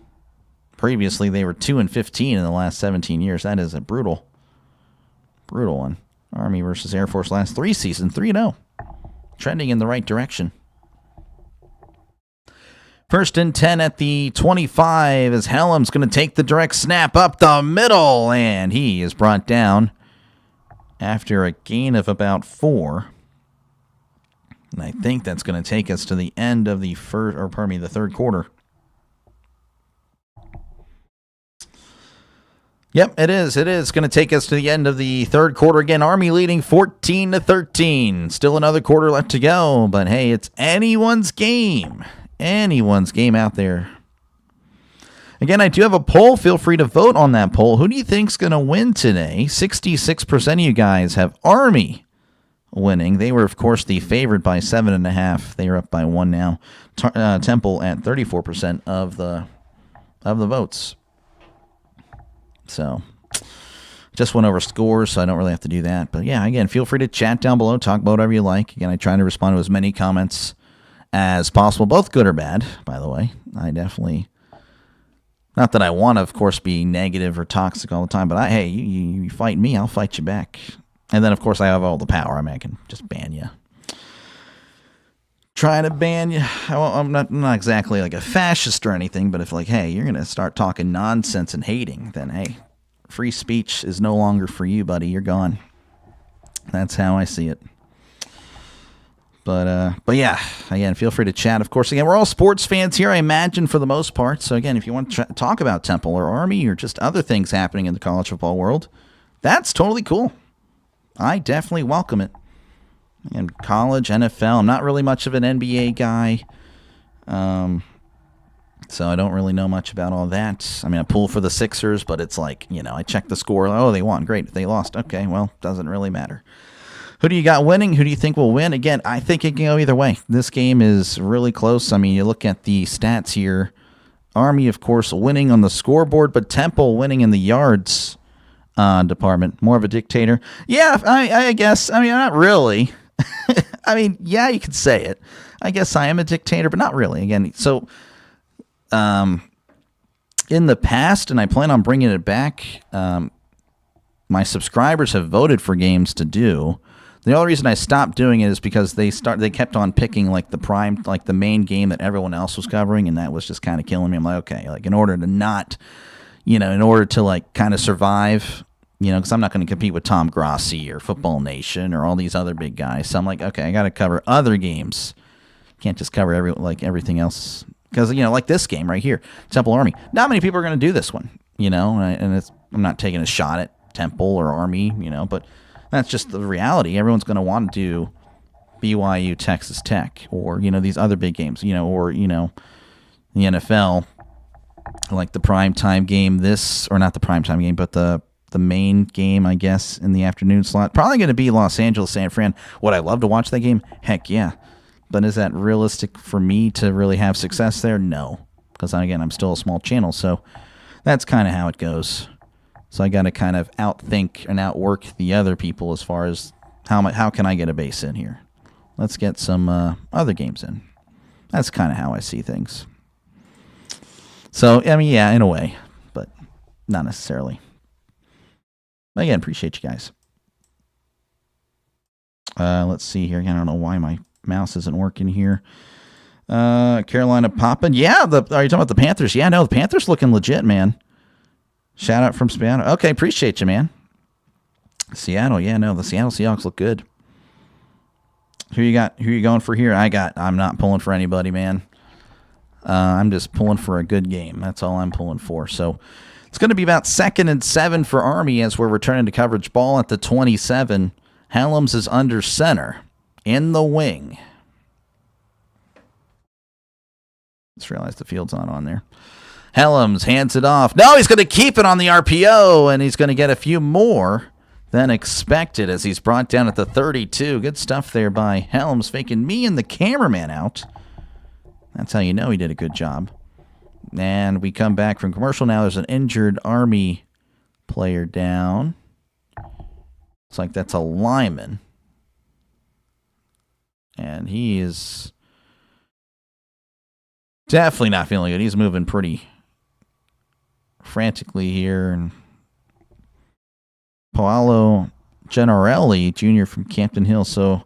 Previously, they were 2-15 in the last 17 years. That is a brutal one. Army versus Air Force last 3 seasons, 3-0. Trending in the right direction. First and 10 at the 25 as Hellam's going to take the direct snap up the middle, and he is brought down after a gain of about 4. And I think that's going to take us to the end of the the third quarter. Yep, it is. It is going to take us to the end of the third quarter. Again, Army leading 14-13. Still another quarter left to go, but hey, it's anyone's game. Anyone's game out there. Again, I do have a poll. Feel free to vote on that poll. Who do you think's going to win today? 66% of you guys have Army winning. They were, of course, the favorite by 7.5. They are up by 1 now. Temple at 34% of the votes. So, just went over scores, so I don't really have to do that. But yeah, again, feel free to chat down below. Talk about whatever you like. Again, I try to respond to as many comments as possible, both good or bad, by the way. I definitely, not that I want to, of course, be negative or toxic all the time, but hey, you fight me, I'll fight you back. And then, of course, I have all the power. I mean, I can just ban you. Try to ban you. I'm not exactly like a fascist or anything, but if like, hey, you're going to start talking nonsense and hating, then hey, free speech is no longer for you, buddy. You're gone. That's how I see it. But yeah, again, feel free to chat. Of course, again, we're all sports fans here, I imagine, for the most part. So again, if you want to talk about Temple or Army or just other things happening in the college football world, that's totally cool. I definitely welcome it. And college, NFL, I'm not really much of an NBA guy. So I don't really know much about all that. I mean, I pull for the Sixers, but it's like, I check the score. Oh, they won. Great. They lost. Okay, well, doesn't really matter. Who do you got winning? Who do you think will win? Again, I think it can go either way. This game is really close. I mean, you look at the stats here. Army, of course, winning on the scoreboard, but Temple winning in the yards department. More of a dictator. Yeah, I guess. I mean, not really. I mean, yeah, you could say it. I guess I am a dictator, but not really. Again, so in the past, and I plan on bringing it back, my subscribers have voted for games to do. The only reason I stopped doing it is because they kept on picking like the main game that everyone else was covering, and that was just kind of killing me. I'm like, okay, like in order to like kind of survive, because I'm not going to compete with Tom Grossi or Football Nation or all these other big guys. So I'm like, okay, I got to cover other games. Can't just cover everything else. Because, like this game right here, Temple Army. Not many people are going to do this one, and I'm not taking a shot at Temple or Army, but that's just the reality. Everyone's going to want to do BYU, Texas Tech, or, these other big games, or, the NFL, like the primetime game, not the primetime game, but the main game, I guess, in the afternoon slot. Probably going to be Los Angeles, San Fran. Would I love to watch that game? Heck yeah. But is that realistic for me to really have success there? No. Because, again, I'm still a small channel, so that's kind of how it goes. So I got to kind of outthink and outwork the other people as far as how can I get a base in here. Let's get some other games in. That's kind of how I see things. So, I mean, yeah, in a way, but not necessarily. Again, appreciate you guys. Let's see here. I don't know why my mouse isn't working here. Carolina popping. Yeah, are you talking about the Panthers? Yeah, no, the Panthers looking legit, man. Shout out from Seattle. Okay, appreciate you, man. Seattle, yeah, no, the Seattle Seahawks look good. Who you got? Who you going for here? I'm not pulling for anybody, man. I'm just pulling for a good game. That's all I'm pulling for. So it's going to be about 2nd and 7 for Army as we're returning to coverage. Ball at the 27. Helms is under center in the wing. Just realized the field's not on there. Helms hands it off. No, he's going to keep it on the RPO, and he's going to get a few more than expected as he's brought down at the 32. Good stuff there by Helms, faking me and the cameraman out. That's how you know he did a good job. And we come back from commercial. Now there's an injured Army player down. Looks like that's a lineman. And he is definitely not feeling good. He's moving pretty frantically here. And Paolo Gennarelli, Jr. from Campton Hill. So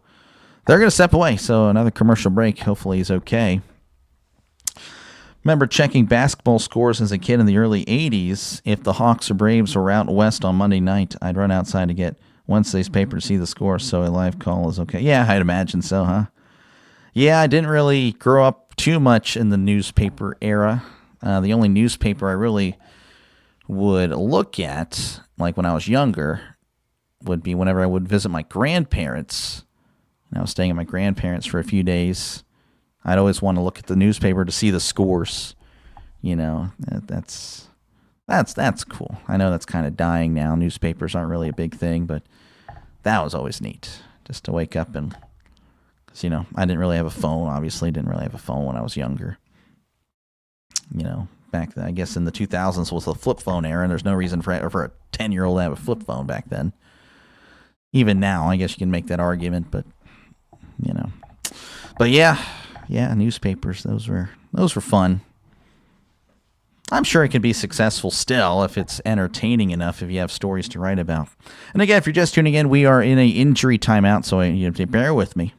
they're going to step away. So another commercial break. Hopefully he's okay. Remember checking basketball scores as a kid in the early 80s. If the Hawks or Braves were out west on Monday night, I'd run outside to get Wednesday's paper to see the score, so a live call is okay. Yeah, I'd imagine so, huh? Yeah, I didn't really grow up too much in the newspaper era. The only newspaper I really would look at, like when I was younger, would be whenever I would visit my grandparents. And I was staying at my grandparents for a few days. I'd always want to look at the newspaper to see the scores. You know, that's cool. I know that's kind of dying now. Newspapers aren't really a big thing, but that was always neat. Just to wake up and, because, you know, I didn't really have a phone. Obviously, didn't really have a phone when I was younger. You know, back then, I guess in the 2000s was the flip phone era, and there's no reason for a 10-year-old to have a flip phone back then. Even now, I guess you can make that argument, but, you know. But yeah, newspapers, those were fun. I'm sure it can be successful still if it's entertaining enough, if you have stories to write about. And again, if you're just tuning in, we are in an injury timeout, so you have to bear with me.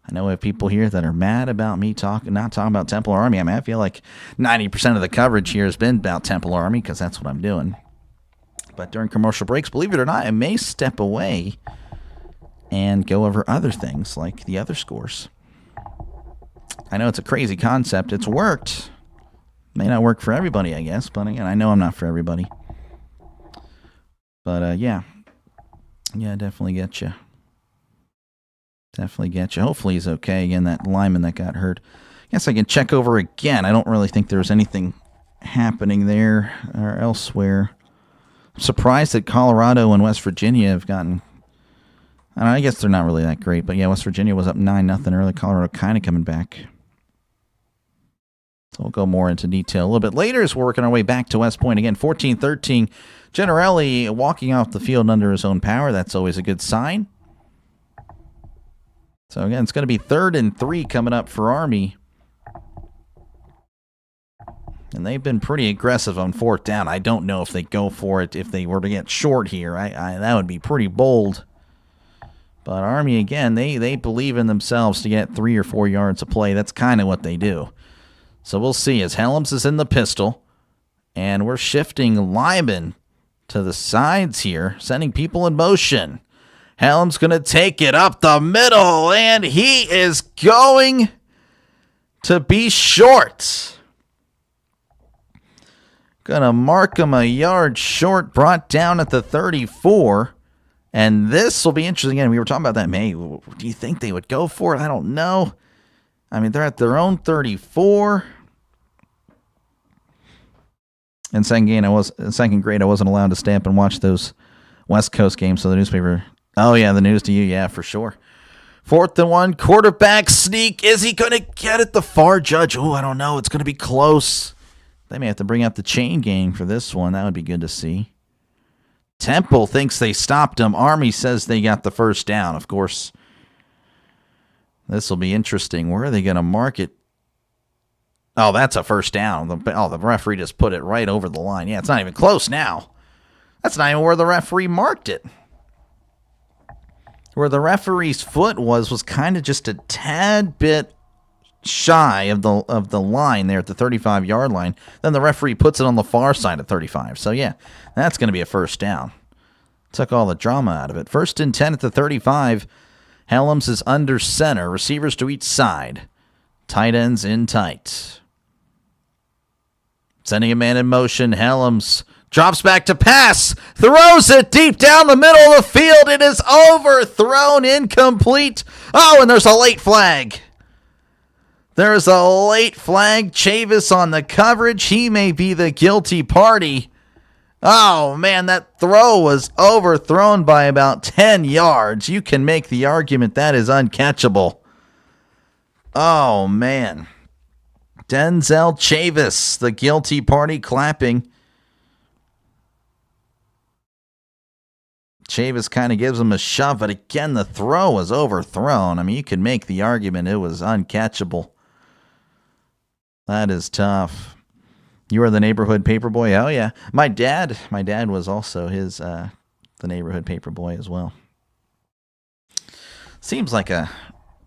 I know we have people here that are mad about me not talking about Temple Army. I mean, I feel like 90% of the coverage here has been about Temple Army because that's what I'm doing. But during commercial breaks, believe it or not, I may step away and go over other things like the other scores. I know it's a crazy concept. It's worked. May not work for everybody, I guess, but again, I know I'm not for everybody. But yeah, definitely get you. Hopefully he's okay. Again, that lineman that got hurt. I guess I can check over again. I don't really think there was anything happening there or elsewhere. I'm surprised that Colorado and West Virginia have gotten. I guess they're not really that great, but yeah, West Virginia was up 9-0 early. Colorado kind of coming back. So we'll go more into detail a little bit later as we're working our way back to West Point. Again, 14-13. Gennarelli walking off the field under his own power. That's always a good sign. So again, it's going to be 3rd and 3 coming up for Army. And they've been pretty aggressive on 4th down. I don't know if they go for it if they were to get short here. That would be pretty bold. But Army, again, they believe in themselves to get 3 or 4 yards of play. That's kind of what they do. So we'll see as Helms is in the pistol. And we're shifting Lyman to the sides here, sending people in motion. Helms going to take it up the middle, and he is going to be short. Going to mark him a yard short, brought down at the 34. And this will be interesting. Again, we were talking about that. May, do you think they would go for it? I don't know. I mean, they're at their own 34. In second grade, I wasn't allowed to stay up and watch those West Coast games. So the newspaper. Oh, yeah, the news to you. Yeah, for sure. 4th and 1, quarterback sneak. Is he going to get it? The far judge. Oh, I don't know. It's going to be close. They may have to bring out the chain gang for this one. That would be good to see. Temple thinks they stopped him. Army says they got the first down. Of course, this will be interesting. Where are they going to mark it? Oh, that's a first down. The referee just put it right over the line. Yeah, it's not even close now. That's not even where the referee marked it. Where the referee's foot was kind of just a tad bit shy of the line there at the 35-yard line. Then the referee puts it on the far side of 35. So, yeah, that's going to be a first down. Took all the drama out of it. 1st and 10 at the 35. Helms is under center. Receivers to each side. Tight ends in tight. Sending a man in motion. Helms drops back to pass. Throws it deep down the middle of the field. It is overthrown. Incomplete. Oh, and there's a late flag. There's a late flag. Chavis on the coverage. He may be the guilty party. Oh, man, that throw was overthrown by about 10 yards. You can make the argument that is uncatchable. Oh, man. Denzel Chavis, the guilty party, clapping. Chavis kind of gives him a shove, but again, the throw was overthrown. I mean, you can make the argument it was uncatchable. That is tough. You are the neighborhood paper boy? Oh, yeah. My dad was also the neighborhood paper boy as well. Seems like a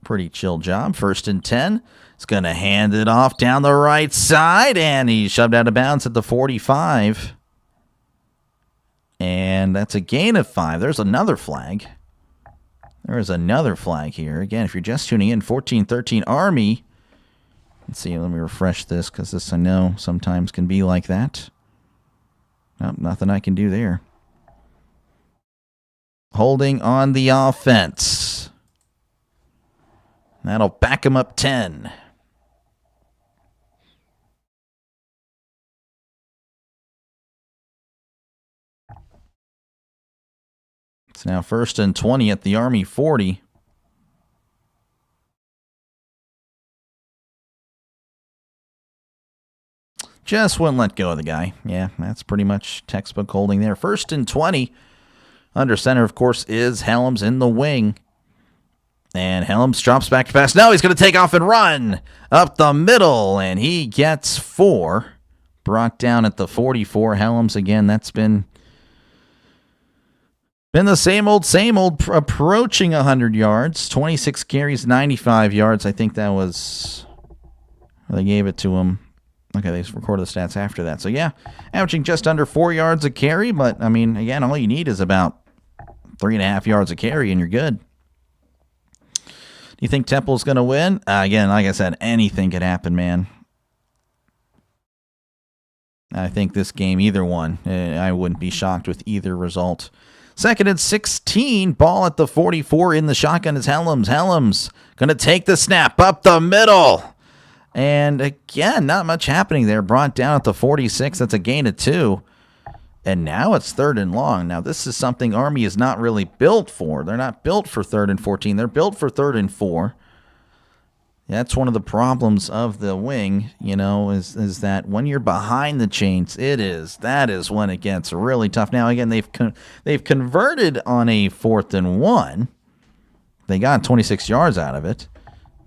pretty chill job. 1st and 10. He's going to hand it off down the right side, and he's shoved out of bounds at the 45. And that's a gain of 5. There's another flag. There is another flag here. Again, if you're just tuning in, 14-13 Army. Let's see, let me refresh this because this I know sometimes can be like that. Nope, nothing I can do there. Holding on the offense. That'll back him up 10. It's now 1st and 20 at the Army 40. Just wouldn't let go of the guy. Yeah, that's pretty much textbook holding there. 1st and 20. Under center, of course, is Helms in the wing. And Helms drops back to pass. No, he's going to take off and run up the middle. And he gets 4. Brought down at the 44. Helms, again, that's been the same old, approaching 100 yards. 26 carries, 95 yards. I think that was... They gave it to him. Okay, they recorded the stats after that. So, yeah, averaging just under 4 yards a carry. But, I mean, again, all you need is about 3.5 yards a carry, and you're good. Do you think Temple's going to win? Again, like I said, anything could happen, man. I think this game, either one, I wouldn't be shocked with either result. 2nd and 16, ball at the 44 in the shotgun is Helms. Helms going to take the snap up the middle. And again, not much happening there. Brought down at the 46. That's a gain of 2. And now it's 3rd and long. Now, this is something Army is not really built for. They're not built for 3rd and 14. They're built for 3rd and 4. That's one of the problems of the wing, you know, is that when you're behind the chains, that is when it gets really tough. Now, again, they've converted on a 4th and 1. They got 26 yards out of it.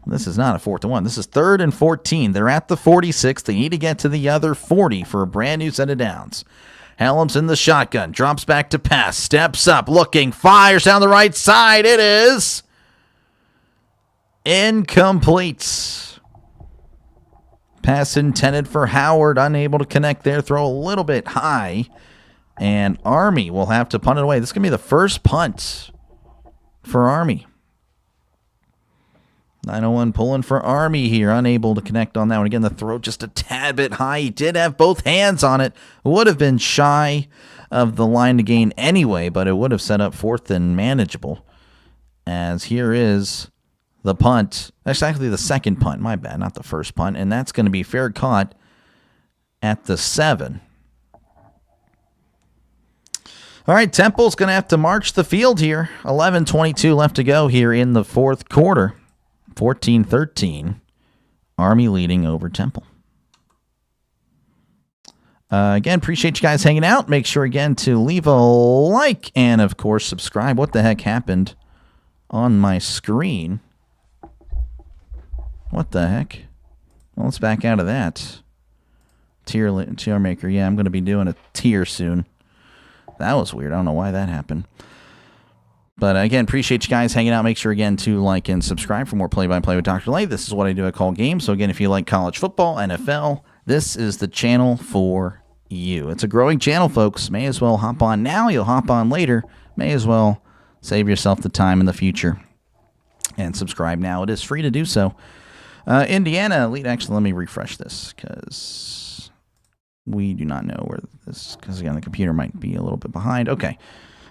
This is not a 4th and 1. This is 3rd and 14. They're at the 46. They need to get to the other 40 for a brand new set of downs. Helms in the shotgun. Drops back to pass. Steps up. Looking. Fires down the right side. It is incomplete. Pass intended for Howard. Unable to connect there. Throw a little bit high. And Army will have to punt it away. This is going to be the first punt for Army. 901 pulling for Army here. Unable to connect on that one. Again, the throw just a tad bit high. He did have both hands on it. Would have been shy of the line to gain anyway, but it would have set up 4th and manageable. As here is the punt. That's actually the second punt. My bad, not the first punt. And that's going to be fair caught at the 7. All right, Temple's going to have to march the field here. 11:22 left to go here in the 4th quarter. 14-13, Army leading over Temple. Again, appreciate you guys hanging out. Make sure, again, to leave a like and, of course, subscribe. What the heck happened on my screen? What the heck? Well, let's back out of that. Tier maker. Yeah, I'm going to be doing a tier soon. That was weird. I don't know why that happened. But again, appreciate you guys hanging out. Make sure, again, to like and subscribe for more play-by-play with DrDelay. This is what I do. I call games. So, again, if you like college football, NFL, this is the channel for you. It's a growing channel, folks. May as well hop on now. You'll hop on later. May as well save yourself the time in the future and subscribe now. It is free to do so. Indiana lead. Actually, let me refresh this because we do not know where this, because again, the computer might be a little bit behind. Okay.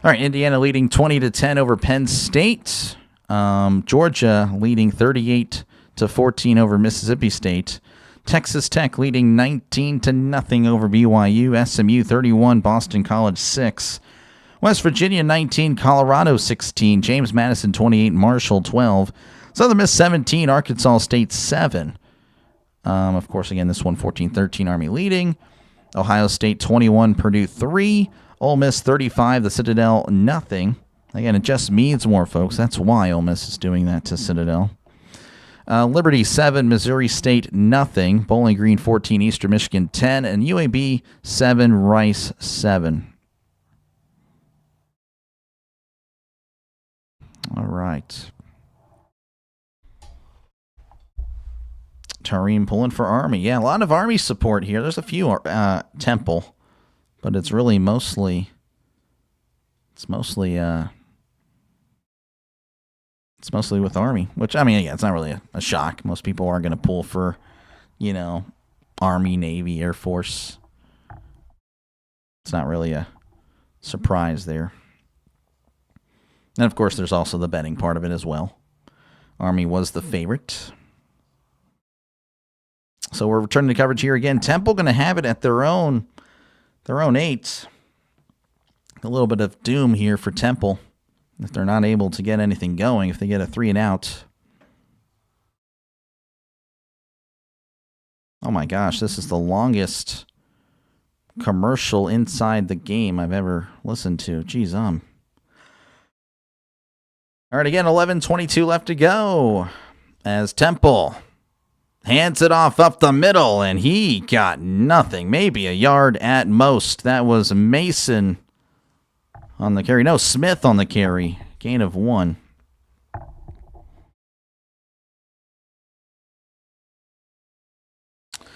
All right, Indiana leading 20-10 over Penn State. Georgia leading 38-14 over Mississippi State. Texas Tech leading 19-0 over BYU. SMU 31, Boston College 6. West Virginia 19, Colorado 16. James Madison 28, Marshall 12. Southern Miss 17, Arkansas State 7. Of course, again, this one 14-13, Army leading. Ohio State 21, Purdue 3. Ole Miss 35, the Citadel nothing. Again, it just means more, folks. That's why Ole Miss is doing that to Citadel. Liberty 7, Missouri State nothing. Bowling Green 14, Eastern Michigan 10, and UAB 7, Rice 7. All right. Tareem pulling for Army. Yeah, a lot of Army support here. There's a few Temple. But it's really mostly with Army, which, I mean, yeah, it's not really a shock. Most people aren't going to pull for, Army, Navy, Air Force. It's not really a surprise there. And, of course, there's also the betting part of it as well. Army was the favorite. So we're returning to coverage here again. Temple going to have it at their own 8. A little bit of doom here for Temple if they're not able to get anything going, if they get a 3 and out. Oh my gosh, this is the longest commercial inside the game I've ever listened to. Jeez, All right, again, 11:22 left to go as Temple hands it off up the middle, and he got nothing. Maybe a yard at most. That was Mason on the carry. No, Smith on the carry. Gain of 1.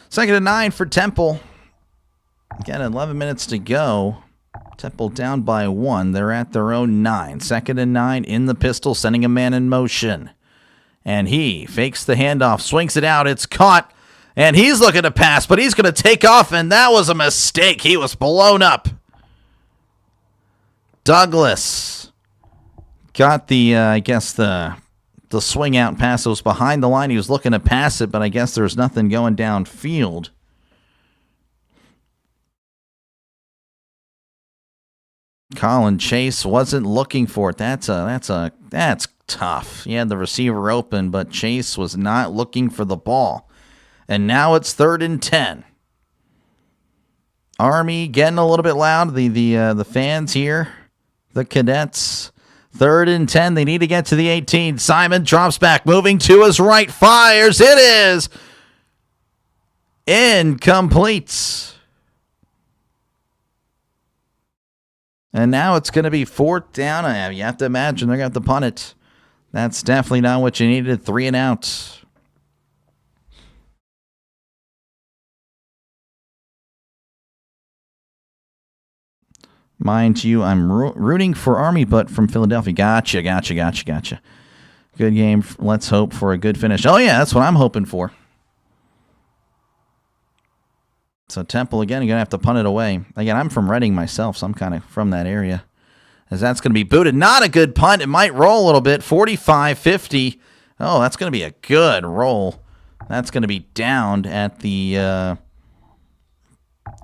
Second and 9 for Temple. Again, 11 minutes to go. Temple down by 1. They're at their own 9. Second and 9 in the pistol, sending a man in motion. And he fakes the handoff, swings it out, it's caught, and he's looking to pass, but he's going to take off, and that was a mistake. He was blown up. Douglas got the swing out pass. It was behind the line. He was looking to pass it, but I guess there's nothing going downfield. Colin Chase wasn't looking for it. That's tough. He had the receiver open, but Chase was not looking for the ball. And now it's 3rd and 10. Army getting a little bit loud. The fans here, the cadets. 3rd and 10. They need to get to the 18. Simon drops back, moving to his right, fires. It is incomplete. And now it's going to be 4th down. You have to imagine they're going to have to punt it. That's definitely not what you needed. 3 and out. Mind you, I'm rooting for Army, but from Philadelphia. Gotcha. Good game. Let's hope for a good finish. Oh, yeah, that's what I'm hoping for. So Temple, again, you're going to have to punt it away. Again, I'm from Reading myself, so I'm kind of from that area. As that's going to be booted. Not a good punt. It might roll a little bit. 45-50. Oh, that's going to be a good roll. That's going to be downed at the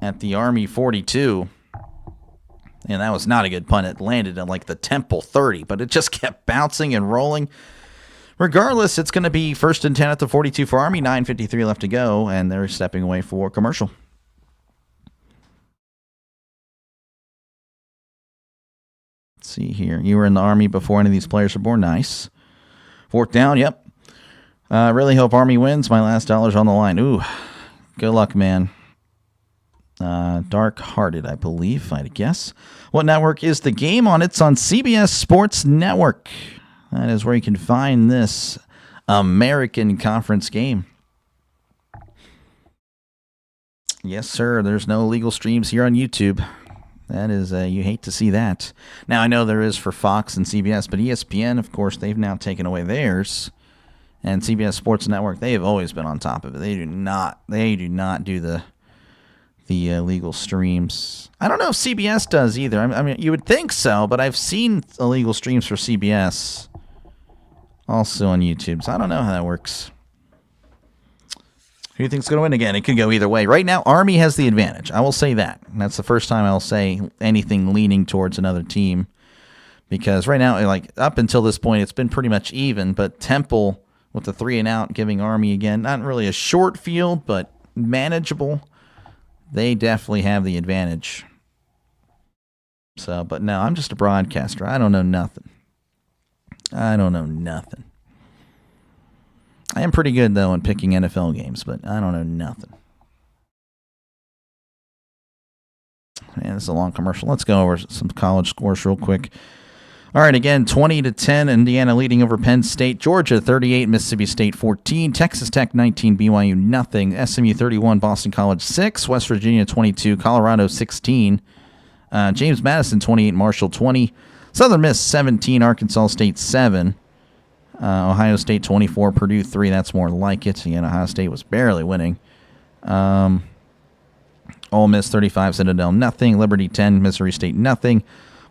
Army 42. And that was not a good punt. It landed at like the Temple 30, but it just kept bouncing and rolling. Regardless, it's going to be 1st and 10 at the 42 for Army. 9:53 left to go, and they're stepping away for commercial. Let's see here. You were in the Army before any of these players were born. Nice. 4th down, yep. Really hope Army wins. My last $1's on the line. Ooh, good luck, man. Dark-Hearted, I believe, I'd guess. What network is the game on? It's on CBS Sports Network. That is where you can find this American Conference game. Yes, sir. There's no illegal streams here on YouTube. That is, you hate to see that. Now, I know there is for Fox and CBS, but ESPN, of course, they've now taken away theirs. And CBS Sports Network, they have always been on top of it. They do not do the illegal streams. I don't know if CBS does either. I mean, you would think so, but I've seen illegal streams for CBS also on YouTube. So I don't know how that works. Who do you think's going to win again? It could go either way. Right now, Army has the advantage. I will say that. And that's the first time I'll say anything leaning towards another team. Because right now, like up until this point, it's been pretty much even. But Temple with the 3-and-out giving Army again, not really a short field, but manageable. They definitely have the advantage. So, but no, I'm just a broadcaster. I don't know nothing. I am pretty good, though, in picking NFL games, but I don't know nothing. Man, this is a long commercial. Let's go over some college scores real quick. All right, again, 20-10, Indiana leading over Penn State. Georgia 38, Mississippi State 14, Texas Tech 19, BYU nothing, SMU 31, Boston College 6, West Virginia 22, Colorado 16, James Madison 28, Marshall 20, Southern Miss 17, Arkansas State 7, Ohio State 24, Purdue 3. That's more like it. Again, Ohio State was barely winning. Ole Miss 35, Citadel nothing, Liberty 10, Missouri State nothing.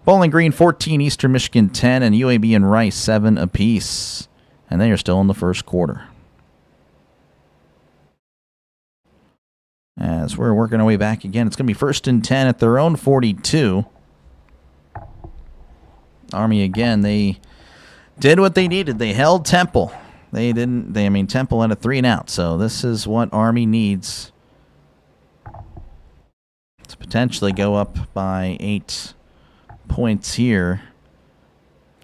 Bowling Green 14, Eastern Michigan 10, and UAB and Rice 7 apiece. And they are still in the first quarter. As we're working our way back again, it's going to be 1st and 10 at their own 42. Army again, they did what they needed. They held Temple. Temple had a 3-and-out. So this is what Army needs to potentially go up by 8 points here.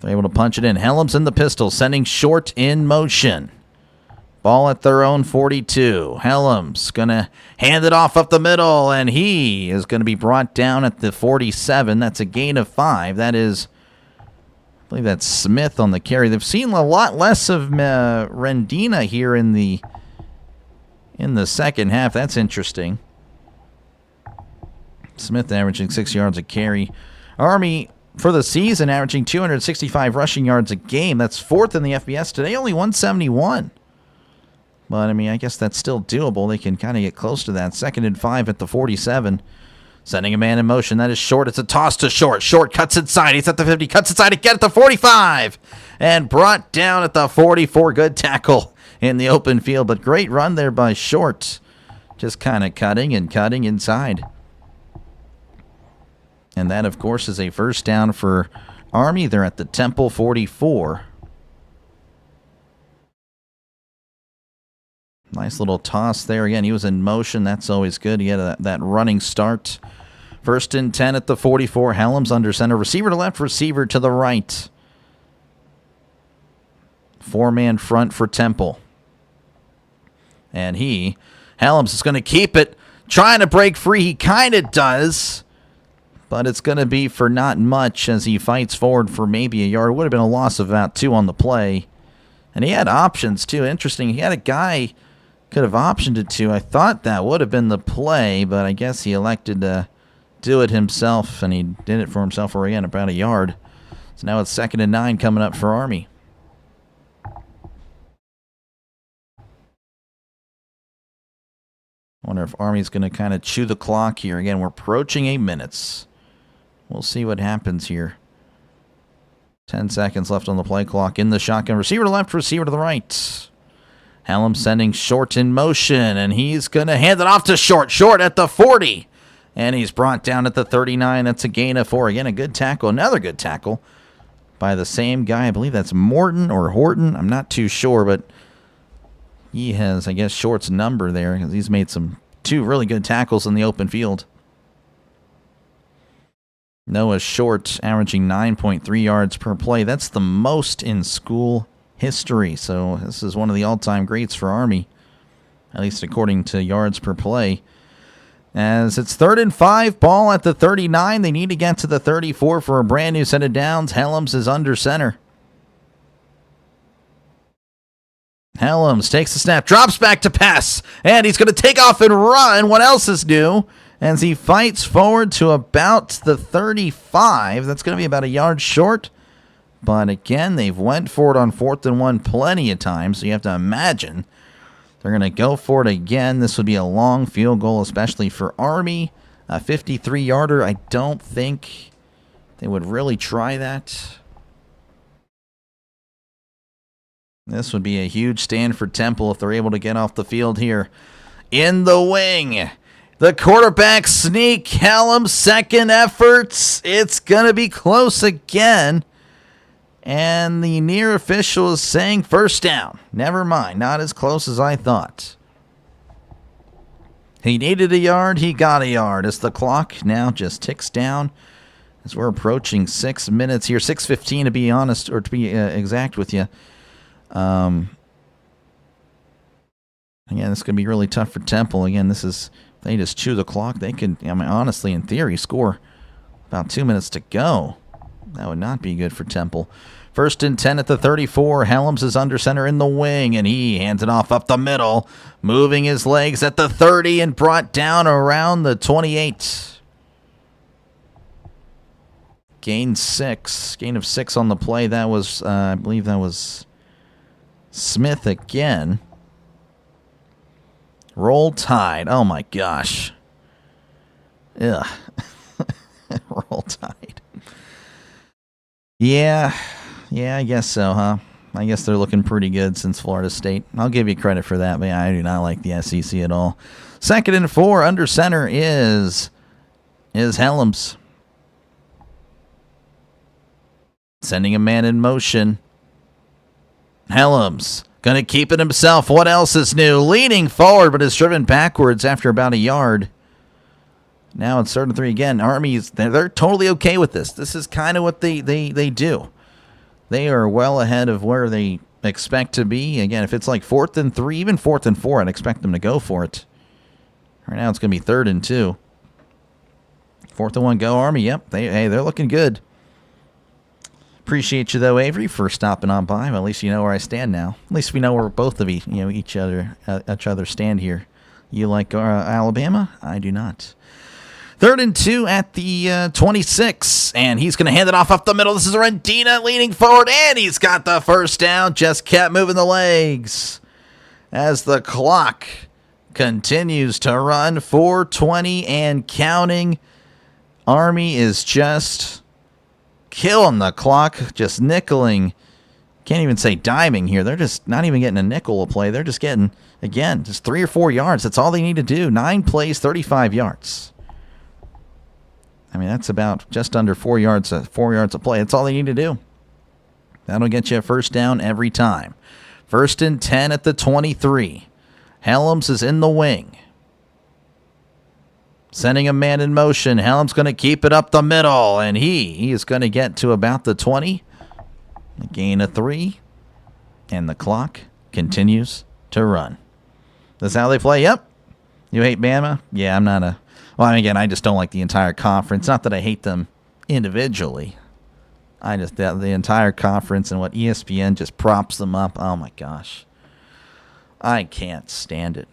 They're able to punch it in. Helms in the pistol, sending short in motion. Ball at their own 42. Helms going to hand it off up the middle, and he is going to be brought down at the 47. That's a gain of 5. That is, I believe that's Smith on the carry. They've seen a lot less of Rendina here in the second half. That's interesting. Smith averaging 6 yards a carry. Army, for the season, averaging 265 rushing yards a game. That's 4th in the FBS today, only 171. But, I guess that's still doable. They can kind of get close to that. 2nd and 5 at the 47. Sending a man in motion. That is short. It's a toss to Short. Short cuts inside. He's at the 50. Cuts inside again at the 45. And brought down at the 44. Good tackle in the open field. But great run there by Short. Just kind of cutting inside. And that, of course, is a first down for Army. They're at the Temple 44. Nice little toss there. Again, he was in motion. That's always good. He had that running start. 1st and 10 at the 44. Helms under center. Receiver to left, receiver to the right. 4-man front for Temple. And Helms is going to keep it. Trying to break free. He kind of does. But it's going to be for not much as he fights forward for maybe a yard. It would have been a loss of about 2 on the play. And he had options, too. Interesting. He had a guy could have optioned it to. I thought that would have been the play, but I guess he elected to do it himself, and he did it for himself for, again, about a yard. So now it's 2nd and 9 coming up for Army. I wonder if Army's going to kind of chew the clock here. Again, we're approaching 8 minutes. We'll see what happens here. 10 seconds left on the play clock. In the shotgun. Receiver to left, receiver to the right. Hallam sending Short in motion, and he's going to hand it off to Short. Short at the 40. And he's brought down at the 39. That's a gain of 4. Again, a good tackle. Another good tackle by the same guy. I believe that's Morton or Horton. I'm not too sure, but he has, I guess, Short's number there because he's made 2 really good tackles in the open field. Noah Short averaging 9.3 yards per play. That's the most in school history. So this is one of the all-time greats for Army, at least according to yards per play. As it's 3rd and 5, ball at the 39. They need to get to the 34 for a brand new set of downs. Helms is under center. Helms takes the snap, drops back to pass, and he's going to take off and run. What else is new? As he fights forward to about the 35. That's going to be about a yard short. But again, they've went for it on 4th and 1 plenty of times, so you have to imagine they're going to go for it again. This would be a long field goal, especially for Army. A 53-yarder, I don't think they would really try that. This would be a huge stand for Temple if they're able to get off the field here. In the wing, the quarterback sneak. Helms, second efforts. It's going to be close again. And the near official is saying first down. Never mind, not as close as I thought. He needed a yard, he got a yard. As the clock now just ticks down, as we're approaching 6 minutes here, 6:15 to be honest, or to be exact with you. Again, this is going to be really tough for Temple. Again, this is, if they just chew the clock, they could, I mean, honestly, in theory, score about 2 minutes to go. That would not be good for Temple. 1st and 10 at the 34. Helms is under center in the wing, and he hands it off up the middle, moving his legs at the 30 and brought down around the 28. Gain of 6 on the play. That was, I believe that was Smith again. Roll Tide. Oh my gosh. Ugh. Roll Tide. Yeah, I guess so, huh? I guess they're looking pretty good since Florida State. I'll give you credit for that, but yeah, I do not like the SEC at all. 2nd and 4, under center is Helms. Sending a man in motion. Helms going to keep it himself. What else is new? Leaning forward, but is driven backwards after about a yard. Now it's 3rd and 3 again. Army's, they're totally okay with this. This is kind of what they do. They are well ahead of where they expect to be. Again, if it's like 4th and 3, even 4th and 4, I'd expect them to go for it. Right now it's going to be 3rd and 2. 4th and 1, go Army. Yep, they're looking good. Appreciate you though, Avery, for stopping on by. Well, at least you know where I stand now. At least we know where both of each other stand here. You like Alabama? I do not. 3rd and 2 at the 26, and he's going to hand it off up the middle. This is Rendina leaning forward, and he's got the first down. Just kept moving the legs as the clock continues to run. 4:20 and counting. Army is just killing the clock, just nickeling. Can't even say diming here. They're just not even getting a nickel a play. They're just getting, again, just 3 or 4 yards. That's all they need to do. 9 plays, 35 yards. I mean, that's about just under 4 yards a play. That's all they need to do. That'll get you a first down every time. 1st and 10 at the 23. Helms is in the wing. Sending a man in motion. Helms going to keep it up the middle, and he is going to get to about the 20. A gain of 3, and the clock continues to run. That's how they play. Yep. You hate Bama? Yeah, I'm not a... Well, again, I just don't like the entire conference. Not that I hate them individually. I just, the entire conference and what ESPN just props them up. Oh, my gosh. I can't stand it.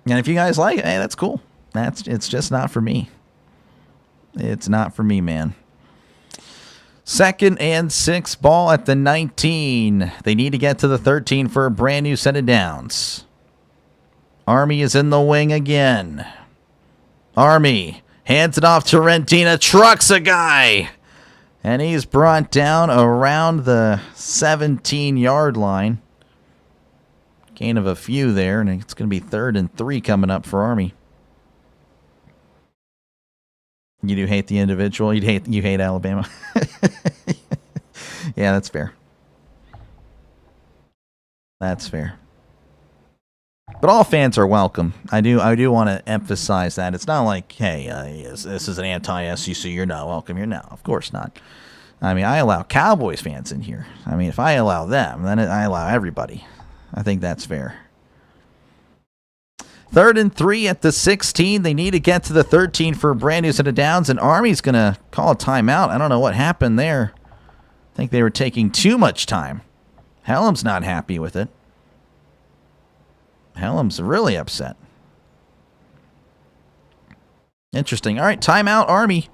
And if you guys like it, hey, that's cool. It's just not for me. It's not for me, man. 2nd and 6, ball at the 19. They need to get to the 13 for a brand new set of downs. Army is in the wing again. Army hands it off to Rentina, trucks a guy, and he's brought down around the 17-yard line. Gain of a few there, and it's going to be 3rd and 3 coming up for Army. You do hate the individual. You hate Alabama. Yeah, that's fair. That's fair. But all fans are welcome. I do want to emphasize that. It's not like, hey, this is an anti-SEC, you're not welcome here. No, of course not. I mean, I allow Cowboys fans in here. I mean, if I allow them, then I allow everybody. I think that's fair. 3rd and 3 at the 16. They need to get to the 13 for a brand new set of downs, and Army's going to call a timeout. I don't know what happened there. I think they were taking too much time. Hellam's not happy with it. Hellam's really upset. Interesting. All right, timeout, Army.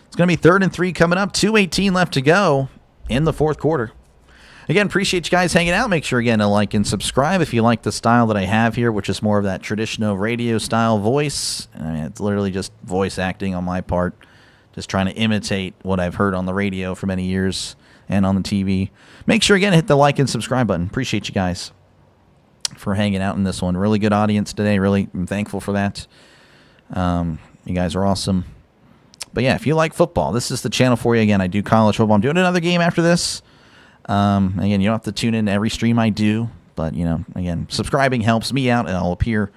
It's going to be 3rd and 3 coming up. 2:18 left to go in the 4th quarter. Again, appreciate you guys hanging out. Make sure, again, to like and subscribe if you like the style that I have here, which is more of that traditional radio-style voice. I mean, it's literally just voice acting on my part, just trying to imitate what I've heard on the radio for many years and on the TV. Make sure, again, to hit the like and subscribe button. Appreciate you guys for hanging out in this one. Really good audience today. Really, I'm thankful for that. You guys are awesome. But, yeah, if you like football, this is the channel for you. Again, I do college football. I'm doing another game after this. Again, you don't have to tune in to every stream I do, but, you know, again, subscribing helps me out, and I'll appear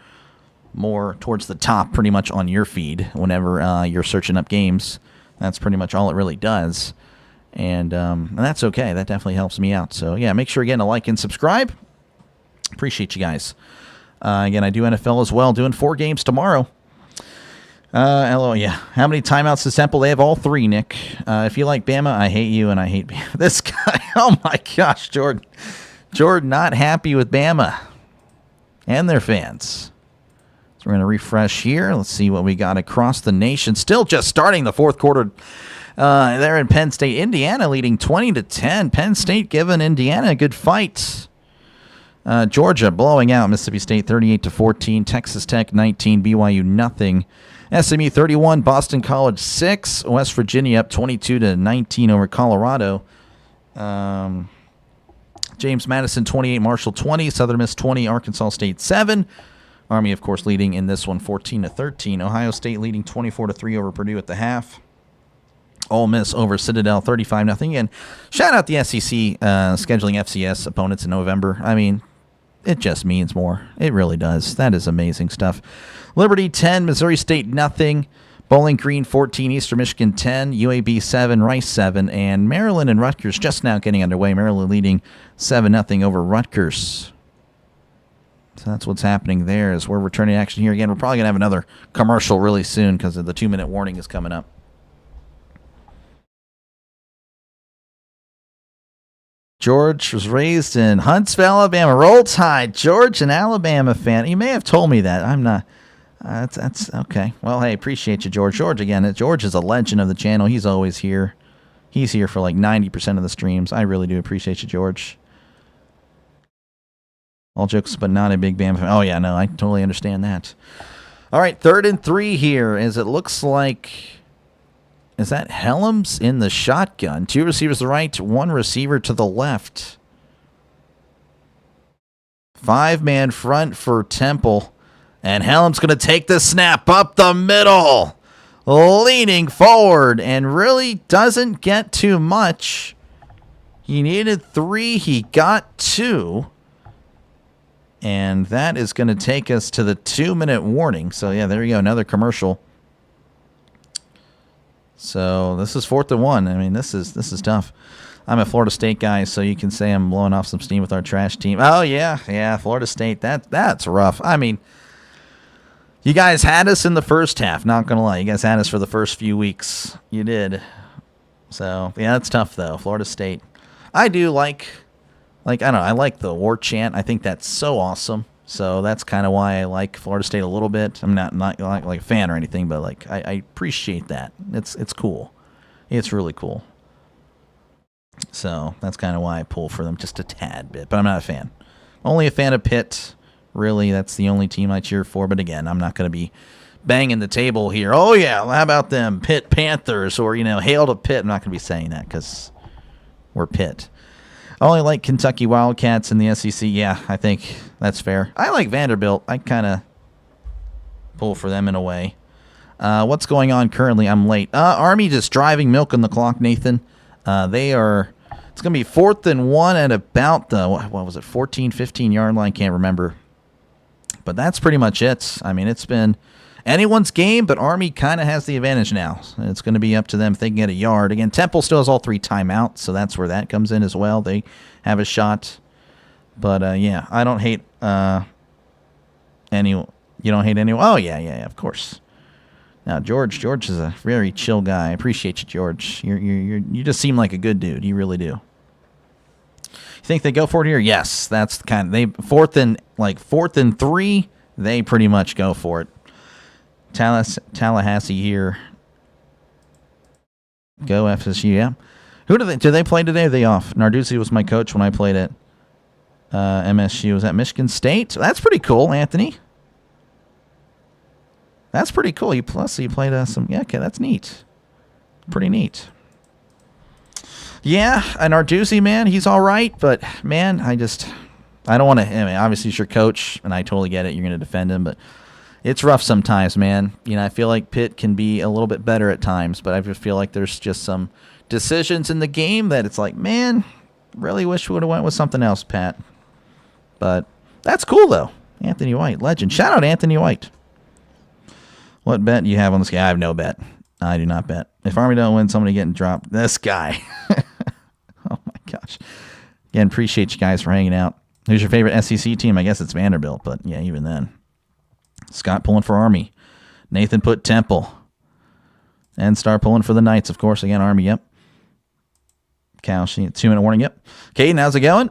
more towards the top pretty much on your feed whenever you're searching up games. That's pretty much all it really does, and that's okay. That definitely helps me out. So, yeah, make sure, again, to like and subscribe. Appreciate you guys. Again, I do NFL as well, doing 4 games tomorrow. Hello, yeah. How many timeouts does Temple? They have all 3, Nick. If you like Bama, I hate you, and I hate Bama. This guy, oh my gosh, Jordan. Jordan not happy with Bama and their fans. So we're going to refresh here. Let's see what we got across the nation. Still just starting the 4th quarter there in Penn State. Indiana leading 20-10. Penn State giving Indiana a good fight. Georgia blowing out Mississippi State 38-14. Texas Tech 19. BYU nothing. SMU 31, Boston College 6, West Virginia up 22-19 over Colorado. James Madison 28, Marshall 20, Southern Miss 20, Arkansas State 7. Army, of course, leading in this one 14-13. Ohio State leading 24-3 over Purdue at the half. Ole Miss over Citadel 35-0. Again, shout out the SEC scheduling FCS opponents in November. I mean, it just means more. It really does. That is amazing stuff. Liberty 10, Missouri State nothing. Bowling Green 14, Eastern Michigan 10, UAB 7, Rice 7, and Maryland and Rutgers just now getting underway. Maryland leading 7-0 over Rutgers. So that's what's happening there as we're returning action here. Again, we're probably going to have another commercial really soon because the 2-minute warning is coming up. George was raised in Huntsville, Alabama. Roll Tide. George, an Alabama fan. You may have told me that. I'm not. That's okay. Well, hey, appreciate you, George. George, again, George is a legend of the channel. He's always here. He's here for like 90% of the streams. I really do appreciate you, George. All jokes, but not a big Bama fan. Oh, yeah, no, I totally understand that. All right, 3rd and 3 here, as it looks like. Is that Helms in the shotgun? 2 receivers to the right, 1 receiver to the left. 5-man front for Temple. And Helms going to take the snap up the middle. Leaning forward and really doesn't get too much. He needed 3. He got 2. And that is going to take us to the 2-minute warning. So, yeah, there you go. Another commercial. So, this is 4th and 1. I mean, this is tough. I'm a Florida State guy, so you can say I'm blowing off some steam with our trash team. Oh, yeah, Florida State. That's rough. I mean, you guys had us in the first half, not going to lie. You guys had us for the first few weeks. You did. So, yeah, that's tough, though. Florida State. I do like I don't know, I like the war chant. I think that's so awesome. So that's kind of why I like Florida State a little bit. I'm not like a fan or anything, but like I appreciate that. It's cool. It's really cool. So that's kind of why I pull for them just a tad bit. But I'm not a fan. Only a fan of Pitt. Really, that's the only team I cheer for. But again, I'm not going to be banging the table here. Oh, yeah, how about them Pitt Panthers or, hail to Pitt. I'm not going to be saying that because we're Pitt. I only like Kentucky Wildcats in the SEC. Yeah, I think that's fair. I like Vanderbilt. I kind of pull for them in a way. What's going on currently? I'm late. Army just driving, milking the clock, Nathan. It's going to be 4th and 1 at about the, what was it, 14, 15-yard line? Can't remember. But that's pretty much it. I mean, it's been anyone's game, but Army kind of has the advantage now. It's going to be up to them if they can get a yard. Again, Temple still has all 3 timeouts, so that's where that comes in as well. They have a shot. But, yeah, I don't hate any You don't hate anyone? Oh, yeah, of course. Now, George is a very chill guy. I appreciate you, George. You just seem like a good dude. You really do. You think they go for it here? Yes, that's the kind. They fourth and 3. They pretty much go for it. Tallahassee here. Go FSU. Yeah. Who do they play today? Or are they off? Narduzzi was my coach when I played at MSU. Was that Michigan State? That's pretty cool, Anthony. That's pretty cool. He played some. Yeah, okay, that's neat. Pretty neat. Yeah, and Narduzzi, man, he's all right, but man, I don't want to. I mean, obviously, he's your coach, and I totally get it. You're going to defend him, but it's rough sometimes, man. I feel like Pitt can be a little bit better at times, but I just feel like there's just some decisions in the game that it's like, man, really wish we would have went with something else, Pat. But that's cool, though. Anthony White, legend. Shout out Anthony White. What bet do you have on this guy? I have no bet. I do not bet. If Army don't win, somebody getting dropped. This guy. Oh, my gosh. Again, appreciate you guys for hanging out. Who's your favorite SEC team? I guess it's Vanderbilt, but yeah, even then. Scott pulling for Army. Nathan put Temple. And Star pulling for the Knights, of course. Again, Army, yep. Cal, 2-minute warning, yep. Caden, how's it going?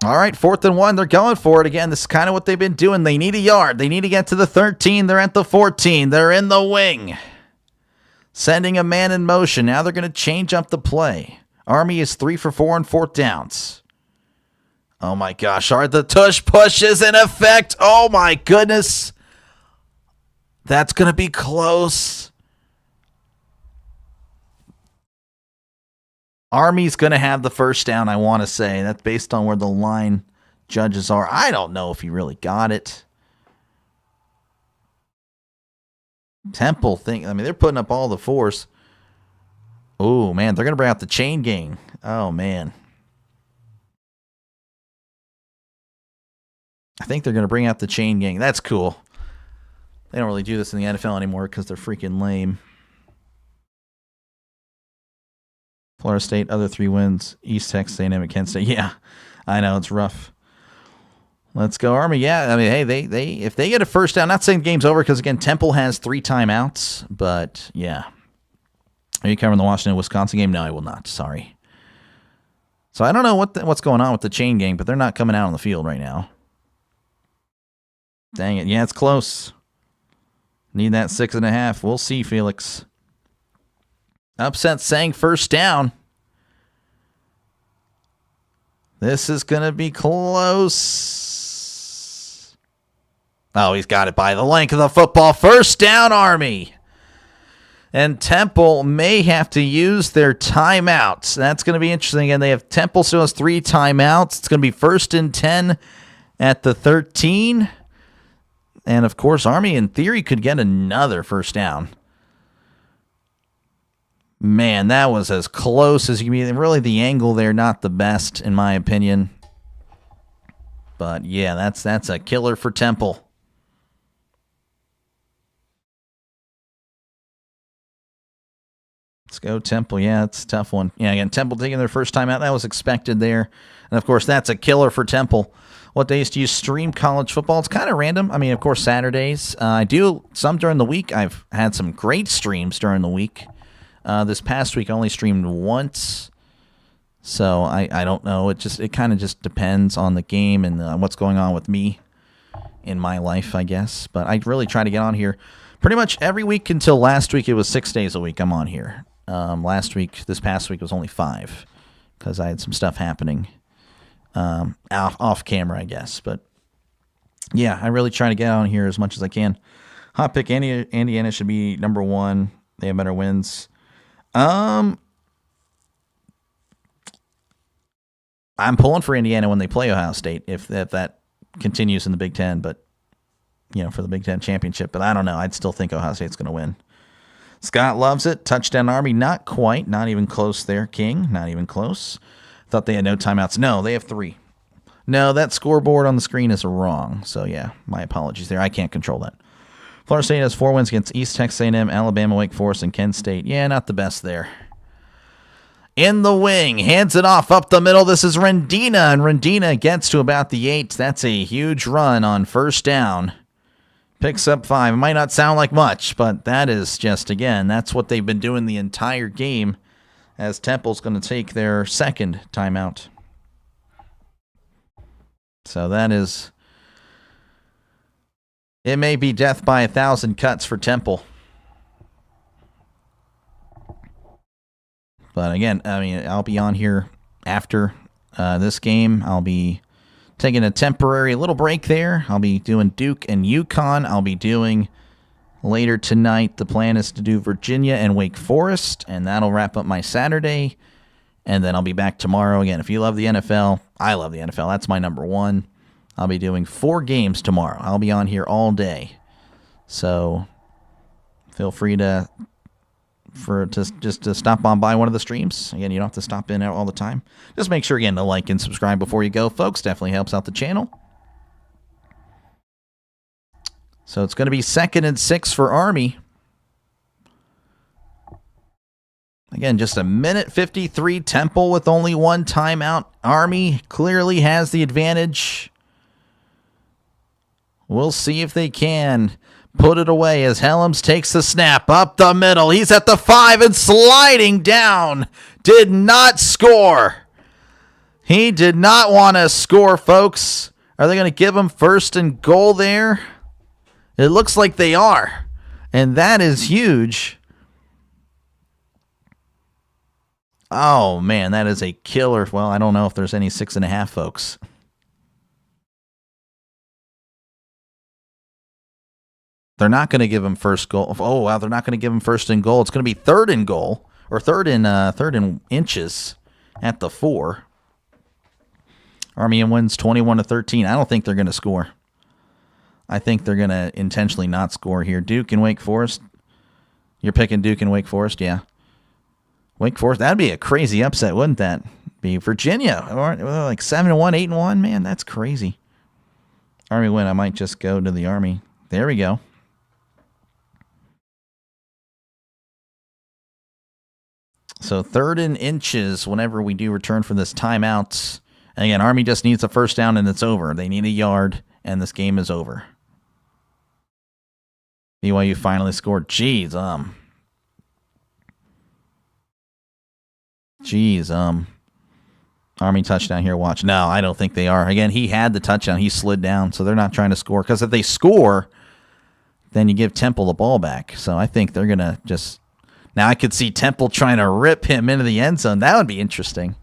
All right, 4th and 1. They're going for it. Again, this is kind of what they've been doing. They need a yard. They need to get to the 13. They're at the 14. They're in the wing. Sending a man in motion. Now they're going to change up the play. Army is 3 for 4 on 4th downs. Oh, my gosh. Are the tush pushes in effect? Oh, my goodness. That's going to be close. Army's going to have the first down, I want to say. That's based on where the line judges are. I don't know if he really got it. Temple they're putting up all the force. Oh, man, they're going to bring out the chain gang. Oh, man. I think they're going to bring out the chain gang. That's cool. They don't really do this in the NFL anymore because they're freaking lame. Florida State, other 3 wins. East Texas A&M and Kent State. Yeah, I know, it's rough. Let's go, Army. Yeah, I mean, hey, they if they get a first down, not saying the game's over because, again, Temple has 3 timeouts, but, yeah. Are you covering the Washington-Wisconsin game? No, I will not. Sorry. So I don't know what's going on with the chain gang, but they're not coming out on the field right now. Dang it. Yeah, it's close. Need that 6.5. We'll see, Felix. Upset saying first down. This is going to be close. Oh, he's got it by the length of the football. First down, Army. And Temple may have to use their timeouts. That's going to be interesting. Again, they have Temple still has 3 timeouts. It's going to be 1st and 10 at the 13. And, of course, Army, in theory, could get another first down. Man, that was as close as you can be. Really, the angle there, not the best, in my opinion. But, yeah, that's a killer for Temple. Let's go, Temple. Yeah, it's a tough one. Yeah, again, Temple taking their first time out. That was expected there. And, of course, that's a killer for Temple. What days do you stream college football? It's kind of random. I mean, of course, Saturdays. I do some during the week. I've had some great streams during the week. This past week, I only streamed once, so I don't know. It kind of just depends on the game and what's going on with me in my life, I guess. But I really try to get on here pretty much every week until last week. It was 6 days a week I'm on here. This past week was only 5 because I had some stuff happening off camera, I guess. But yeah, I really try to get on here as much as I can. Hot pick, Indiana should be number 1. They have better wins. I'm pulling for Indiana when they play Ohio State if that continues in the Big Ten, but for the Big Ten championship. But I don't know. I'd still think Ohio State's going to win. Scott loves it. Touchdown Army, not quite, not even close there. King, not even close. Thought they had no timeouts. No, they have 3. No, that scoreboard on the screen is wrong. So yeah, my apologies there. I can't control that. Florida State has 4 wins against East Texas A&M, Alabama, Wake Forest, and Kent State. Yeah, not the best there. in the wing, hands it off up the middle. This is Rendina, and Rendina gets to about the 8. That's a huge run on first down. Picks up 5. It might not sound like much, but that is just, again, that's what they've been doing the entire game, as Temple's going to take their second timeout. So that is, it may be death by 1,000 cuts for Temple. But again, I mean, I'll be on here after this game. I'll be taking a temporary little break there. I'll be doing Duke and UConn. I'll be doing later tonight. The plan is to do Virginia and Wake Forest, and that'll wrap up my Saturday. And then I'll be back tomorrow again. If you love the NFL, I love the NFL. That's my number one. I'll be doing 4 games tomorrow. I'll be on here all day. So feel free to stop on by one of the streams. Again, you don't have to stop in all the time. Just make sure, again, to like and subscribe before you go, folks. Definitely helps out the channel. So it's going to be 2nd and 6 for Army. Again, just a minute 53. Temple with only 1 timeout. Army clearly has the advantage. We'll see if they can put it away as Helms takes the snap up the middle. He's at the 5 and sliding down. Did not score. He did not want to score, folks. Are they going to give him 1st and goal there? It looks like they are. And that is huge. Oh, man, that is a killer. Well, I don't know if there's any 6.5, folks. They're not going to give him first goal. Oh, wow, they're not going to give him 1st and goal. It's going to be 3rd and goal, or 3rd and inches at the 4. Army wins 21-13. I don't think they're going to score. I think they're going to intentionally not score here. Duke and Wake Forest. You're picking Duke and Wake Forest, yeah. Wake Forest, that'd be a crazy upset, wouldn't that? Be Virginia, or like 7-1, 8-1. Man, that's crazy. Army win. I might just go to the Army. There we go. So 3rd and inches whenever we do return from this timeout. And again, Army just needs a 1st down and it's over. They need a yard and this game is over. BYU finally scored. Jeez, Army touchdown here, watch. No, I don't think they are. Again, he had the touchdown. He slid down, so they're not trying to score. Because if they score, then you give Temple the ball back. So I think they're going to just... Now I could see Temple trying to rip him into the end zone. That would be interesting.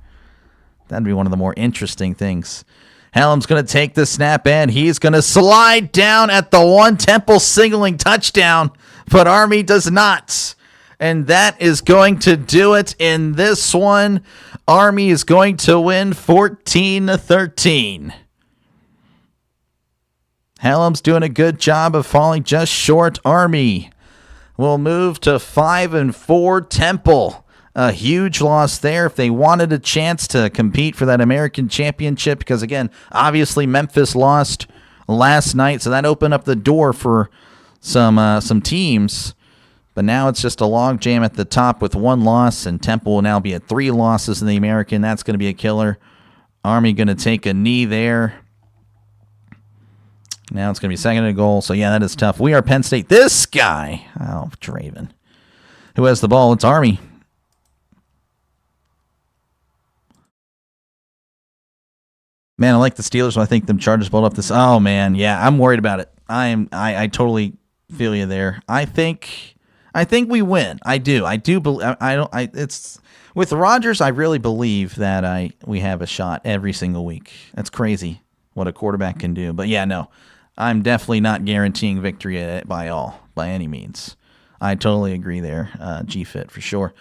That would be one of the more interesting things. Helm's going to take the snap and he's going to slide down at the 1. Temple signaling touchdown, but Army does not. And that is going to do it in this one. Army is going to win 14-13. Helm's doing a good job of falling just short. Army will move to 5-4. Temple, a huge loss there. If they wanted a chance to compete for that American championship, because again, obviously Memphis lost last night, so that opened up the door for some teams. But now it's just a log jam at the top with 1 loss, and Temple will now be at 3 losses in the American. That's going to be a killer. Army going to take a knee there. Now it's going to be 2nd and goal. So, yeah, that is tough. We are Penn State. This guy, oh, Draven, who has the ball? It's Army. Man, I like the Steelers. So I think the Chargers pulled up this. Oh, man, yeah, I'm worried about it. I totally feel you there. I think we win. I do. It's with Rodgers. I really believe that we have a shot every single week. That's crazy what a quarterback can do. But yeah, no, I'm definitely not guaranteeing victory by any means. I totally agree there. G-Fit for sure.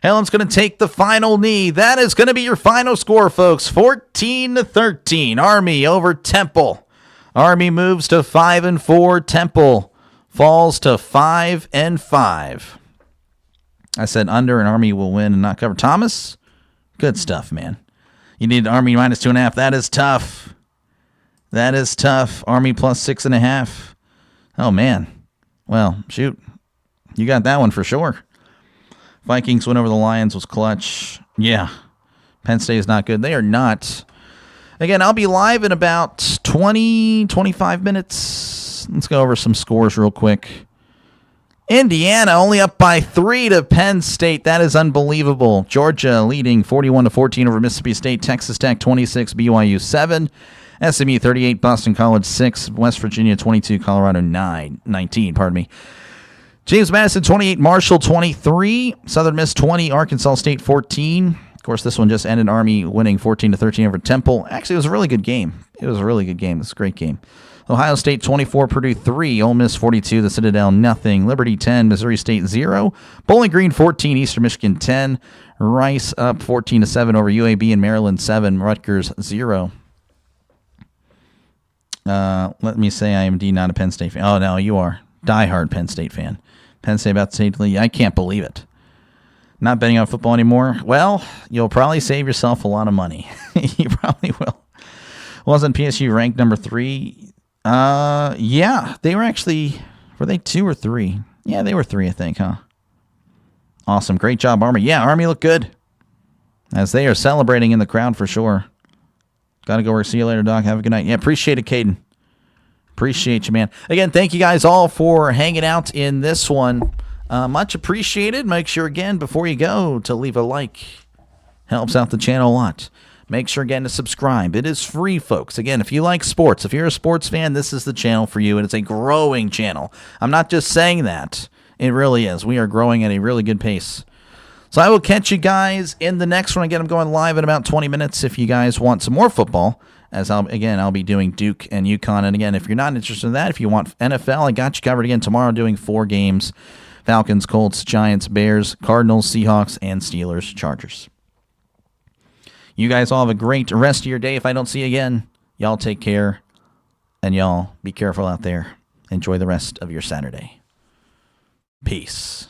Helm's going to take the final knee. That is going to be your final score, folks. 14-13. Army over Temple. Army moves to 5-4. Temple falls to 5-5. I said under, and Army will win and not cover. Thomas, good stuff, man. You need Army minus 2.5. That is tough. That is tough. Army plus 6.5. Oh, man. Well, shoot. You got that one for sure. Vikings win over the Lions was clutch. Yeah. Penn State is not good. They are not. Again, I'll be live in about 20, 25 minutes. Let's go over some scores real quick. Indiana only up by 3 to Penn State. That is unbelievable. Georgia leading 41-14 over Mississippi State. Texas Tech 26, BYU 7. SMU 38, Boston College 6. West Virginia 22, Colorado 19. Pardon me. James Madison 28, Marshall 23. Southern Miss 20, Arkansas State 14. Of course, this one just ended. Army winning 14-13 over Temple. Actually, it was a really good game. It was a really good game. It was a great game. Ohio State 24, Purdue 3, Ole Miss 42, the Citadel nothing, Liberty 10, Missouri State 0, Bowling Green 14, Eastern Michigan 10, Rice up 14-7 over UAB and Maryland 7, Rutgers 0. Let me say I am indeed not a Penn State fan. Oh, no, you are. Diehard Penn State fan. Penn State about to say, I can't believe it. Not betting on football anymore? Well, you'll probably save yourself a lot of money. You probably will. Wasn't PSG ranked number 3? Yeah, they were actually, were they 2 or 3? Yeah, they were 3, I think, huh? Awesome. Great job, Army. Yeah, Army looked good. As they are celebrating in the crowd for sure. Got to go work. See you later, Doc. Have a good night. Yeah, appreciate it, Caden. Appreciate you, man. Again, thank you guys all for hanging out in this one. Much appreciated. Make sure, again, before you go, to leave a like. Helps out the channel a lot. Make sure, again, to subscribe. It is free, folks. Again, if you like sports, if you're a sports fan, this is the channel for you, and it's a growing channel. I'm not just saying that. It really is. We are growing at a really good pace. So I will catch you guys in the next one. Again, I'm going live in about 20 minutes if you guys want some more football, as I'll be doing Duke and UConn. And again, if you're not interested in that, if you want NFL, I got you covered again tomorrow doing 4 games. Falcons, Colts, Giants, Bears, Cardinals, Seahawks, and Steelers, Chargers. You guys all have a great rest of your day. If I don't see you again, y'all take care, and y'all be careful out there. Enjoy the rest of your Saturday. Peace.